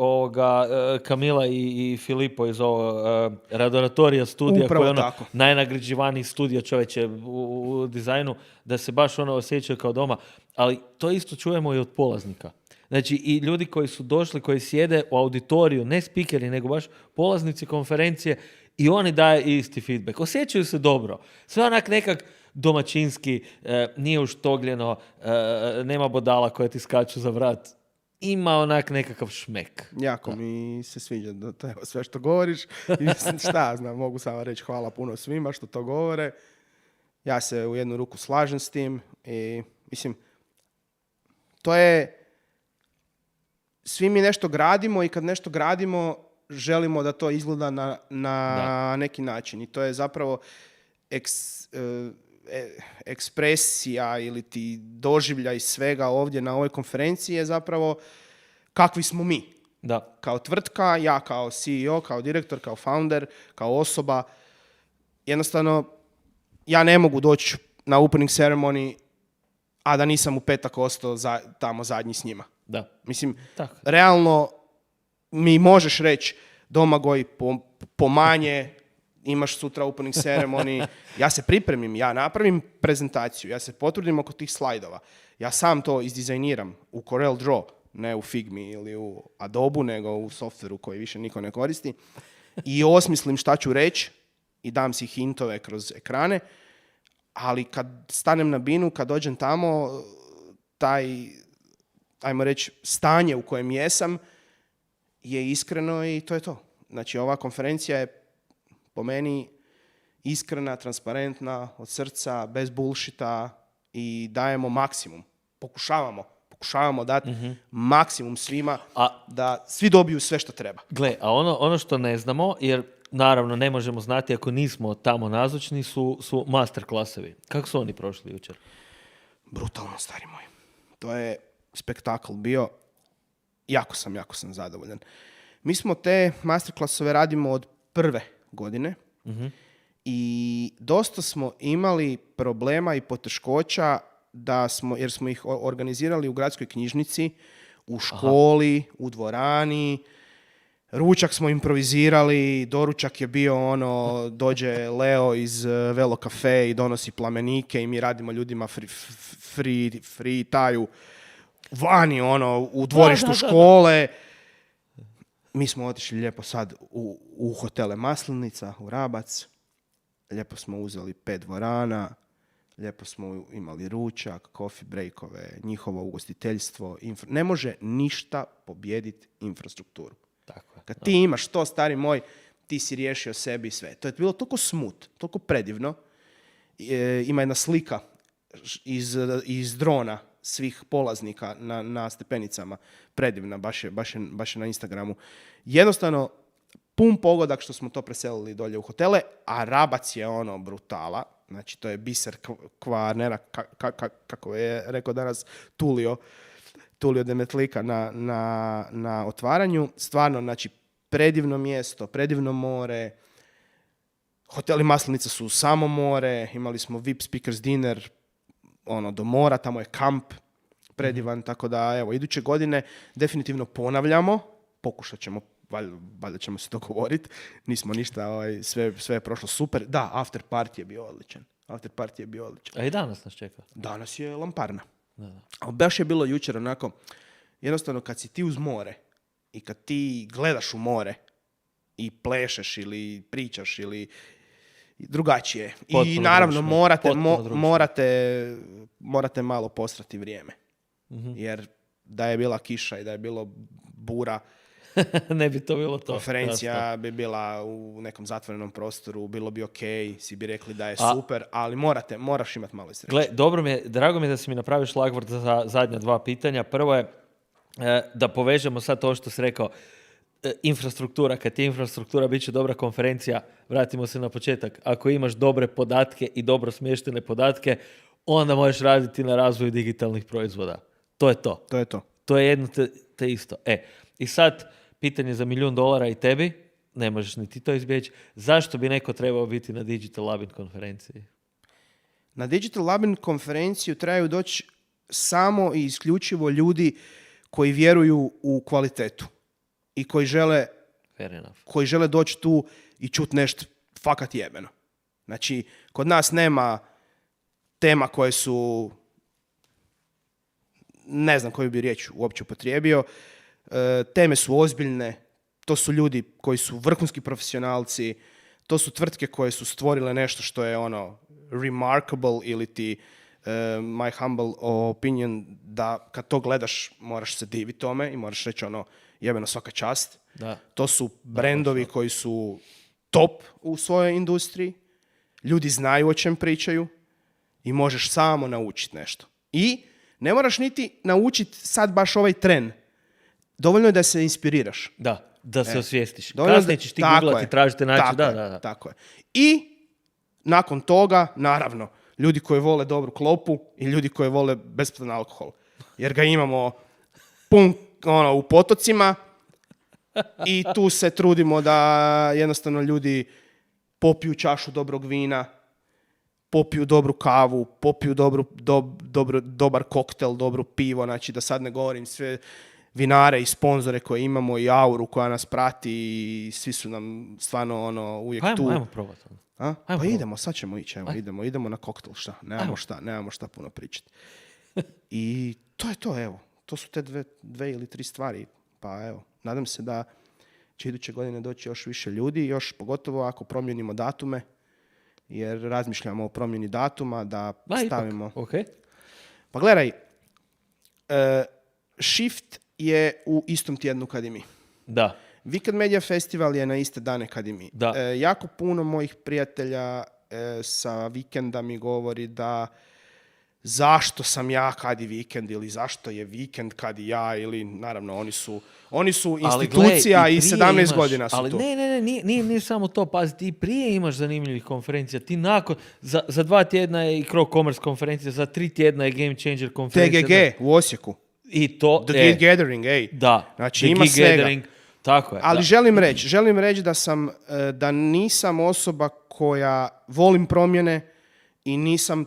Camilla i Filippo iz Adoratoria studija, Upravo koji je ono tako. najnagrađivaniji studio čovječe u dizajnu, da se baš ono osjećaju kao doma. Ali to isto čujemo i od polaznika. Znači i ljudi koji su došli, koji sjede u auditoriju, ne spikeri, nego baš polaznici konferencije, i oni daje isti feedback. Osjećaju se dobro. Sve onak nekak domaćinski, nije uštogljeno, nema bodala koje ti skaču za vrat. Ima onak nekakav šmek. Jako mi se sviđa da to je sve što govoriš. I šta ja znam, mogu samo reći hvala puno svima što to govore. Ja se u jednu ruku slažem s tim i mislim, to je, svi mi nešto gradimo i kad nešto gradimo želimo da to izgleda na neki način i to je zapravo ekspresija ili ti doživljaj svega ovdje na ovoj konferenciji je zapravo kakvi smo mi. Da. Kao tvrtka, ja kao CEO, kao direktor, kao founder, kao osoba. Jednostavno, ja ne mogu doći na opening ceremony, a da nisam u petak ostao tamo zadnji s njima. Da. Mislim, tako. Realno mi možeš reći Domagoj pomanje, imaš sutra opening ceremony, ja se pripremim, ja napravim prezentaciju, ja se potrudim oko tih slajdova, ja sam to izdizajniram u Corel Draw, ne u Figmi ili u Adobe, nego u softveru koji više niko ne koristi, i osmislim šta ću reći i dam si hintove kroz ekrane, ali kad stanem na binu, kad dođem tamo, taj, ajmo reći, stanje u kojem jesam je iskreno i to je to. Znači, ova konferencija je po meni iskrena, transparentna, od srca, bez bullshita i dajemo maksimum. Pokušavamo dati maksimum svima da svi dobiju sve što treba. Gle, a ono što ne znamo, jer naravno ne možemo znati ako nismo tamo nazočni, su masterclassevi. Kako su oni prošli jučer? Brutalno, stari moj. To je spektakl bio. Jako sam zadovoljan. Mi smo te masterclassove radimo od prve godine i dosta smo imali problema i poteškoća jer smo ih organizirali u gradskoj knjižnici, u školi, u dvorani. Ručak smo improvizirali, doručak je bio dođe Leo iz Velo Cafe i donosi plamenike i mi radimo ljudima free taju vani, u dvorištu škole. Mi smo otišli lijepo sad u hotele Maslinica, u Rabac. Lijepo smo uzeli 5 dvorana. Lijepo smo imali ručak, coffee breakove, njihovo ugostiteljstvo. Ne može ništa pobijediti infrastrukturu. Tako je. Kad ti imaš to, stari moj, ti si riješio sebi sve. To je bilo toliko smooth, toliko predivno. Ima jedna slika iz drona svih polaznika na stepenicama. Predivna, baš je na Instagramu. Jednostavno, pun pogodak što smo to preselili dolje u hotele, a Rabac je brutala. Znači, to je biser Kvarnera, kako je rekao danas Tulio Demetlika na otvaranju. Stvarno, znači, predivno mjesto, predivno more. Hoteli Maslinica su samo more. Imali smo VIP speakers dinner do mora, tamo je kamp predivan, tako da, evo, iduće godine definitivno ponavljamo, pokušat ćemo, valjda ćemo se dogovoriti, nismo ništa, sve je prošlo super. Da, after party je bio odličan. A i danas nas čeka? Danas je lamparna. Ali baš je bilo jučer onako, jednostavno kad si ti uz more i kad ti gledaš u more i plešeš ili pričaš ili drugačije. Potpuno i naravno morate malo posrati vrijeme. Jer da je bila kiša i da je bilo bura, ne bi to bilo to. Konferencija bi bila u nekom zatvorenom prostoru, bilo bi ok, svi bi rekli da je super, ali moraš imati malo sreće. Gle, drago mi je da si mi napraviš šlagvort za zadnja 2 pitanja. Prvo je da povežemo sad to što si rekao, infrastruktura. Kad je infrastruktura, bit će dobra konferencija. Vratimo se na početak. Ako imaš dobre podatke i dobro smještene podatke, onda možeš raditi na razvoju digitalnih proizvoda. To je to. To je jedno te isto. I sad, pitanje za $1 milijun i tebi, ne možeš ni ti to izbjeći. Zašto bi neko trebao biti na Digital Labin konferenciji? Na Digital Labin konferenciju trebaju doći samo i isključivo ljudi koji vjeruju u kvalitetu i koji žele doći tu i čuti nešto fakat jebeno. Znači, kod nas nema tema koje su, ne znam koju bi riječ uopće upotrijebio, teme su ozbiljne, to su ljudi koji su vrhunski profesionalci, to su tvrtke koje su stvorile nešto što je ono remarkable ili ti my humble opinion da kad to gledaš moraš se diviti tome i moraš reći ono jebeno svaka čast. Da. To su brendovi koji su top u svojoj industriji, ljudi znaju o čem pričaju i možeš samo naučiti nešto. I ne moraš niti naučiti sad baš ovaj tren. Dovoljno je da se inspiriraš. Da se osvijestiš. Dovoljno Kasnije ćeš ti googlati, tražiti način. Tako je. I nakon toga, naravno, ljudi koji vole dobru klopu i ljudi koji vole besplatan alkohol. Jer ga imamo pun u potocima i tu se trudimo da jednostavno ljudi popiju čašu dobrog vina, popiju dobru kavu, popiju dobar koktel, dobru pivo, znači da sad ne govorim sve vinare i sponzore koje imamo i auru koja nas prati i svi su nam stvarno uvijek tu. Ajmo probati. Pa idemo, sad ćemo ići, idemo na koktel, nemamo šta puno pričati. I to je to, evo. To su te dve ili tri stvari. Pa evo, nadam se da će iduće godine doći još više ljudi, još pogotovo ako promijenimo datume, jer razmišljamo o promjeni datuma, da stavimo... Okay. Pa gledaj, Shift je u istom tjednu kad i mi. Da. Weekend Media Festival je na iste dane kad i mi. Jako puno mojih prijatelja sa vikenda mi govori da zašto sam ja kad i vikend ili zašto je vikend kad i ja ili naravno oni su institucija i 17 godina su tu. Ne, nije samo to, pazi, ti prije imaš zanimljivih konferencija, ti nakon, za 2 tjedna je i Crow Commerce konferencija, za 3 tjedna je Game Changer konferencija. TGG u Osijeku. I to, The Geek Gathering, ej. Da. Znači ima svega. Tako je. Ali želim reći da nisam osoba koja volim promjene i nisam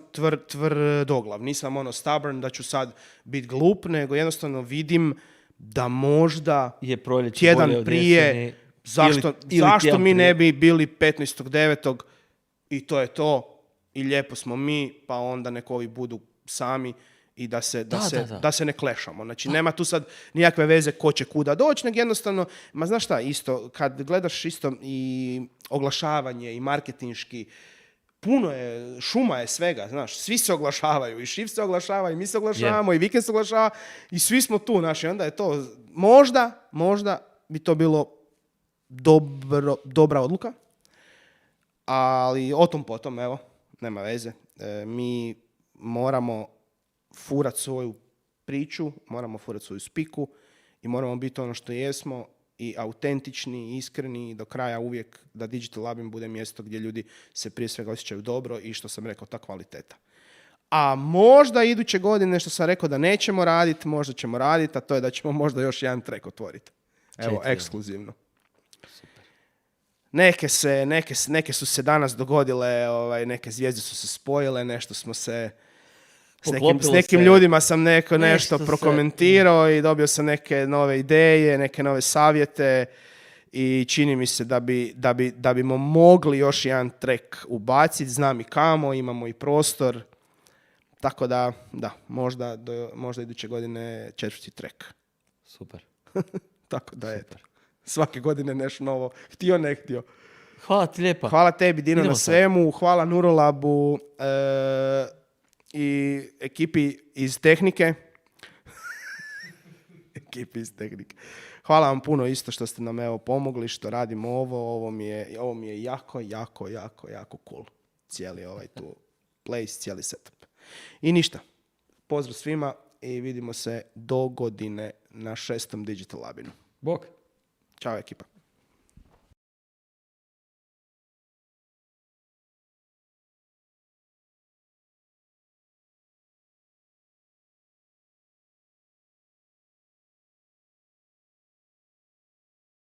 tvrdoglav. Nisam stubborn da ću sad biti glup, nego jednostavno vidim da možda je tjedan prije zašto mi ne bi bili 15.9. i to je to i lijepo smo mi, pa onda nek ovi budu sami i da se ne klešamo. Znači, nema tu sad nijakve veze ko će kuda doći, nego jednostavno, znaš šta, isto, kad gledaš isto i oglašavanje i marketinški, puno je, šuma je svega, znaš, svi se oglašavaju, i Shift se oglašava, i mi se oglašavamo, i Vikend se oglašava, i svi smo tu, znaš, i onda je to, možda bi to bilo dobra odluka, ali o tom potom, evo, nema veze, mi moramo furat svoju priču, moramo furat svoju spiku i moramo biti ono što jesmo i autentični, iskreni i do kraja uvijek da Digital Labin bude mjesto gdje ljudi se prije svega osjećaju dobro i što sam rekao, ta kvaliteta. A možda iduće godine što sam rekao da nećemo raditi, možda ćemo raditi, a to je da ćemo možda još jedan track otvoriti. Evo, ekskluzivno. Neke su se danas dogodile, neke zvijezde su se spojile, nešto smo se... S nekim ljudima sam nešto prokomentirao i dobio sam neke nove ideje, neke nove savjete i čini mi se da bimo mogli još jedan track ubaciti, znam i kamo, imamo i prostor, tako da možda iduće godine 4. track. Super. Tako da je. Svake godine nešto novo, htio ne htio. Hvala ti lijepa. Hvala tebi, Dino, na svemu, hvala Nurolabu, i ekipi iz tehnike. Hvala vam puno isto što ste nam pomogli, što radimo ovo mi je jako cool. Cijeli ovaj tu place, cijeli setup. I ništa. Pozdrav svima i vidimo se do godine na 6. Digital Labinu. Bok. Ćao ekipa.